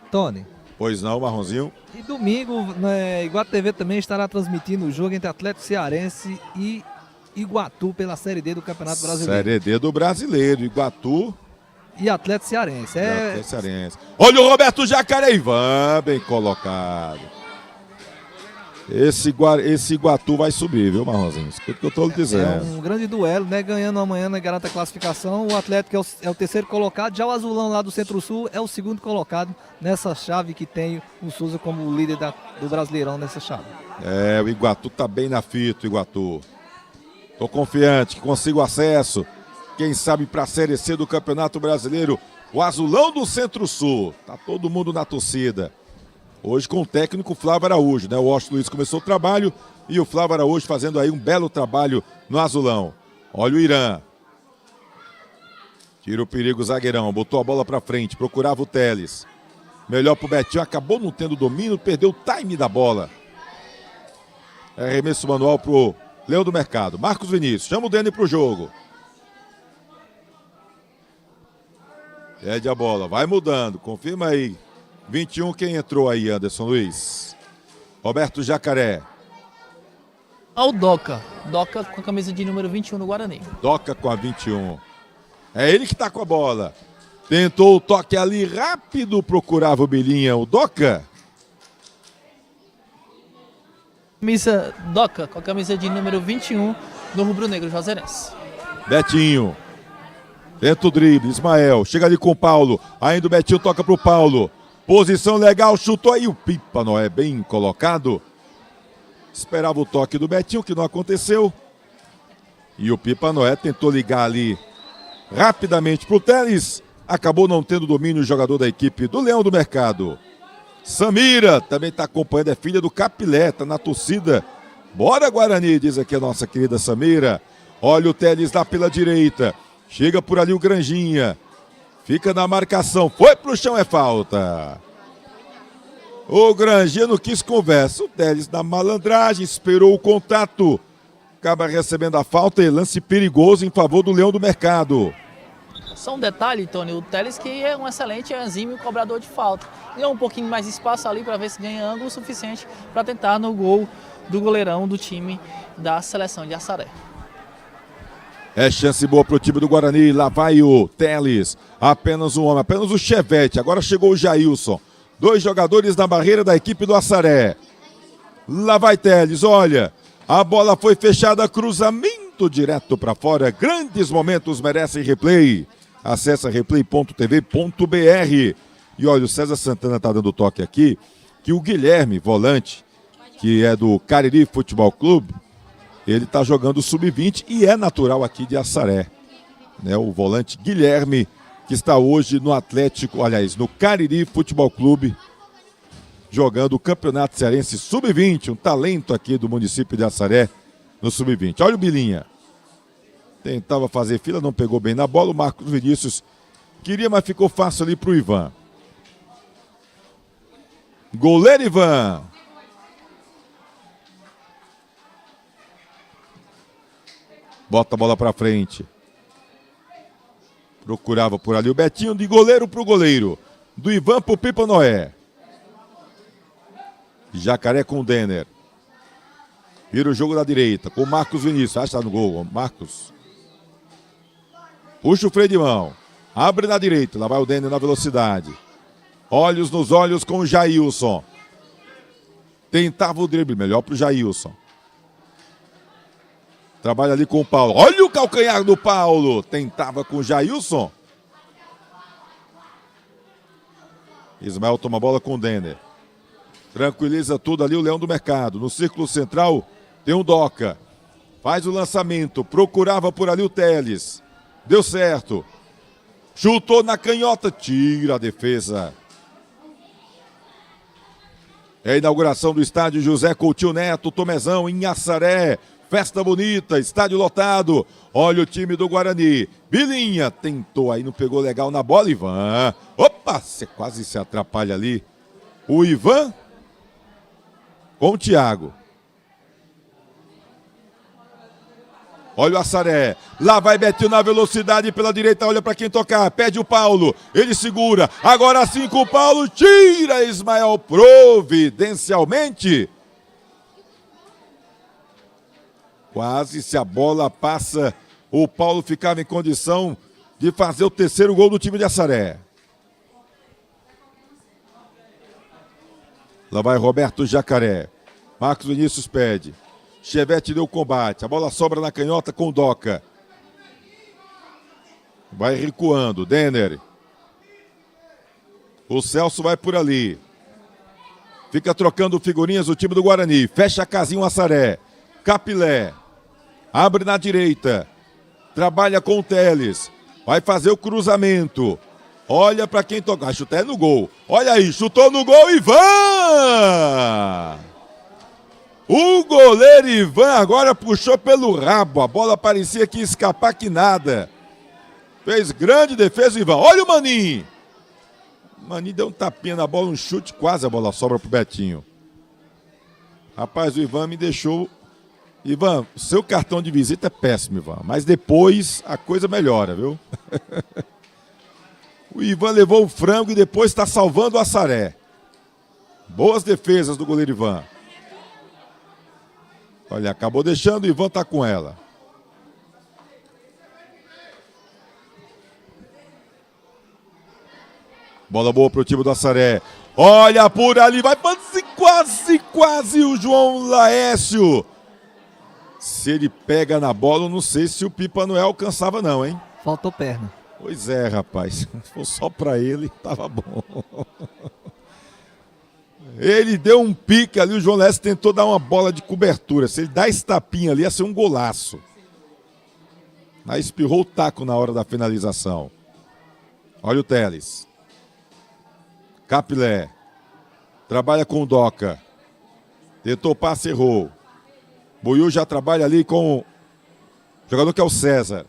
Tony. Pois não, Marronzinho. E domingo, né, Iguá TV também estará transmitindo o jogo entre Atlético Cearense e Iguatu pela Série D do Campeonato Brasileiro. Série D do Brasileiro, Iguatu e Atlético Cearense. Atlético Cearense. Olha o Roberto Jacaré, Ivan, bem colocado. Esse Iguatu vai subir, viu, Marronzinho? Isso que eu estou lhe dizendo. É um grande duelo, né? Ganhando amanhã na garanta classificação. O Atlético é o terceiro colocado. Já o Azulão lá do Centro-Sul é o segundo colocado nessa chave que tem o Souza como líder do Brasileirão nessa chave. É, o Iguatu tá bem na fita, o Iguatu. Tô confiante que consigo acesso. Quem sabe para a Série C do Campeonato Brasileiro. O Azulão do Centro-Sul. Tá todo mundo na torcida. Hoje com o técnico Flávio Araújo, né? O Washington Luiz começou o trabalho e o Flávio Araújo fazendo aí um belo trabalho no Azulão. Olha o Irã. Tira o perigo o zagueirão, botou a bola pra frente, procurava o Teles. Melhor pro Betinho, acabou não tendo domínio, perdeu o time da bola. Arremesso manual pro Leão do Mercado. Marcos Vinícius, chama o Dene pro jogo. Pede a bola, vai mudando, confirma aí. 21, quem entrou aí, Anderson Luiz? Roberto Jacaré. Olha o Doca. Doca com a camisa de número 21 no Guarani. Doca com a 21. É ele que tá com a bola. Tentou o toque ali rápido, procurava o Bilinha. O Doca. Camisa Doca, com a camisa de número 21 no rubro-negro juazeirense. Betinho. Tenta o drible, Ismael. Chega ali com o Paulo. Ainda o Betinho toca pro Paulo. Posição legal, chutou aí o Pipa Noé, bem colocado. Esperava o toque do Betinho, que não aconteceu. E o Pipa Noé tentou ligar ali rapidamente pro Teles. Acabou não tendo domínio o jogador da equipe do Leão do Mercado. Samira também está acompanhando, é filha do Capilé, tá na torcida. Bora, Guarani, diz aqui a nossa querida Samira. Olha o Teles lá pela direita. Chega por ali o Granjinha. Fica na marcação. Foi pro chão, é falta. O Granjinha não quis conversa. O Teles na malandragem, esperou o contato. Acaba recebendo a falta e lance perigoso em favor do Leão do Mercado. Só um detalhe, Tony, o Teles que é um excelente exímio cobrador de falta. Ganhou um pouquinho mais de espaço ali para ver se ganha ângulo suficiente para tentar no gol do goleirão do time da seleção de Assaré. É chance boa pro time do Guarani. Lá vai o Teles. Apenas um homem, apenas o Chevette. Agora chegou o Jailson. 2 jogadores na barreira da equipe do Assaré. Lá vai Teles, olha. A bola foi fechada, cruzamento direto para fora. Grandes momentos merecem replay. Acesse replay.tv.br. E olha, o César Santana tá dando toque aqui, que o Guilherme, volante, que é do Cariri Futebol Clube, ele tá jogando sub-20 e é natural aqui de Assaré. Né? O volante Guilherme, que está hoje no Atlético, aliás, no Cariri Futebol Clube, jogando o Campeonato Cearense Sub-20, um talento aqui do município de Assaré no Sub-20. Olha o Bilinha. Tentava fazer fila, não pegou bem na bola. O Marcos Vinícius queria, mas ficou fácil ali pro Ivan. Goleiro Ivan. Bota a bola pra frente. Procurava por ali o Betinho, de goleiro pro goleiro. Do Ivan pro Pipa Noé. Jacaré com o Denner. Vira o jogo da direita com o Marcos Vinícius. Acha no gol, Marcos. Puxa o freio de mão. Abre na direita. Lá vai o Denner na velocidade. Olhos nos olhos com o Jailson. Tentava o drible. Melhor pro Jailson. Trabalha ali com o Paulo. Olha o calcanhar do Paulo. Tentava com o Jailson. Ismael toma a bola com o Denner. Tranquiliza tudo ali o Leão do Mercado. No círculo central tem um Doca. Faz o lançamento. Procurava por ali o Teles. Deu certo. Chutou na canhota. Tira a defesa. É a inauguração do estádio José Coutinho Neto, Tomezão, em Assaré. Festa bonita, estádio lotado. Olha o time do Guarani. Bilinha tentou aí, não pegou legal na bola. Ivan. Opa, você quase se atrapalha ali. O Ivan com o Thiago. Olha o Assaré. Lá vai Betinho na velocidade pela direita. Olha para quem tocar. Pede o Paulo. Ele segura. Agora sim com o Paulo. Tira Ismael providencialmente. Quase se a bola passa. O Paulo ficava em condição de fazer o terceiro gol do time de Assaré. Lá vai Roberto Jacaré. Marcos Vinícius pede. Chevette deu combate. A bola sobra na canhota com o Doca. Vai recuando. Denner. O Celso vai por ali. Fica trocando figurinhas o time do Guarani. Fecha a casinha o Assaré. Capilé. Abre na direita. Trabalha com o Teles. Vai fazer o cruzamento. Olha para quem tocar. Chuta no gol. Olha aí. Chutou no gol. Ivan! O goleiro Ivan agora puxou pelo rabo. A bola parecia que ia escapar que nada. Fez grande defesa o Ivan. Olha o Maninho. O Maninho deu um tapinha na bola, um chute. Quase a bola sobra pro Betinho. Rapaz, o Ivan me deixou... Ivan, o seu cartão de visita é péssimo, Ivan. Mas depois a coisa melhora, viu? O Ivan levou o frango e depois está salvando o Assaré. Boas defesas do goleiro Ivan. Olha, acabou deixando, o Ivan está com ela. Bola boa para o time do Assaré. Olha por ali, vai para quase o João Laércio. Se ele pega na bola, eu não sei se o Pipa não alcançava não, hein? Faltou perna. Pois é, rapaz. Se for só pra ele, tava bom. Ele deu um pique ali, o João Laércio tentou dar uma bola de cobertura. Se ele dá esse tapinha ali, ia ser um golaço. Aí espirrou o taco na hora da finalização. Olha o Teles. Capilé. Trabalha com o Doca. Tentou passe, errou. Buiú já trabalha ali com o jogador que é o César.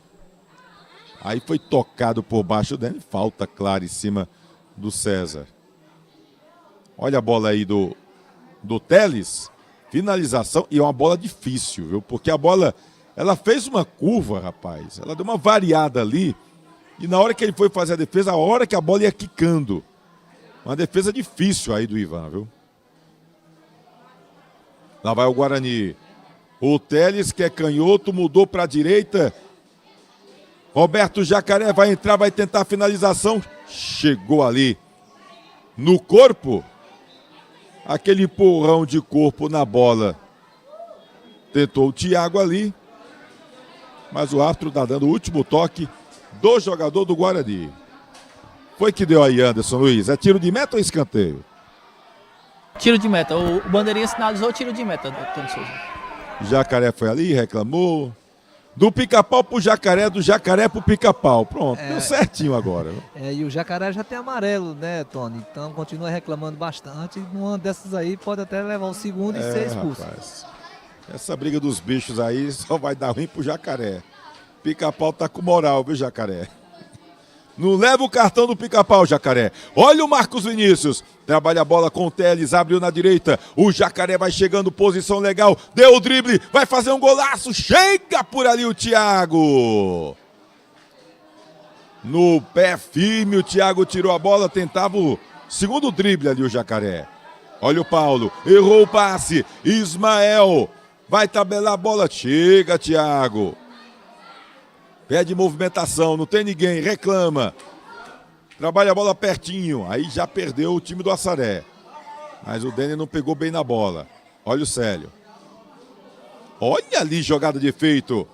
Aí foi tocado por baixo dele. Falta clara em cima do César. Olha a bola aí do Teles. Finalização. E é uma bola difícil, viu? Porque a bola, ela fez uma curva, rapaz. Ela deu uma variada ali. E na hora que ele foi fazer a defesa, a hora que a bola ia quicando. Uma defesa difícil aí do Ivan, viu? Lá vai o Guarani. O Teles, que é canhoto, mudou para a direita. Roberto Jacaré vai entrar, vai tentar a finalização. Chegou ali no corpo. Aquele empurrão de corpo na bola. Tentou o Thiago ali. Mas o árbitro está dando o último toque do jogador do Guarani. Foi que deu aí, Anderson Luiz? É tiro de meta ou escanteio? Tiro de meta. O bandeirinha sinalizou tiro de meta, Tony Souza. Jacaré foi ali, reclamou. Do Pica-Pau pro Jacaré, do Jacaré pro Pica-Pau. Pronto, deu certinho agora. E o Jacaré já tem amarelo, né, Tony? Então continua reclamando bastante. Numa dessas aí pode até levar o segundo e ser expulso. Rapaz, essa briga dos bichos aí só vai dar ruim pro Jacaré. Pica-Pau tá com moral, viu, Jacaré? Não leva o cartão do Pica-Pau, Jacaré. Olha o Marcos Vinícius. Trabalha a bola com o Teles, abriu na direita. O Jacaré vai chegando, posição legal. Deu o drible, vai fazer um golaço. Chega por ali o Thiago. No pé firme, o Thiago tirou a bola, tentava o segundo drible ali o Jacaré. Olha o Paulo, errou o passe. Ismael vai tabelar a bola. Chega, Thiago. Pede movimentação, não tem ninguém, reclama. Trabalha a bola pertinho, aí já perdeu o time do Assaré. Mas o Denner não pegou bem na bola. Olha o Célio. Olha ali, jogada de efeito.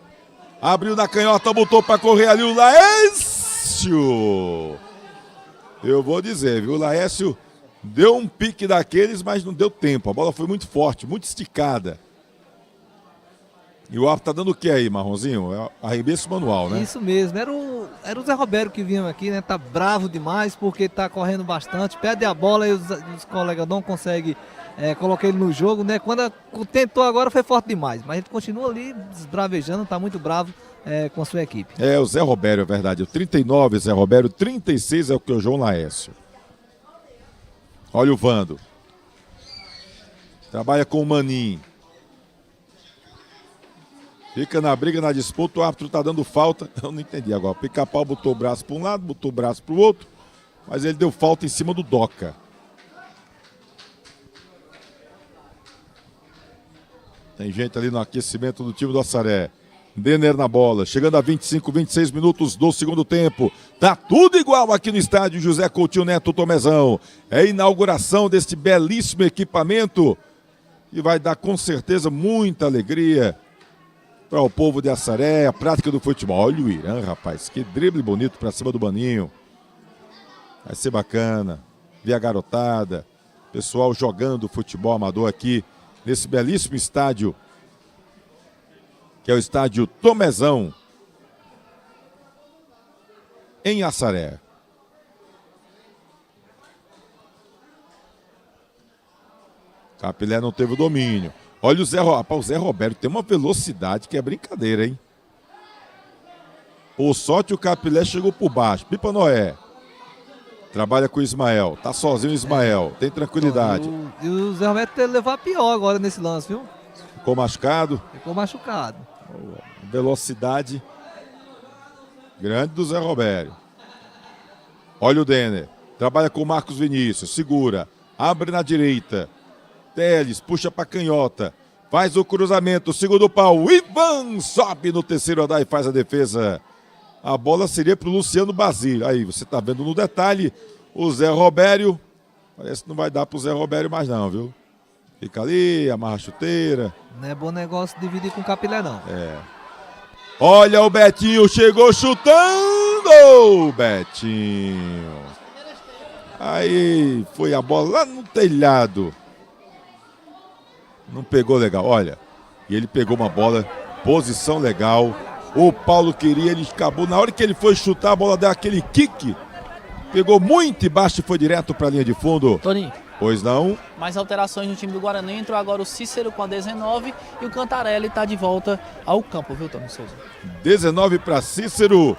Abriu na canhota, botou para correr ali o Laércio. Eu vou dizer, viu, o Laércio deu um pique daqueles, mas não deu tempo. A bola foi muito forte, muito esticada. E o árbitro tá dando o que aí, Marronzinho? É arremesso manual, né? Isso mesmo. Era o Zé Roberto que vinha aqui, né? Tá bravo demais porque tá correndo bastante. Perde a bola e os colegas não conseguem colocar ele no jogo, né? Quando tentou agora foi forte demais. Mas a gente continua ali desbravejando, tá muito bravo com a sua equipe. É, o Zé Roberto, é verdade. O 39 Zé Roberto, 36 é o que é o João Laércio. Olha o Vando. Trabalha com o Maninho. Fica na briga, na disputa, o árbitro tá dando falta. Eu não entendi agora. O Pica-Pau botou o braço para um lado, botou o braço para o outro, mas ele deu falta em cima do Doca. Tem gente ali no aquecimento do time do Assaré. Denner na bola, chegando a 25, 26 minutos do segundo tempo. Tá tudo igual aqui no estádio José Coutinho Neto Tomezão. É a inauguração deste belíssimo equipamento que vai dar com certeza muita alegria para o povo de Assaré, a prática do futebol. Olha o Irã, rapaz, que drible bonito para cima do Baninho. Vai ser bacana ver a garotada, pessoal jogando futebol amador aqui nesse belíssimo estádio, que é o estádio Tomezão, em Assaré. Capilé não teve o domínio. Olha o Zé Roberto, tem uma velocidade que é brincadeira, hein? Por sorte o Capilé chegou por baixo. Pipa Noé. Trabalha com o Ismael. Tá sozinho o Ismael. Tem tranquilidade. E o Zé Roberto levou a pior agora nesse lance, viu? Ficou machucado. Ficou machucado. Velocidade grande do Zé Roberto. Olha o Denner. Trabalha com o Marcos Vinícius. Segura. Abre na direita. Teles, puxa para canhota, faz o cruzamento, segundo pau, Ivan sobe no terceiro andar e faz a defesa. A bola seria para o Luciano Basílio. Aí, você está vendo no detalhe, o Zé Roberto, parece que não vai dar para o Zé Roberto mais não, viu? Fica ali, amarra a chuteira. Não é bom negócio dividir com capilé, não. É. Olha o Betinho, chegou chutando! Betinho. Aí foi a bola lá no telhado. Não pegou legal, olha. E ele pegou uma bola, posição legal. O Paulo queria, ele acabou. Na hora que ele foi chutar, a bola deu aquele kick. Pegou muito embaixo e foi direto para a linha de fundo. Toninho. Pois não. Mais alterações no time do Guarani. Entrou agora o Cícero com a 19 e o Cantarelli está de volta ao campo, viu, Tony Souza? 19 para Cícero.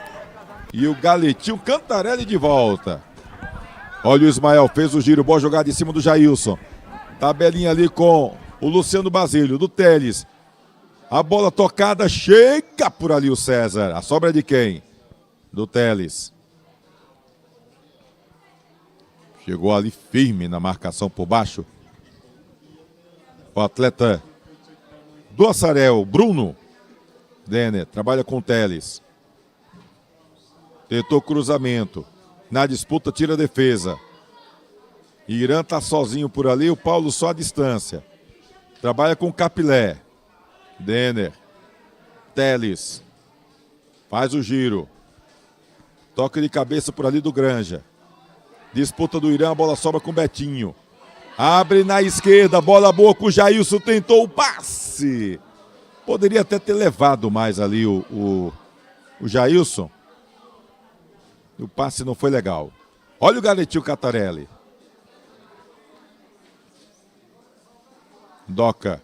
E o Galetinho Cantarelli de volta. Olha o Ismael, fez o giro, boa jogada em cima do Jailson. Tabelinha ali com o Luciano Basílio, do Teles. A bola tocada, chega por ali o César. A sobra é de quem? Do Teles. Chegou ali firme na marcação por baixo. O atleta do Assaré, Bruno Denner, trabalha com o Teles. Tentou cruzamento. Na disputa, tira a defesa. Irã tá sozinho por ali, o Paulo só à distância. Trabalha com o Capilé. Denner. Teles. Faz o giro. Toque de cabeça por ali do Granja. Disputa do Irã, a bola sobra com o Betinho. Abre na esquerda, bola boa com o Jailson, tentou o passe. Poderia até ter levado mais ali o Jailson. O passe não foi legal. Olha o Galetinho Cantarelli. Doca.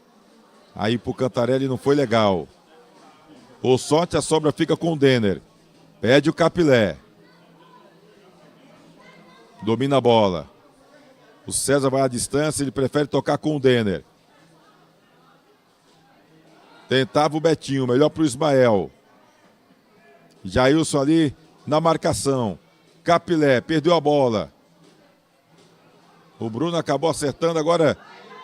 Aí pro Cantarelli não foi legal. O sorte, a sobra fica com o Denner. Pede o Capilé. Domina a bola. O César vai à distância, ele prefere tocar com o Denner. Tentava o Betinho, melhor para o Ismael. Jailson ali na marcação. Capilé, perdeu a bola. O Bruno acabou acertando agora.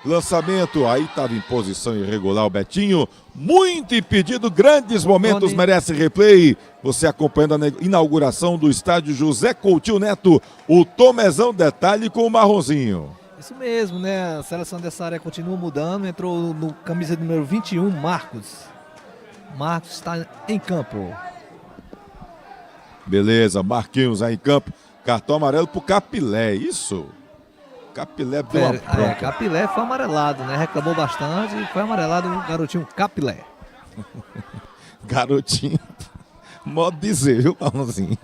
Lançamento, aí estava em posição irregular o Betinho. Muito impedido, grandes momentos, merece replay. Você acompanhando a inauguração do estádio José Coutinho Neto. O Tomezão, detalhe com o Marronzinho. Isso mesmo, né? A seleção dessa área continua mudando. Entrou no camisa número 21, Marcos. Marcos está em campo. Beleza, Marquinhos aí em campo. Cartão amarelo pro Capilé, isso. Capilé deu uma bronca. Capilé foi amarelado, né? Reclamou bastante e foi amarelado o garotinho Capilé. Garotinho, modo de dizer, viu, Paulozinho?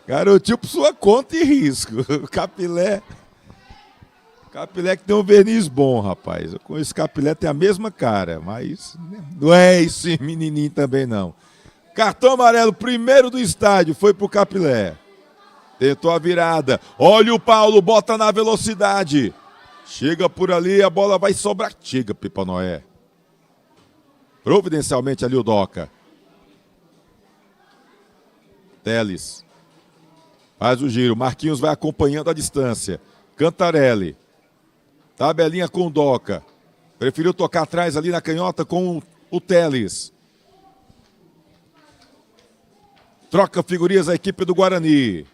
Garotinho por sua conta e risco. Capilé que tem um verniz bom, rapaz. Eu conheço Capilé, tem a mesma cara, mas não é esse menininho também, não. Cartão amarelo, primeiro do estádio, foi pro Capilé. Tentou a virada. Olha o Paulo, bota na velocidade. Chega por ali, a bola vai sobrar. Chega, Pipa Noé. Providencialmente ali o Doca. Teles. Faz o giro. Marquinhos vai acompanhando a distância. Cantarelli. Tabelinha com o Doca. Preferiu tocar atrás ali na canhota com o Teles. Troca figurinhas a equipe do Guarani.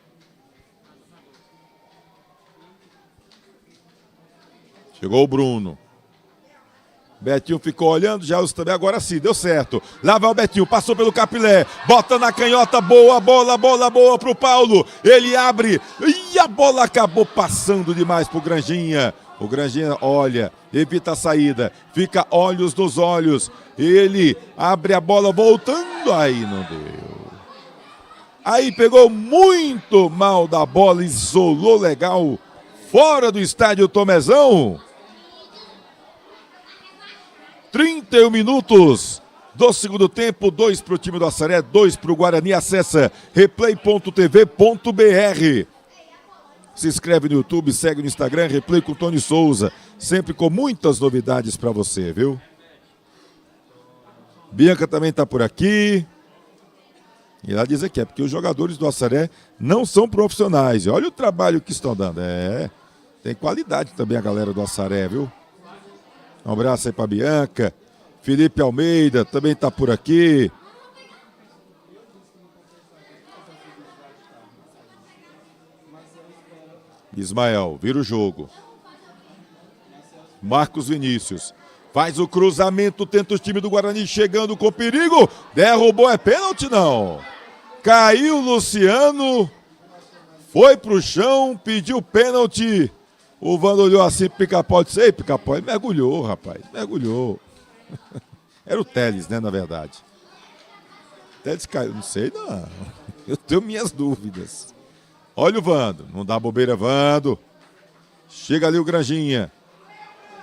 Chegou o Bruno. Betinho ficou olhando, já também, agora sim, deu certo. Lá vai o Betinho, passou pelo Capilé, bota na canhota, boa boa pro Paulo. Ele abre e a bola acabou passando demais pro Granjinha. O Granjinha, olha, evita a saída, fica olhos nos olhos. Ele abre a bola voltando, aí não deu. Aí pegou muito mal da bola, isolou legal, fora do estádio Tomezão. 31 minutos do segundo tempo, 2 para o time do Assaré, 2 para o Guarani. Acessa replay.tv.br. Se inscreve no YouTube, segue no Instagram, Replay com Tony Souza. Sempre com muitas novidades para você, viu? Bianca também está por aqui. E ela diz aqui, é porque os jogadores do Assaré não são profissionais. E olha o trabalho que estão dando. Tem qualidade também a galera do Assaré, viu? Um abraço aí para Bianca. Felipe Almeida também está por aqui. Ismael, vira o jogo. Marcos Vinícius. Faz o cruzamento, tenta o time do Guarani chegando com perigo. Derrubou, é pênalti não. Caiu Luciano. Foi pro chão, pediu pênalti. O Vando olhou assim pro Pica-Pau e disse: ei, Pica-Pau, ele mergulhou, rapaz, mergulhou. Era o Teles, né, na verdade. Teles caiu, não sei não. Eu tenho minhas dúvidas. Olha o Vando, não dá bobeira, Vando. Chega ali o Granjinha.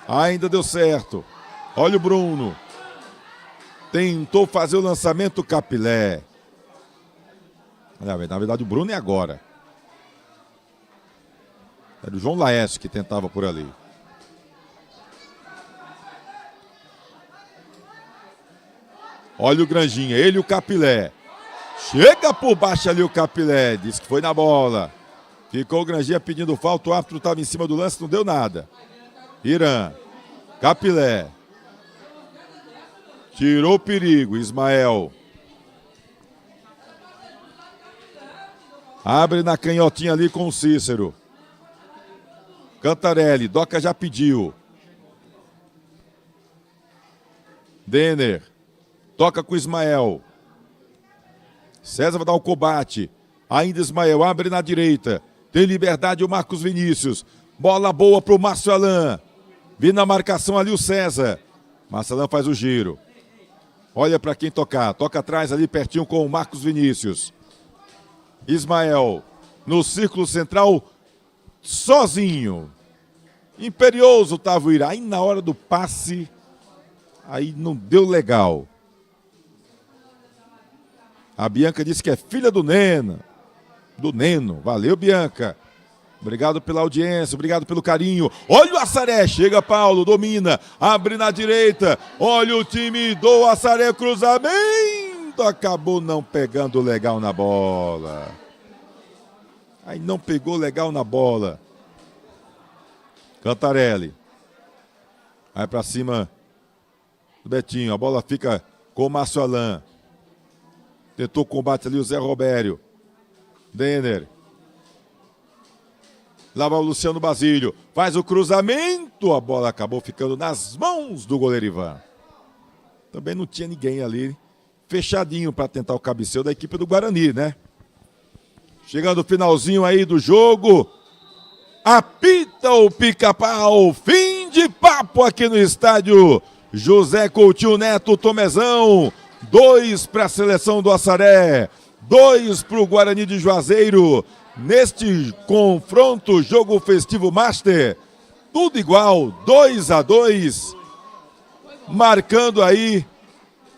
Ainda deu certo. Olha o Bruno. Tentou fazer o lançamento, Capilé. Na verdade, o Bruno é agora. Era o João Laércio que tentava por ali. Olha o Granjinha, ele e o Capilé. Chega por baixo ali o Capilé. Diz que foi na bola. Ficou o Granjinha pedindo falta. O árbitro estava em cima do lance, não deu nada. Irã. Capilé. Tirou o perigo, Ismael. Abre na canhotinha ali com o Cícero. Cantarelli, Doca já pediu. Denner. Toca com Ismael. César vai dar o combate. Ainda Ismael, abre na direita. Tem liberdade o Marcos Vinícius. Bola boa pro Márcio Alain. Vindo na marcação ali o César. Márcio Alain faz o giro. Olha para quem tocar. Toca atrás ali pertinho com o Marcos Vinícius. Ismael. No círculo central. Sozinho. Imperioso estava o Irã. Aí na hora do passe. Aí não deu legal. A Bianca disse que é filha do Neno. Do Neno. Valeu, Bianca. Obrigado pela audiência, obrigado pelo carinho. Olha o Assaré, chega Paulo, domina, abre na direita. Olha o time do Assaré, cruzamento. Acabou não pegando legal na bola. Aí não pegou legal na bola. Cantarelli. Vai pra cima do Betinho. A bola fica com o Márcio Alain. Tentou o combate ali o Zé Robério. Denner. Lá vai o Luciano Basílio. Faz o cruzamento. A bola acabou ficando nas mãos do goleiro Ivan. Também não tinha ninguém ali fechadinho para tentar o cabeceio da equipe do Guarani, né? Chegando o finalzinho aí do jogo. Apita o Pica-Pau. Fim de papo aqui no estádio José Coutinho Neto Tomezão. 2 para a seleção do Assaré. 2 para o Guarani de Juazeiro. Neste confronto, jogo festivo Master. Tudo igual, 2-2. Marcando aí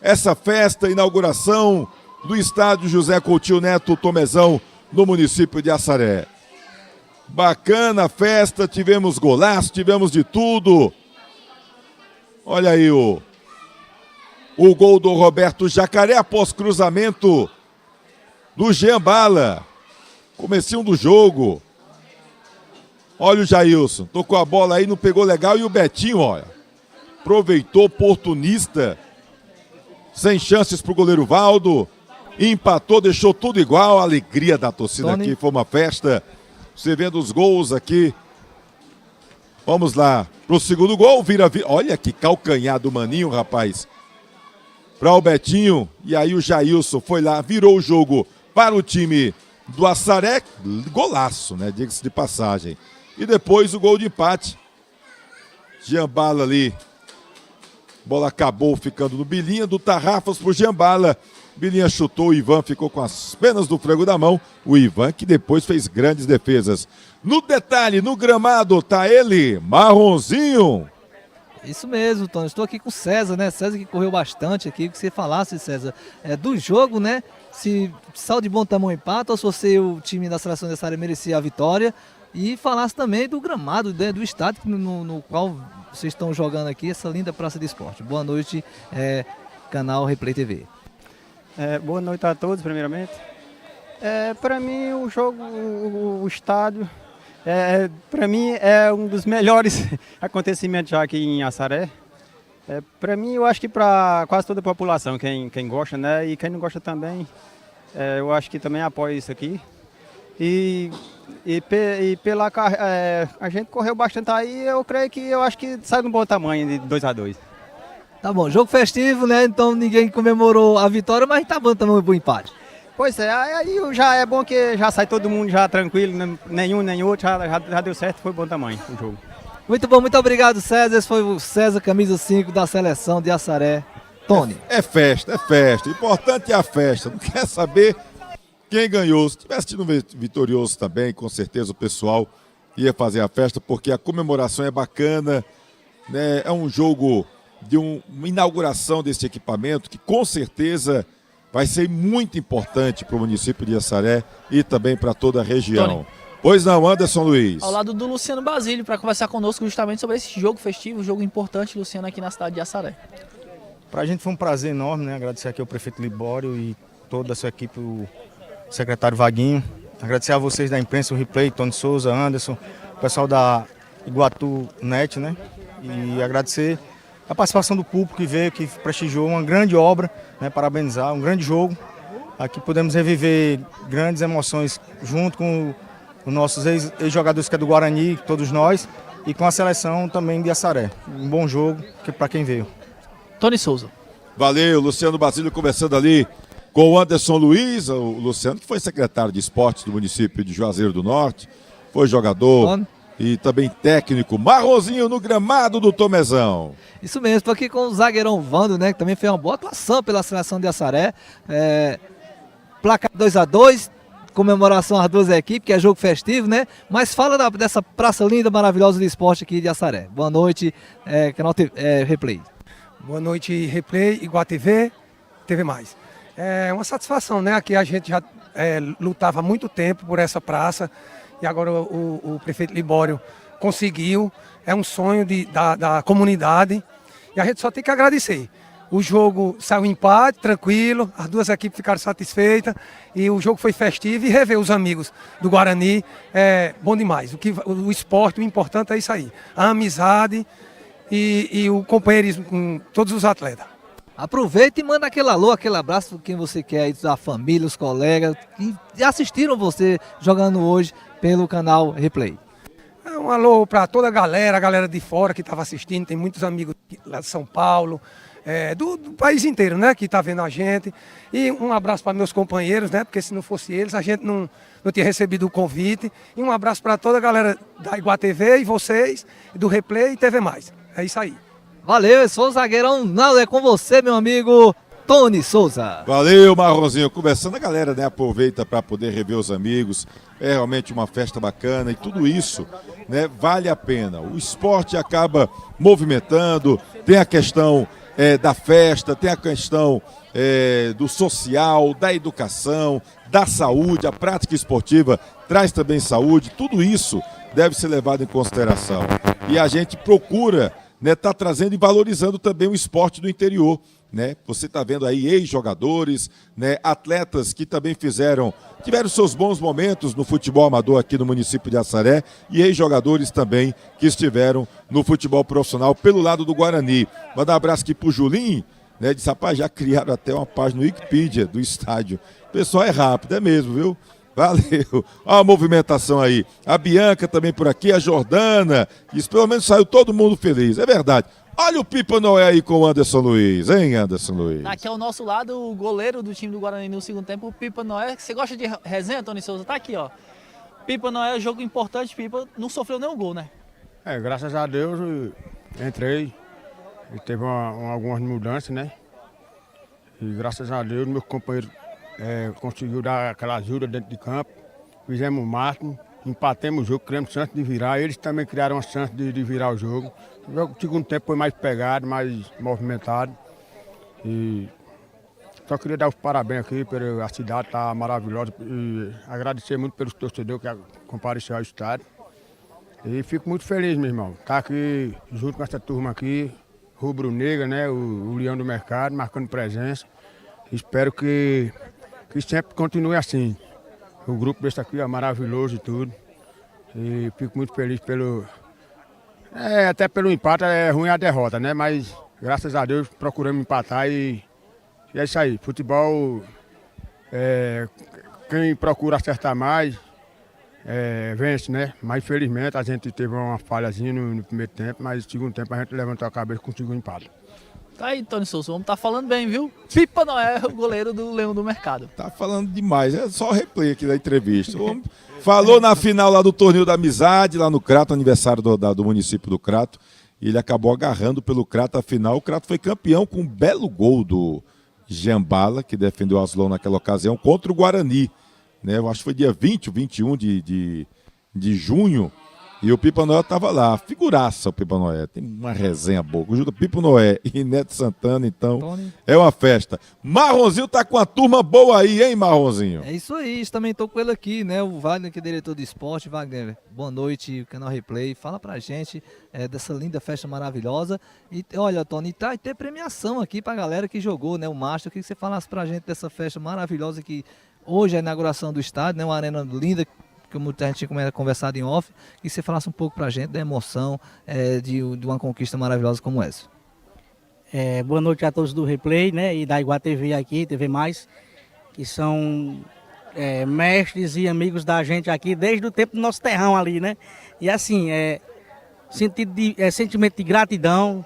essa festa, inauguração do estádio José Coutinho Neto Tomezão, no município de Assaré. Bacana a festa, tivemos golaço, tivemos de tudo. Olha aí o gol do Roberto Jacaré após cruzamento do Jean Bala. Comecinho do jogo. Olha o Jailson, tocou a bola aí, não pegou legal. E o Betinho, olha, aproveitou, oportunista. Sem chances pro goleiro Valdo. Empatou, deixou tudo igual. A alegria da torcida Tony. aqui, foi uma festa. Você vendo os gols aqui. Vamos lá, pro segundo gol, olha que calcanhar do Maninho, rapaz. Para o Betinho, e aí o Jailson foi lá, virou o jogo para o time do Assaré. Golaço, né, diga-se de passagem. E depois o gol de empate. Giambala ali. Bola acabou ficando no Bilinha, do Tarrafas pro Giambala. Bilinha chutou, o Ivan ficou com as penas do frango da mão. O Ivan que depois fez grandes defesas. No detalhe, no gramado, tá ele, Marronzinho. Isso mesmo, Tony. Estou aqui com o César, né? César que correu bastante aqui. Que você falasse, César, do jogo, né? Se sal de bom tamanho empata ou se você, o time da seleção dessa área, merecia a vitória. E falasse também do gramado, né? Do estádio no qual vocês estão jogando aqui, essa linda praça de esporte. Boa noite, canal Replay TV. Boa noite a todos, primeiramente. Para mim, o jogo, o estádio, para mim é um dos melhores acontecimentos já aqui em Assaré. Para mim, eu acho que para quase toda a população, quem gosta, né, e quem não gosta também, eu acho que também apoia isso aqui. E A gente correu bastante aí, eu acho que saiu no bom tamanho de 2-2. Tá bom, jogo festivo, né? Então ninguém comemorou a vitória, mas tá bom também o empate. Pois é, aí já é bom que já sai todo mundo já tranquilo, nenhum nem outro, já deu certo, foi bom tamanho o jogo. Muito bom, muito obrigado, César. Esse foi o César, camisa 5 da seleção de Assaré. Tony. É festa, é festa. Importante é a festa. Não quer saber quem ganhou. Se tivesse tido um vitorioso também, com certeza o pessoal ia fazer a festa, porque a comemoração é bacana, né? É um jogo de uma inauguração desse equipamento que com certeza vai ser muito importante para o município de Assaré e também para toda a região. Tony. Pois não, Anderson Luiz. Ao lado do Luciano Basílio, para conversar conosco justamente sobre esse jogo festivo, jogo importante, Luciano, aqui na cidade de Assaré. Para a gente foi um prazer enorme, né? Agradecer aqui ao prefeito Libório e toda a sua equipe, o secretário Vaguinho. Agradecer a vocês da imprensa, o Replay, Tony Souza, Anderson, o pessoal da Iguatu Net, né? E agradecer a participação do público que veio, que prestigiou uma grande obra, né? Parabenizar, um grande jogo. Aqui podemos reviver grandes emoções junto com os nossos ex-jogadores que é do Guarani, todos nós, e com a seleção também de Assaré. Um bom jogo para quem veio. Tony Souza. Valeu, Luciano Basílio conversando ali com o Anderson Luiz, o Luciano que foi secretário de esportes do município de Juazeiro do Norte, foi jogador e também técnico, marronzinho no gramado do Tomezão. Isso mesmo, estou aqui com o zagueirão Vando, né, que também fez uma boa atuação pela seleção de Assaré. Placar 2-2, comemoração às duas equipes, que é jogo festivo, né? Mas fala dessa praça linda, maravilhosa de esporte aqui de Assaré. Boa noite, canal Replay. Boa noite, Replay, Igual TV, TV+. É uma satisfação, né? Aqui a gente já lutava há muito tempo por essa praça e agora o prefeito Libório conseguiu. É um sonho da comunidade e a gente só tem que agradecer. O jogo saiu em empate, tranquilo, as duas equipes ficaram satisfeitas e o jogo foi festivo e rever os amigos do Guarani é bom demais. O esporte, o importante é isso aí, a amizade e o companheirismo com todos os atletas. Aproveita e manda aquele alô, aquele abraço para quem você quer aí, da família, os colegas que assistiram você jogando hoje pelo canal Replay. Um alô para toda a galera de fora que estava assistindo, tem muitos amigos lá de São Paulo, do país inteiro, né, que está vendo a gente. E um abraço para meus companheiros, né, porque se não fosse eles, a gente não tinha recebido o convite. E um abraço para toda a galera da Igual TV e vocês, do Replay e TV+. É isso aí. Valeu, eu sou o zagueirão, não é com você, meu amigo Tony Souza. Valeu, Marronzinho. Conversando, a galera, né, aproveita para poder rever os amigos. É realmente uma festa bacana e tudo isso, né, vale a pena. O esporte acaba movimentando, tem a questão da festa, tem a questão do social, da educação, da saúde. A prática esportiva traz também saúde. Tudo isso deve ser levado em consideração. E a gente procura, né, tá trazendo e valorizando também o esporte do interior, né? Você está vendo aí ex-jogadores, né, atletas que também tiveram seus bons momentos no futebol amador aqui no município de Assaré e ex-jogadores também que estiveram no futebol profissional pelo lado do Guarani. Mandar um abraço aqui pro Julinho, né? Disse, rapaz, já criaram até uma página no Wikipedia do estádio. O pessoal é rápido, é mesmo, viu? Valeu. Olha a movimentação aí. A Bianca também por aqui, a Jordana. Isso pelo menos saiu todo mundo feliz. É verdade. Olha o Pipa Noé aí com o Anderson Luiz, hein, Anderson Luiz? Aqui ao nosso lado, o goleiro do time do Guarani no segundo tempo, o Pipa Noé. Você gosta de resenha, Tony Souza? Tá aqui, ó. Pipa Noé, jogo importante, Pipa não sofreu nenhum gol, né? Graças a Deus, entrei. E teve algumas mudanças, né? E graças a Deus, meu companheiro conseguiu dar aquela ajuda dentro de campo. Fizemos o máximo, empatemos o jogo, criamos chance de virar. Eles também criaram a chance de virar o jogo. O segundo tempo foi mais pegado, mais movimentado. E só queria dar os parabéns aqui, a cidade está maravilhosa. E agradecer muito pelos torcedores que compareceram ao estádio. E fico muito feliz, meu irmão. Estar aqui junto com essa turma aqui, rubro-negra, né? O Leão do Mercado, marcando presença. Espero que sempre continue assim. O grupo desse aqui é maravilhoso e tudo. E fico muito feliz até pelo empate, é ruim a derrota, né? Mas graças a Deus procuramos empatar e é isso aí. Futebol, quem procura acertar mais, vence, né? Mas infelizmente a gente teve uma falhazinha no primeiro tempo, mas no segundo tempo a gente levantou a cabeça e conseguiu um empate. Tá aí, Tony Souza, o homem tá falando bem, viu? Pipa Noé, o goleiro do Leão do Mercado. Tá falando demais, é só replay aqui da entrevista. O homem falou na final lá do Torneio da Amizade, lá no Crato, aniversário do município do Crato, e ele acabou agarrando pelo Crato a final. O Crato foi campeão com um belo gol do Giambala, que defendeu o Aslon naquela ocasião, contra o Guarani. Né? Eu acho que foi dia 20 ou 21 de junho. E o Pipa Noé estava lá, figuraça o Pipa Noé, tem uma resenha boa. O Pipa Noé e Neto Santana, então, Tony. É uma festa. Marronzinho tá com a turma boa aí, hein, Marronzinho? É isso aí, também tô com ele aqui, né? O Wagner, que é diretor de esporte. Wagner, boa noite, o canal Replay. Fala pra gente dessa linda festa maravilhosa. E olha, Tony, tá ter premiação aqui pra galera que jogou, né? O Master. Eu queria que você falasse pra gente dessa festa maravilhosa que hoje é a inauguração do estádio, né? Uma arena linda, como a gente tinha conversado em off, que você falasse um pouco pra gente da emoção de uma conquista maravilhosa como essa. Boa noite a todos do Replay, né, e da Iguá TV aqui, TV Mais, que são mestres e amigos da gente aqui desde o tempo do nosso terrão ali, né? E assim, sentimento de gratidão,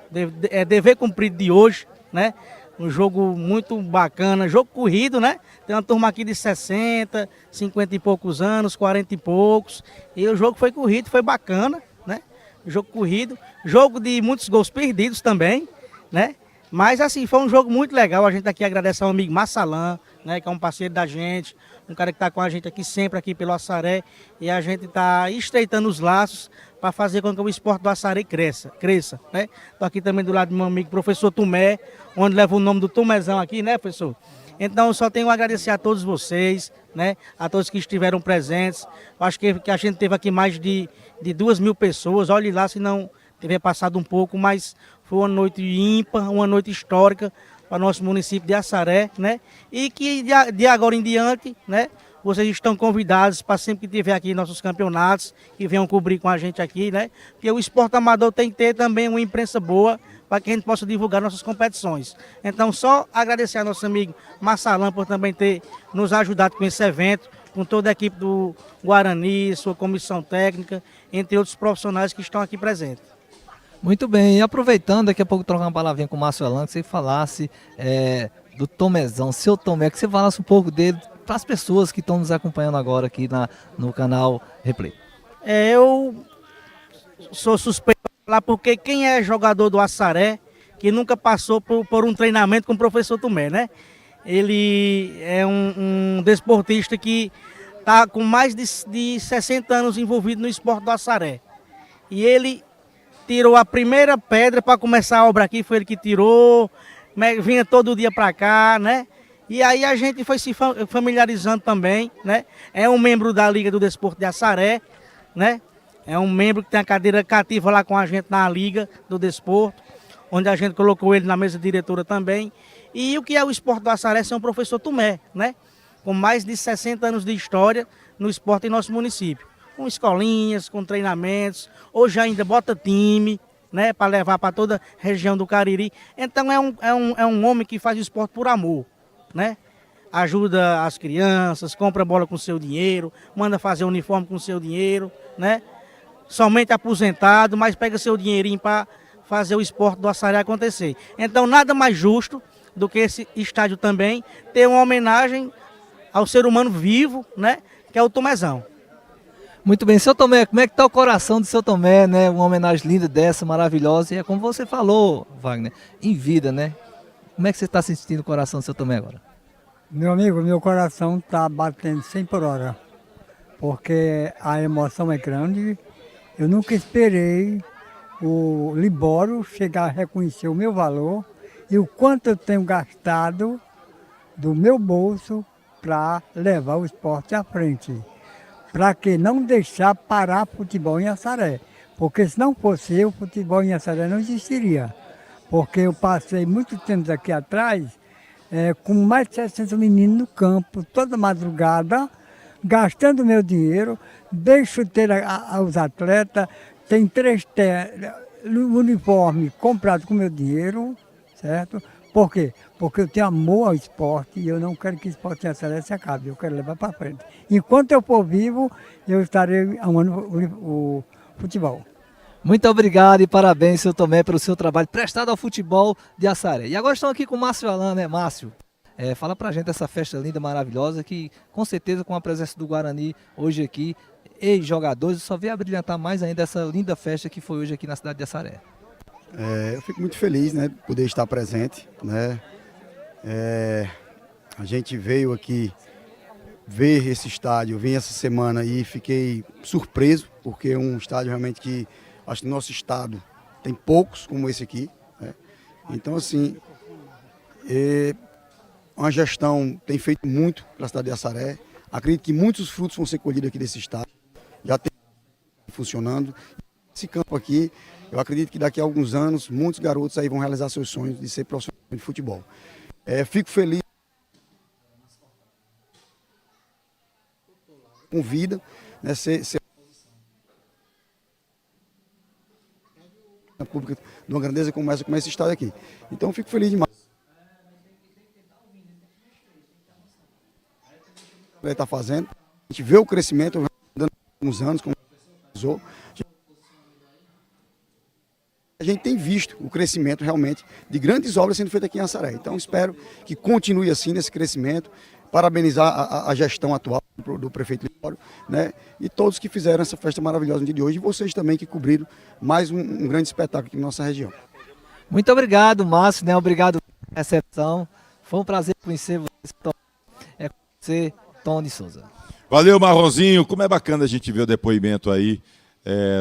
dever cumprido de hoje, né? Um jogo muito bacana, jogo corrido, né? Tem uma turma aqui de 60, 50 e poucos anos, 40 e poucos. E o jogo foi corrido, foi bacana, né? Jogo corrido, jogo de muitos gols perdidos também, né? Mas assim, foi um jogo muito legal. A gente aqui agradece ao amigo Massalan, né? Que é um parceiro da gente, um cara que está com a gente aqui sempre aqui pelo Assaré. E a gente está estreitando os laços para fazer com que o esporte do Assaré cresça, né? Estou aqui também do lado do meu amigo professor Tomé, onde leva o nome do Tomezão aqui, né, professor? Então, eu só tenho a agradecer a todos vocês, né? A todos que estiveram presentes. Eu acho que a gente teve aqui mais de 2.000 pessoas. Olhe lá se não tiver passado um pouco, mas foi uma noite ímpar, uma noite histórica para o nosso município de Assaré, né? E que de agora em diante, né? Vocês estão convidados para sempre que tiver aqui nossos campeonatos, que venham cobrir com a gente aqui, né? Porque o esporte amador tem que ter também uma imprensa boa para que a gente possa divulgar nossas competições. Então, só agradecer ao nosso amigo Massalan por também ter nos ajudado com esse evento, com toda a equipe do Guarani, sua comissão técnica, entre outros profissionais que estão aqui presentes. Muito bem, e aproveitando, daqui a pouco trocar uma palavrinha com o Márcio Alan, que você falasse do Tomezão, seu Tomé, que você falasse um pouco dele para as pessoas que estão nos acompanhando agora aqui no canal Replay. Eu sou suspeito de falar porque quem é jogador do Assaré, que nunca passou por um treinamento com o professor Tomé, né? Ele é um desportista que está com mais de 60 anos envolvido no esporte do Assaré. E ele tirou a primeira pedra para começar a obra aqui, foi ele que tirou, vinha todo dia para cá, né? E aí a gente foi se familiarizando também, né? É um membro da Liga do Desporto de Assaré, né? É um membro que tem a cadeira cativa lá com a gente na Liga do Desporto, onde a gente colocou ele na mesa diretora também. E o que é o esporte do Assaré é um professor Tomé, né? Com mais de 60 anos de história no esporte em nosso município. Com escolinhas, com treinamentos, hoje ainda bota time, né? Para levar para toda a região do Cariri. Então é um homem que faz o esporte por amor, né? Ajuda as crianças, compra bola com seu dinheiro, manda fazer uniforme com seu dinheiro, né? Somente aposentado, mas pega seu dinheirinho para fazer o esporte do Assaré acontecer. Então nada mais justo do que esse estádio também ter uma homenagem ao ser humano vivo, né? Que é o Tomezão. Muito bem, seu Tomé, como é que está o coração do seu Tomé, né? Uma homenagem linda dessa, maravilhosa, e é como você falou, Wagner, em vida, né? Como é que você está sentindo o coração do seu Tomé agora? Meu amigo, meu coração está batendo 100 por hora, porque a emoção é grande. Eu nunca esperei o Libório chegar a reconhecer o meu valor e o quanto eu tenho gastado do meu bolso para levar o esporte à frente. Para que não deixar parar futebol em Assaré, porque se não fosse eu, o futebol em Assaré não existiria. Porque eu passei muito tempo aqui atrás, com mais de 60 meninos no campo, toda madrugada, gastando meu dinheiro, dei chuteira aos atletas, tem 3 uniformes comprados com meu dinheiro, certo? Por quê? Porque eu tenho amor ao esporte e eu não quero que o esporte de Açaré se acabe, eu quero levar para frente. Enquanto eu for vivo, eu estarei amando o futebol. Muito obrigado e parabéns, seu Tomé, pelo seu trabalho prestado ao futebol de Açaré. E agora estamos aqui com o Márcio Alan, né, Márcio? Fala pra gente dessa festa linda, maravilhosa, que com certeza com a presença do Guarani hoje aqui, ex-jogadores, só veio a brilhantar mais ainda essa linda festa que foi hoje aqui na cidade de Açaré. Eu fico muito feliz, né, de poder estar presente, né? A gente veio aqui ver esse estádio, eu vim essa semana e fiquei surpreso, porque é um estádio realmente que acho que no nosso estado tem poucos como esse aqui, né? Então, assim, uma gestão tem feito muito pela cidade de Açaré. Acredito que muitos frutos vão ser colhidos aqui desse estádio. Já tem funcionando. Esse campo aqui, eu acredito que daqui a alguns anos, muitos garotos aí vão realizar seus sonhos de ser profissional de futebol. Fico feliz com vida, né, ser na pública de uma grandeza como esse estádio aqui. Então, fico feliz demais. Ele está fazendo. A gente vê o crescimento dando alguns anos, como usou. A gente tem visto o crescimento realmente de grandes obras sendo feitas aqui em Açaré. Então espero que continue assim nesse crescimento. Parabenizar a gestão atual do prefeito Libório, né? E todos que fizeram essa festa maravilhosa no dia de hoje. E vocês também que cobriram mais um grande espetáculo aqui na nossa região. Muito obrigado, Márcio, né? Obrigado pela recepção. Foi um prazer conhecer você, Tony Souza. Valeu, Marronzinho. Como é bacana a gente ver o depoimento aí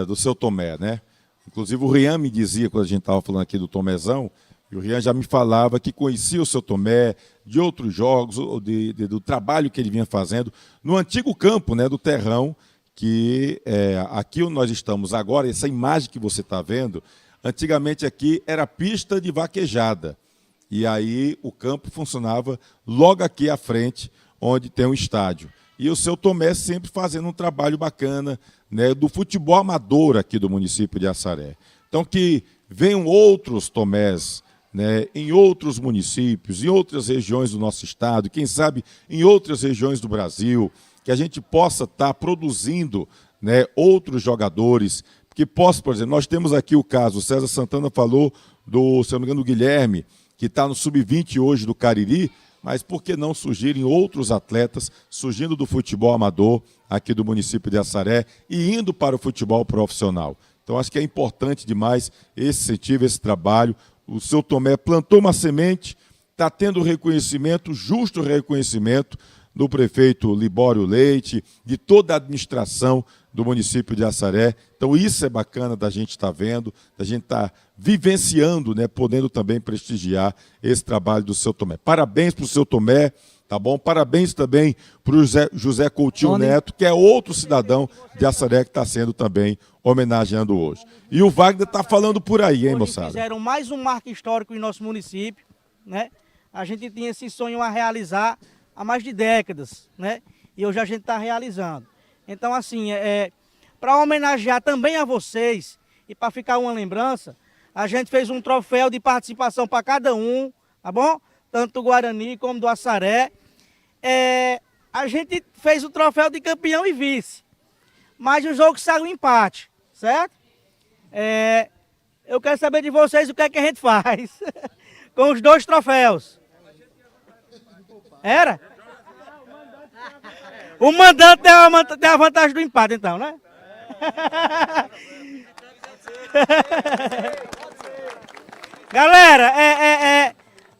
do seu Tomé, né? Inclusive o Rian me dizia, quando a gente estava falando aqui do Tomézão, e o Rian já me falava que conhecia o seu Tomé de outros jogos, do trabalho que ele vinha fazendo no antigo campo, né, do Terrão, que aqui onde nós estamos agora, essa imagem que você está vendo, antigamente aqui era pista de vaquejada. E aí o campo funcionava logo aqui à frente, onde tem um estádio. E o seu Tomé sempre fazendo um trabalho bacana, né, do futebol amador aqui do município de Açaré. Então que venham outros Tomés, né, em outros municípios, em outras regiões do nosso estado, quem sabe em outras regiões do Brasil, que a gente possa estar produzindo, né, outros jogadores, que possa, por exemplo, nós temos aqui o caso, o César Santana falou do, se não me engano, do Guilherme, que está no sub-20 hoje do Cariri, mas por que não surgirem outros atletas surgindo do futebol amador aqui do município de Açaré e indo para o futebol profissional? Então acho que é importante demais esse incentivo, esse trabalho. O seu Tomé plantou uma semente, está tendo reconhecimento, justo reconhecimento do prefeito Libório Leite, de toda a administração do município de Açaré. Então isso é bacana da gente estar vendo, da gente estar vivenciando, né, podendo também prestigiar esse trabalho do seu Tomé. Parabéns para o seu Tomé, tá bom? Parabéns também para o José Coutinho Neto, que é outro cidadão de Açaré que está sendo também homenageando hoje. E o Wagner está falando por aí, hein, moçada? Fizeram mais um marco histórico em nosso município, né? A gente tinha esse sonho a realizar há mais de décadas, né? E hoje a gente está realizando. Então, assim, para homenagear também a vocês e para ficar uma lembrança, a gente fez um troféu de participação para cada um, tá bom? Tanto do Guarani como do Açaré. A gente fez o troféu de campeão e vice, mas o jogo saiu um empate, certo? Eu quero saber de vocês o que é que a gente faz com os dois troféus. Era? O mandante tem a vantagem do empate, então, né? Galera,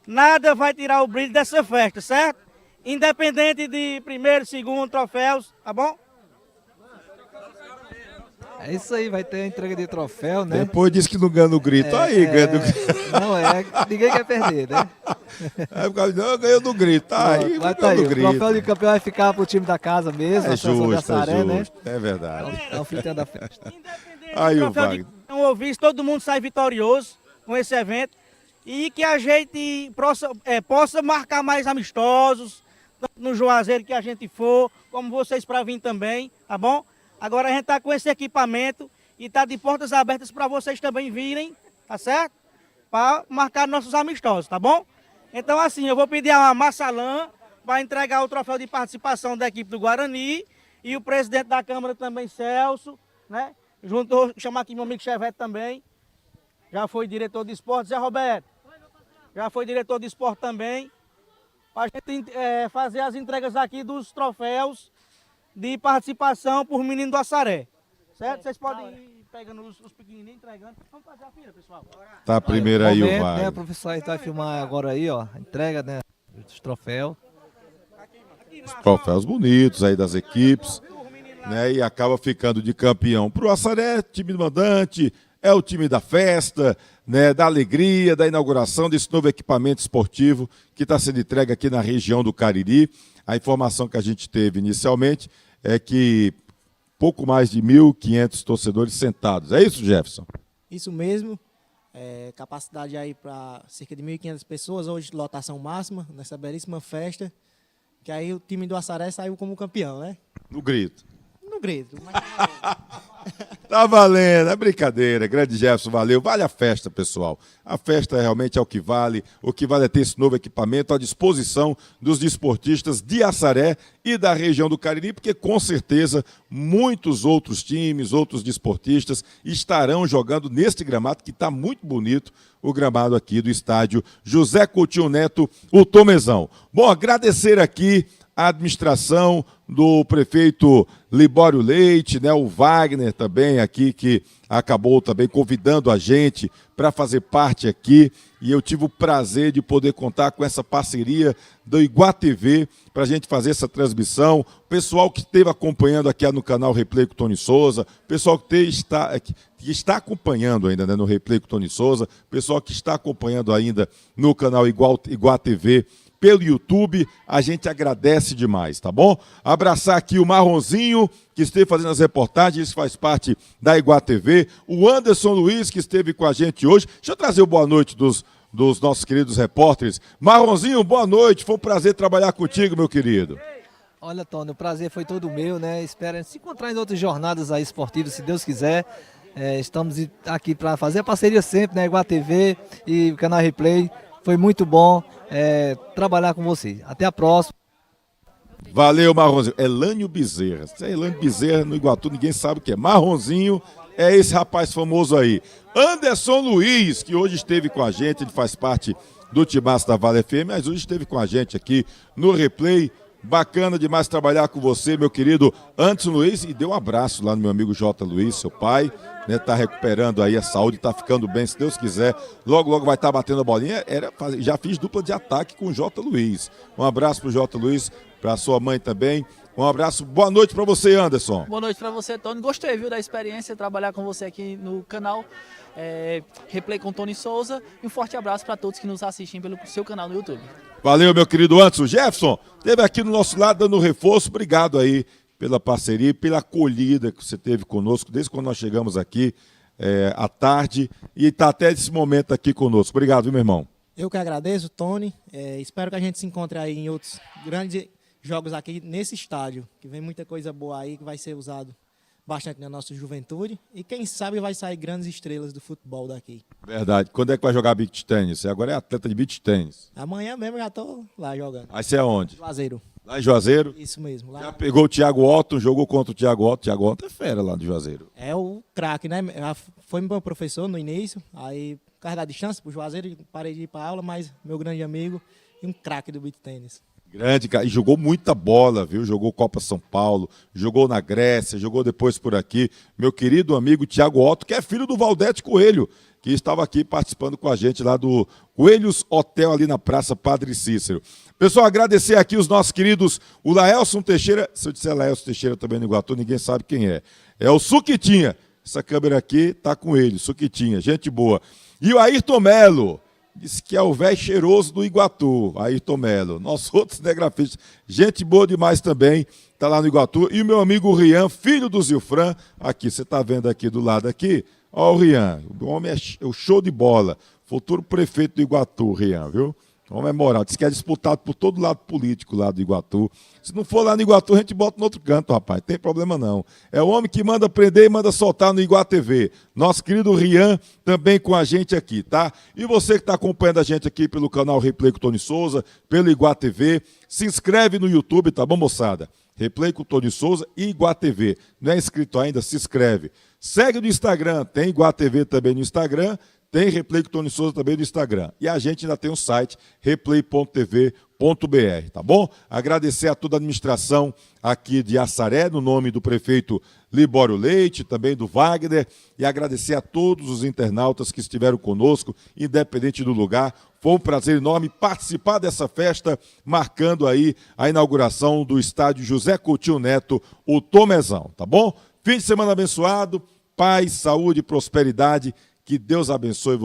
nada vai tirar o brilho dessa festa, certo? Independente de primeiro, segundo troféus, tá bom? É isso aí, vai ter a entrega de troféu, né? Depois disse que não ganha no grito. Aí, ganha no grito. Não, ninguém quer perder, né? Não, ganhou no grito. Aí, vai tá aí, o troféu de campeão vai ficar pro time da casa mesmo, é justo, da Açaré, né? É verdade. É o anfitrião da festa. Aí o Wagner. Não ouvir, todo mundo sai vitorioso com esse evento e que a gente possa marcar mais amistosos, tanto no Juazeiro que a gente for, como vocês para vir também, tá bom? Agora a gente está com esse equipamento e está de portas abertas para vocês também virem, tá certo? Para marcar nossos amistosos, tá bom? Então, assim, eu vou pedir a Massalã para entregar o troféu de participação da equipe do Guarani e o presidente da Câmara também, Celso, né? Junto, vou chamar aqui meu amigo Chevette também, já foi diretor de esporte, Zé Roberto, já foi diretor de esporte também, para a gente fazer as entregas aqui dos troféus de participação por menino do Assaré, certo? Vocês podem ir pegando os pequenininhos, entregando. Vamos fazer a fila, pessoal. Tá primeiro aí o Momento, vai. né, o professor vai filmar agora aí, ó, a entrega, né, dos troféus. Os troféus bonitos aí das equipes, né? E acaba ficando de campeão pro Assaré, time do mandante, é o time da festa, né? Da alegria, da inauguração desse novo equipamento esportivo que está sendo entregue aqui na região do Cariri. A informação que a gente teve inicialmente é que pouco mais de 1.500 torcedores sentados. É isso, Jefferson? Isso mesmo. Capacidade aí para cerca de 1.500 pessoas, hoje lotação máxima, nessa belíssima festa. Que aí o time do Assaré saiu como campeão, né? No grito. No grito. Mas... Tá valendo, é brincadeira. Grande Jefferson, valeu. Vale a festa, pessoal. A festa realmente é o que vale. O que vale é ter esse novo equipamento à disposição dos desportistas de Assaré e da região do Cariri, porque com certeza muitos outros times, outros desportistas estarão jogando neste gramado que está muito bonito, o gramado aqui do estádio José Coutinho Neto, o Tomezão. Bom, agradecer aqui a administração do prefeito Libório Leite, né, o Wagner também aqui, que acabou também convidando a gente para fazer parte aqui, e eu tive o prazer de poder contar com essa parceria do IguaTV para a gente fazer essa transmissão. O pessoal que esteve acompanhando aqui no canal Replay com o Tony Souza, o pessoal que está acompanhando ainda, né, no Replay com o Tony Souza, o pessoal que está acompanhando ainda no canal IguaTV pelo YouTube, a gente agradece demais, tá bom? Abraçar aqui o Marronzinho, que esteve fazendo as reportagens, faz parte da IguaTV, o Anderson Luiz, que esteve com a gente hoje. Deixa eu trazer o boa noite dos nossos queridos repórteres. Marronzinho, boa noite, foi um prazer trabalhar contigo, meu querido. Olha, Tony, o prazer foi todo meu, né? Espero se encontrar em outras jornadas aí esportivas, se Deus quiser. Estamos aqui para fazer a parceria sempre, né? IguaTV e o canal Replay. Foi muito bom trabalhar com vocês. Até a próxima. Valeu, Marronzinho. Elânio Bezerra. Se é Elânio Bezerra no Iguatu, ninguém sabe o que é. Marronzinho é esse rapaz famoso aí. Anderson Luiz, que hoje esteve com a gente, ele faz parte do timaço da Vale FM, mas hoje esteve com a gente aqui no Replay. Bacana demais trabalhar com você, meu querido Anderson Luiz, e deu um abraço lá no meu amigo J. Luiz, seu pai, né? Tá recuperando aí a saúde, tá ficando bem, se Deus quiser. Logo, logo vai estar batendo a bolinha. Já fiz dupla de ataque com o J. Luiz. Um abraço pro J. Luiz, pra sua mãe também. Um abraço, boa noite para você, Anderson. Boa noite para você, Tony. Gostei, viu, da experiência, trabalhar com você aqui no canal Replay com Tony Souza. E um forte abraço para todos que nos assistem pelo seu canal no YouTube. Valeu, meu querido Anderson. Jefferson, esteve aqui no nosso lado dando reforço. Obrigado aí pela parceria, pela acolhida que você teve conosco, desde quando nós chegamos aqui à tarde. E está até esse momento aqui conosco. Obrigado, viu, meu irmão? Eu que agradeço, Tony. Espero que a gente se encontre aí em outros grandes jogos aqui nesse estádio, que vem muita coisa boa aí, que vai ser usado bastante na nossa juventude. E quem sabe vai sair grandes estrelas do futebol daqui. Verdade. Quando é que vai jogar beach tênis? Você agora é atleta de beach tênis. Amanhã mesmo eu já estou lá jogando. Aí você é onde? Juazeiro. Lá em Juazeiro? Isso mesmo. Lá... Já pegou o Thiago Otton, jogou contra o Thiago Otton. O Thiago Otton é fera lá de Juazeiro. É o craque, né? Foi meu professor no início, aí por causa da distância, pro Juazeiro, parei de ir para aula, mas meu grande amigo e um craque do beach tênis. Grande, cara, e jogou muita bola, viu? Jogou Copa São Paulo, jogou na Grécia, jogou depois por aqui. Meu querido amigo Thiago Otton, que é filho do Valdete Coelho, que estava aqui participando com a gente lá do Coelhos Hotel, ali na Praça Padre Cícero. Pessoal, agradecer aqui os nossos queridos, o Laelson Teixeira, se eu disser Laelson Teixeira também no Iguatu, ninguém sabe quem é. É o Suquitinha, essa câmera aqui tá com ele, Suquitinha, gente boa. E o Ayrton Melo, disse que é o velho cheiroso do Iguatu, Ayrton Melo. Nosso outro cinegrafista, gente boa demais também, tá lá no Iguatu. E o meu amigo Rian, filho do Zilfran, aqui, você tá vendo aqui do lado aqui, ó o Rian, o homem é o show de bola, futuro prefeito do Iguatu, Rian, viu? Homem é moral. Diz que é disputado por todo lado político lá do Iguatu. Se não for lá no Iguatu, a gente bota no outro canto, rapaz. Tem problema não. É o homem que manda prender e manda soltar no Iguatu TV. Nosso querido Rian também com a gente aqui, tá? E você que está acompanhando a gente aqui pelo canal Replay com Tony Souza, pelo Iguatu TV, se inscreve no YouTube, tá bom, moçada? Replay com Tony Souza e Iguatu TV. Não é inscrito ainda? Se inscreve. Segue no Instagram, tem Iguatu TV também no Instagram. Tem Replay com Tony Souza também no Instagram. E a gente ainda tem um site, replay.tv.br, tá bom? Agradecer a toda a administração aqui de Assaré, no nome do prefeito Libório Leite, também do Wagner, e agradecer a todos os internautas que estiveram conosco, independente do lugar. Foi um prazer enorme participar dessa festa, marcando aí a inauguração do estádio José Coutinho Neto, o Tomezão, tá bom? Fim de semana abençoado, paz, saúde e prosperidade. Que Deus abençoe você.